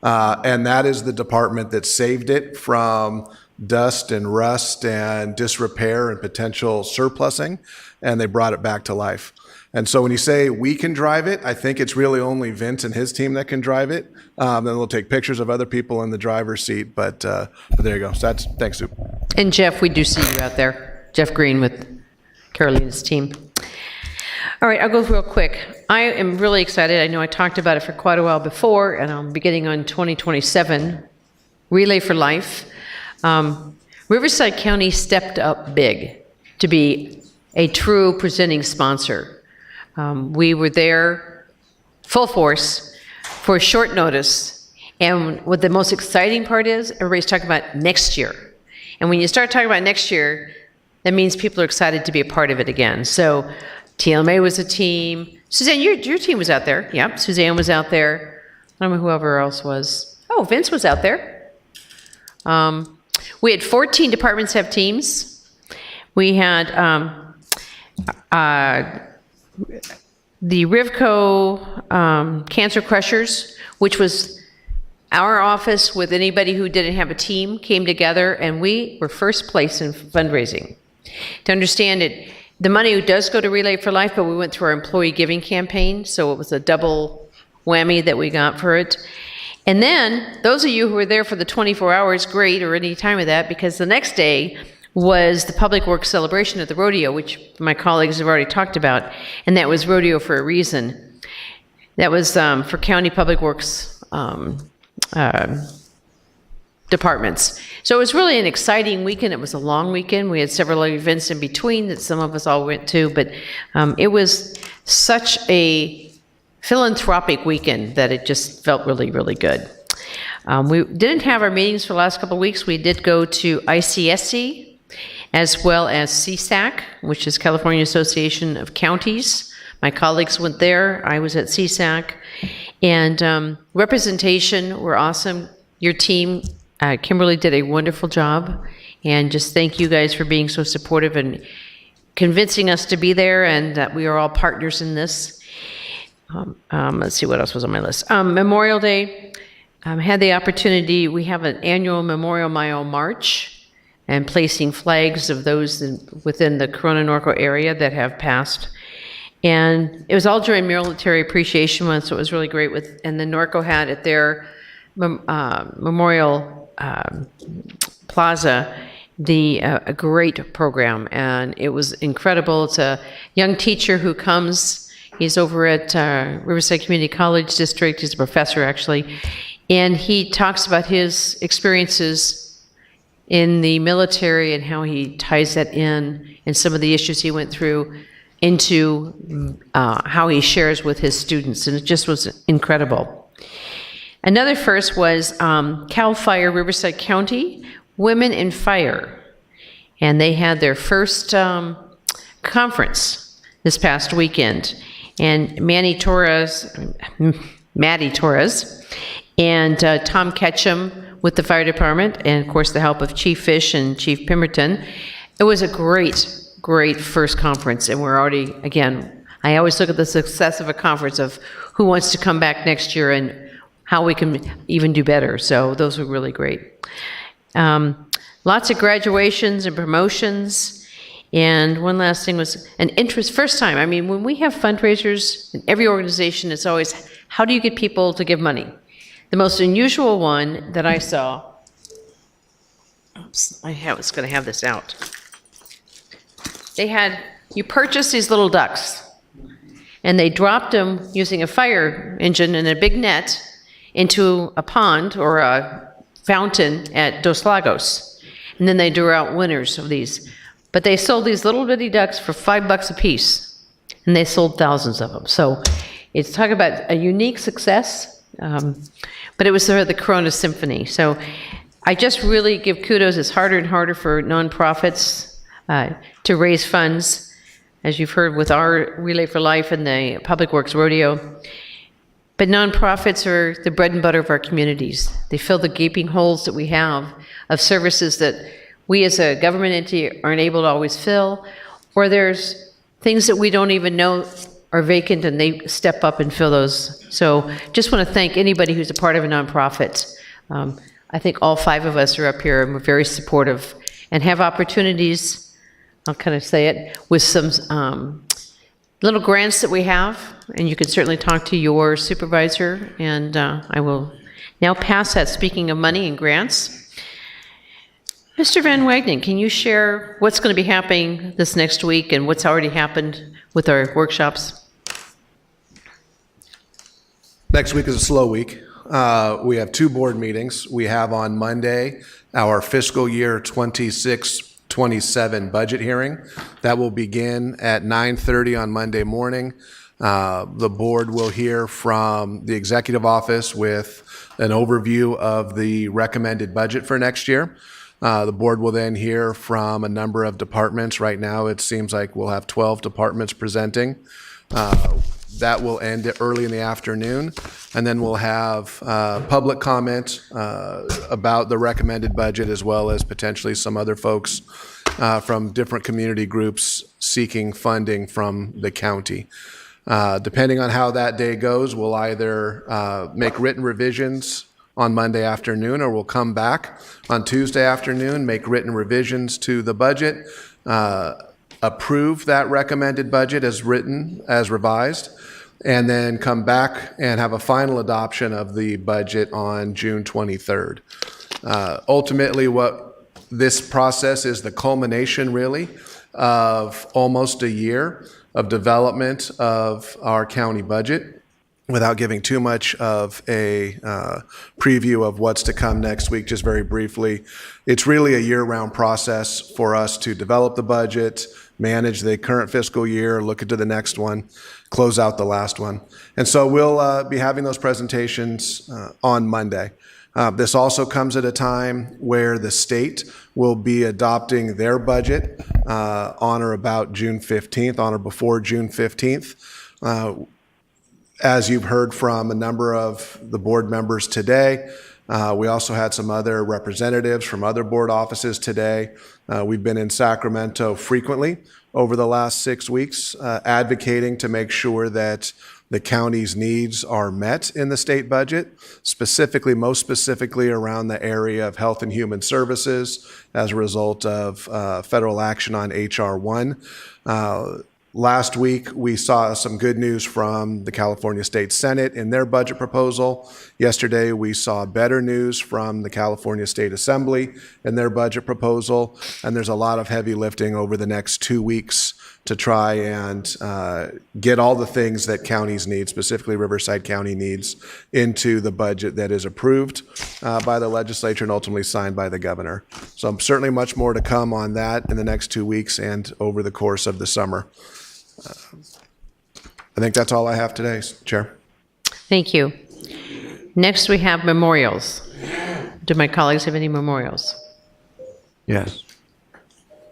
And that is the department that saved it from dust and rust and disrepair and potential surplusing, and they brought it back to life. And so when you say we can drive it, I think it's really only Vince and his team that can drive it. Then we'll take pictures of other people in the driver's seat, but there you go. So thanks, Sue. And Jeff, we do see you out there. Jeff Green with Carolina's team. All right, I'll go real quick. I am really excited. I know I talked about it for quite a while before, and I'll be getting on 2027, Relay for Life. Riverside County stepped up big to be a true presenting sponsor. We were there full force for a short notice. And what the most exciting part is, everybody's talking about next year. And when you start talking about next year, that means people are excited to be a part of it again. So TLMA was a team. Suzanne, your team was out there. Yep, Suzanne was out there. I don't know whoever else was. Oh, Vince was out there. We had 14 departments have teams. We had the RivCo Cancer Crushers, which was our office with anybody who didn't have a team, came together, and we were first place in fundraising. To understand it, the money does go to Relay for Life, but we went through our employee giving campaign, so it was a double whammy that we got for it. And then, those of you who were there for the 24 hours, great, or any time of that, because the next day was the Public Works celebration at the rodeo, which my colleagues have already talked about, and that was Rodeo for a Reason. That was for County Public Works departments. So it was really an exciting weekend. It was a long weekend. We had several events in between that some of us all went to, but it was such a philanthropic weekend that it just felt really, really good. We didn't have our meetings for the last couple of weeks. We did go to ICSC as well as CSAC, which is California Association of Counties. My colleagues went there. I was at CSAC. And representation were awesome. Your team, Kimberly, did a wonderful job. And just thank you guys for being so supportive and convincing us to be there and that we are all partners in this. Let's see what else was on my list. Memorial Day, had the opportunity, we have an annual Memorial Mile March and placing flags of those within the Corona Norco area that have passed. And it was all during Military Appreciation Month, so it was really great. And the Norco had at their Memorial Plaza a great program, and it was incredible. It's a young teacher who comes. He's over at Riverside Community College District. He's a professor, actually. And he talks about his experiences in the military and how he ties that in and some of the issues he went through into how he shares with his students. And it just was incredible. Another first was CAL FIRE Riverside County, Women in Fire. And they had their first conference this past weekend. And Maddie Torres, and Tom Ketchum with the fire department, and of course the help of Chief Fish and Chief Pemberton. It was a great first conference, and we're already, again, I always look at the success of a conference of who wants to come back next year and how we can even do better. So those were really great. Lots of graduations and promotions. And one last thing was an interest, first time. I mean, when we have fundraisers in every organization, it's always, how do you get people to give money? The most unusual one that I saw, oops, I was going to have this out. You purchase these little ducks, and they dropped them using a fire engine and a big net into a pond or a fountain at Dos Lagos. And then they drew out winners of these. But they sold these little bitty ducks for $5 a piece, and they sold thousands of them. So it's talk about a unique success. But it was sort of the Corona Symphony. So I just really give kudos. It's harder and harder for nonprofits to raise funds, as you've heard with our Relay for Life and the Public Works Rodeo. But nonprofits are the bread and butter of our communities. They fill the gaping holes that we have of services that we as a government entity aren't able to always fill, or there's things that we don't even know are vacant and they step up and fill those. So just want to thank anybody who's a part of a nonprofit. I think all 5 of us are up here and we're very supportive and have opportunities, I'll kind of say it, with some little grants that we have, and you can certainly talk to your supervisor, and I will now pass that. Speaking of money and grants, Mr. Van Wagenen, can you share what's going to be happening this next week and what's already happened with our workshops? Next week is a slow week. We have 2 board meetings. We have on Monday our fiscal year 26-27 budget hearing. That will begin at 9:30 on Monday morning. The board will hear from the executive office with an overview of the recommended budget for next year. The board will then hear from a number of departments. Right now, it seems like we'll have 12 departments presenting. That will end early in the afternoon, and then we'll have public comment about the recommended budget, as well as potentially some other folks from different community groups seeking funding from the county. Depending on how that day goes, we'll either make written revisions on Monday afternoon, or we'll come back on Tuesday afternoon, make written revisions to the budget, approve that recommended budget as written, as revised, and then come back and have a final adoption of the budget on June 23rd. Ultimately, what this process is the culmination, really, of almost a year of development of our county budget. without giving too much of a preview of what's to come next week, just very briefly, it's really a year-round process for us to develop the budget, manage the current fiscal year, look into the next one, close out the last one. And so we'll be having those presentations on Monday. This also comes at a time where the state will be adopting their budget on or about June 15th, on or before June 15th. As you've heard from a number of the board members today, we also had some other representatives from other board offices today. We've been in Sacramento frequently over the last 6 weeks, advocating to make sure that the county's needs are met in the state budget, most specifically around the area of health and human services as a result of federal action on H.R. 1. Last week, we saw some good news from the California State Senate in their budget proposal. Yesterday, we saw better news from the California State Assembly in their budget proposal. And there's a lot of heavy lifting over the next 2 weeks to try and get all the things that counties need, specifically Riverside County needs, into the budget that is approved by the legislature and ultimately signed by the governor. So certainly much more to come on that in the next 2 weeks and over the course of the summer. I think that's all I have today, Chair. Thank you. Next, we have memorials. Do my colleagues have any memorials? Yes.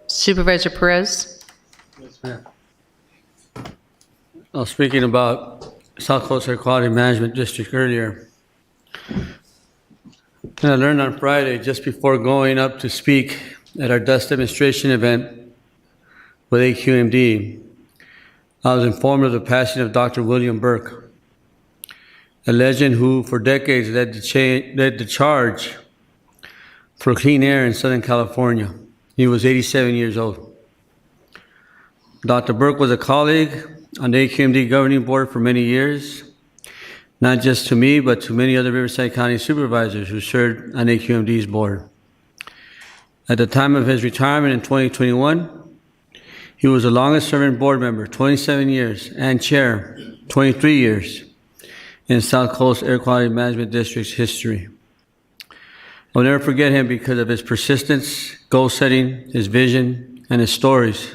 Supervisor Perez? Speaking about South Coast Air Quality Management District earlier, and I learned on Friday, just before going up to speak at our dust demonstration event with AQMD, I was informed of the passing of Dr. William Burke, a legend who for decades led the charge for clean air in Southern California. He was 87 years old. Dr. Burke was a colleague on the AQMD governing board for many years, not just to me, but to many other Riverside County supervisors who served on AQMD's board. At the time of his retirement in 2021, he was the longest serving board member, 27 years, and chair, 23 years, in South Coast Air Quality Management District's history. I'll never forget him because of his persistence, goal setting, his vision, and his stories.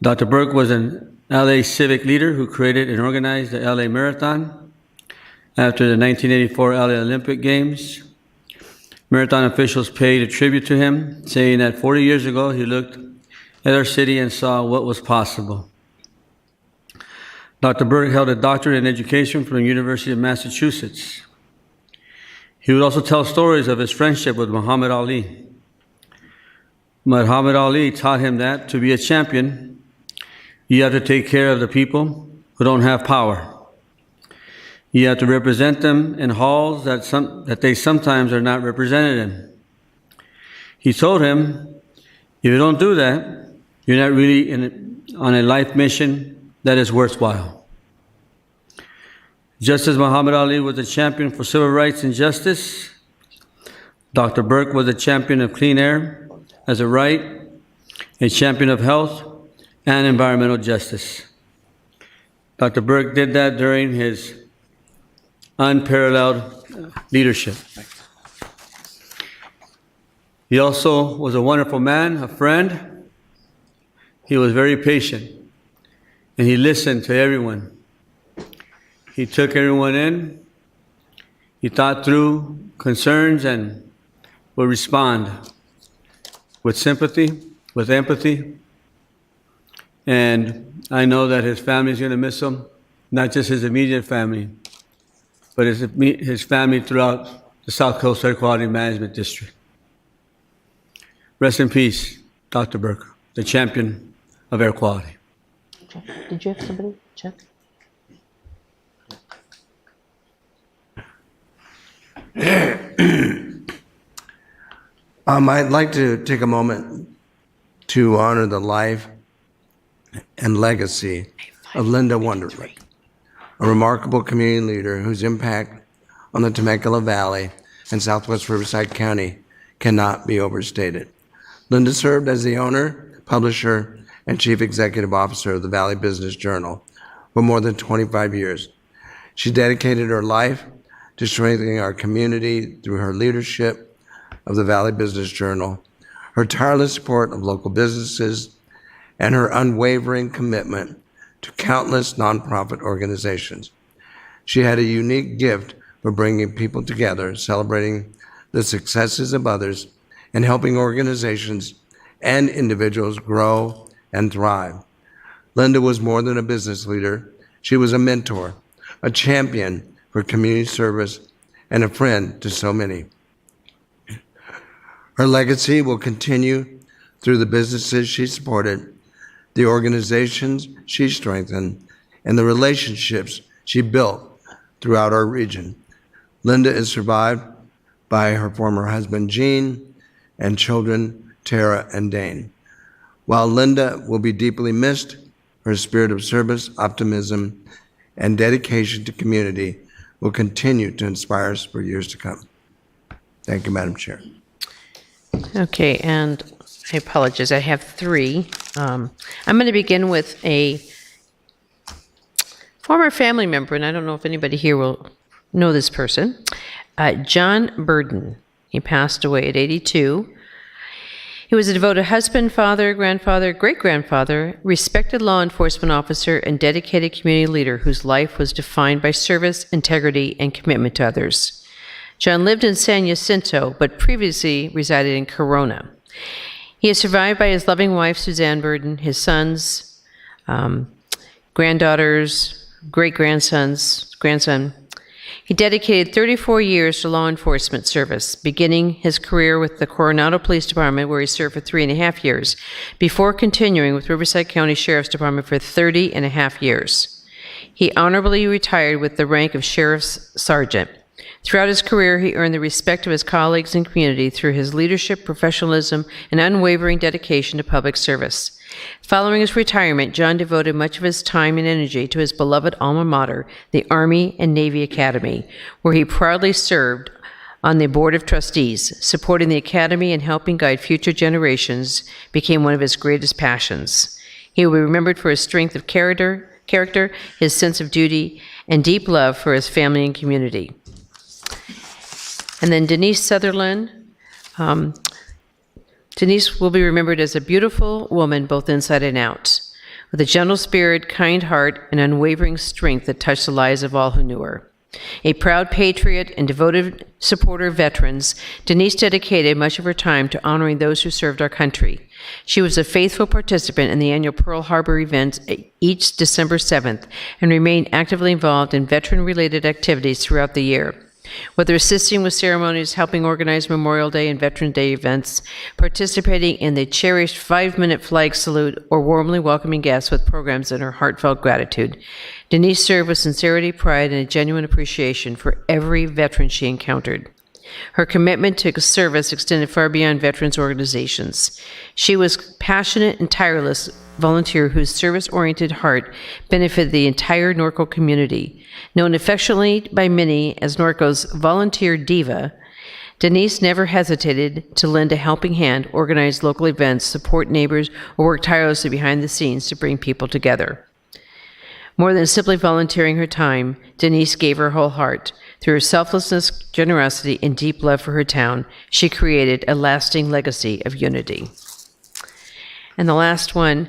Dr. Burke was an LA civic leader who created and organized the LA Marathon after the 1984 LA Olympic Games. Marathon officials paid a tribute to him, saying that 40 years ago he looked at our city and saw what was possible. Dr. Burke held a doctorate in education from the University of Massachusetts. He would also tell stories of his friendship with Muhammad Ali. Muhammad Ali taught him that to be a champion, you have to take care of the people who don't have power. You have to represent them in halls that they sometimes are not represented in. He told him, if you don't do that, you're not really on a life mission that is worthwhile. Just as Muhammad Ali was a champion for civil rights and justice, Dr. Burke was a champion of clean air as a right, a champion of health and environmental justice. Dr. Burke did that during his unparalleled leadership. He also was a wonderful man, a friend. He was very patient, and he listened to everyone. He took everyone in. He thought through concerns and would respond with sympathy, with empathy. And I know that his family is going to miss him, not just his immediate family, but his family throughout the South Coast Air Quality Management District. Rest in peace, Dr. Burke, the champion of air quality. Did you have somebody? Chuck? I'd like to take a moment to honor the life and legacy of Linda Wonderlich, a remarkable community leader whose impact on the Temecula Valley and Southwest Riverside County cannot be overstated. Linda served as the owner, publisher, and chief executive officer of the Valley Business Journal for more than 25 years She dedicated her life to strengthening our community through her leadership of the Valley Business Journal, her tireless support of local businesses, and her unwavering commitment to countless nonprofit organizations. She had a unique gift for bringing people together, celebrating the successes of others, and helping organizations and individuals grow and thrive. Linda was more than a business leader. She was a mentor, a champion for community service, and a friend to so many. Her legacy will continue through the businesses she supported, the organizations she strengthened, and the relationships she built throughout our region. Linda is survived by her former husband, Gene, and children, Tara and Dane. While Linda will be deeply missed, her spirit of service, optimism, and dedication to community will continue to inspire us for years to come. Thank you, Madam Chair. Okay, and I apologize, I have three. I'm going to begin with a former family member, and I don't know if anybody here will know this person. John Burden. He passed away at 82. He was a devoted husband, father, grandfather, great-grandfather, respected law enforcement officer, and dedicated community leader whose life was defined by service, integrity, and commitment to others. John lived in San Jacinto, but previously resided in Corona. He is survived by his loving wife, Suzanne Burden, his sons, granddaughters, grandson. He dedicated 34 years to law enforcement service, beginning his career with the Coronado Police Department, where he served for 3.5 years, before continuing with Riverside County Sheriff's Department for 30.5 years. He honorably retired with the rank of Sheriff's Sergeant. Throughout his career, he earned the respect of his colleagues and community through his leadership, professionalism, and unwavering dedication to public service. Following his retirement, John devoted much of his time and energy to his beloved alma mater, the Army and Navy Academy, where he proudly served on the Board of Trustees. Supporting the Academy and helping guide future generations became one of his greatest passions. He will be remembered for his strength of character, his sense of duty, and deep love for his family and community. And then Denise Sutherland. Denise will be remembered as a beautiful woman, both inside and out, with a gentle spirit, kind heart, and unwavering strength that touched the lives of all who knew her. A proud patriot and devoted supporter of veterans, Denise dedicated much of her time to honoring those who served our country. She was a faithful participant in the annual Pearl Harbor event each December 7th and remained actively involved in veteran-related activities throughout the year. Whether assisting with ceremonies, helping organize Memorial Day and Veterans Day events, participating in the cherished 5-minute flag salute, or warmly welcoming guests with programs in her heartfelt gratitude, Denise served with sincerity, pride, and a genuine appreciation for every veteran she encountered. Her commitment to service extended far beyond veterans organizations. She was passionate and tireless volunteer whose service-oriented heart benefited the entire Norco community. Known affectionately by many as Norco's volunteer diva, Denise never hesitated to lend a helping hand, organize local events, support neighbors, or work tirelessly behind the scenes to bring people together. More than simply volunteering her time, Denise gave her whole heart. Through her selflessness, generosity, and deep love for her town, she created a lasting legacy of unity. And the last one,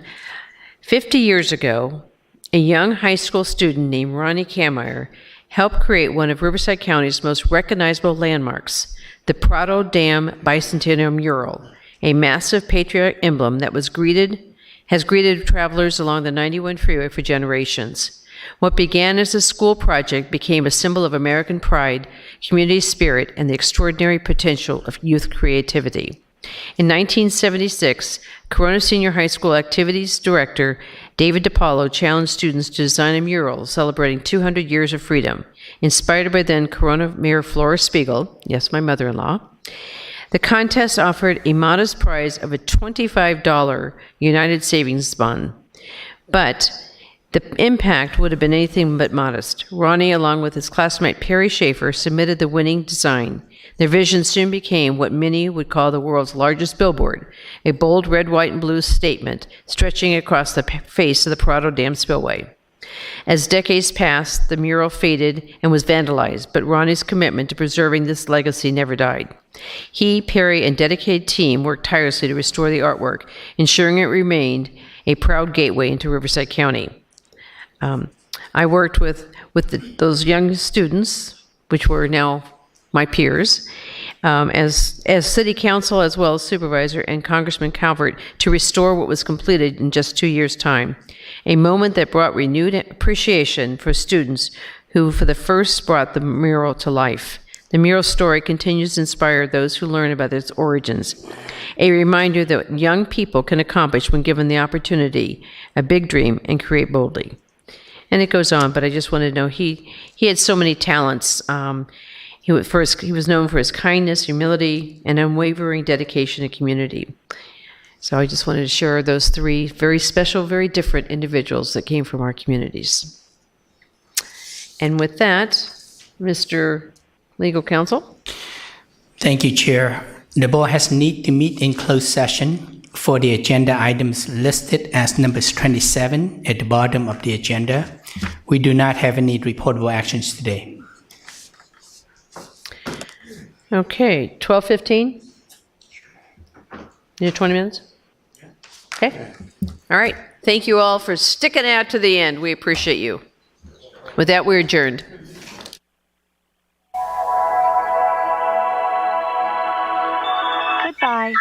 50 years ago, a young high school student named Ronnie Kameyer helped create one of Riverside County's most recognizable landmarks, the Prado Dam Bicentennial Mural, a massive patriotic emblem that has greeted travelers along the 91 freeway for generations. What began as a school project became a symbol of American pride, community spirit, and the extraordinary potential of youth creativity. In 1976, Corona Senior High School Activities Director David DiPaolo challenged students to design a mural celebrating 200 years of freedom. Inspired by then Corona Mayor Flora Spiegel, yes, my mother-in-law, the contest offered a modest prize of a $25 United Savings bond. But the impact would have been anything but modest. Ronnie, along with his classmate Perry Schaefer, submitted the winning design. Their vision soon became what many would call the world's largest billboard, a bold red, white, and blue statement stretching across the face of the Prado Dam spillway. As decades passed, the mural faded and was vandalized, but Ronnie's commitment to preserving this legacy never died. He, Perry, and dedicated team worked tirelessly to restore the artwork, ensuring it remained a proud gateway into Riverside County. I worked with those young students, which were now my peers, as city council as well as supervisor and Congressman Calvert to restore what was completed in just 2 years' time. A moment that brought renewed appreciation for students who for the first brought the mural to life. The mural story continues to inspire those who learn about its origins. A reminder that young people can accomplish when given the opportunity, a big dream, and create boldly. And it goes on, but I just wanted to know he had so many talents. He was known for his kindness, humility, and unwavering dedication to community. So I just wanted to share those three very special, very different individuals that came from our communities. And with that, Mr. Legal Counsel. Thank you, Chair. The board has need to meet in closed session for the agenda items listed as numbers 27 at the bottom of the agenda. We do not have any reportable actions today. Okay, 12:15? You have 20 minutes? Okay. All right. Thank you all for sticking out to the end. We appreciate you. With that, we're adjourned. Goodbye.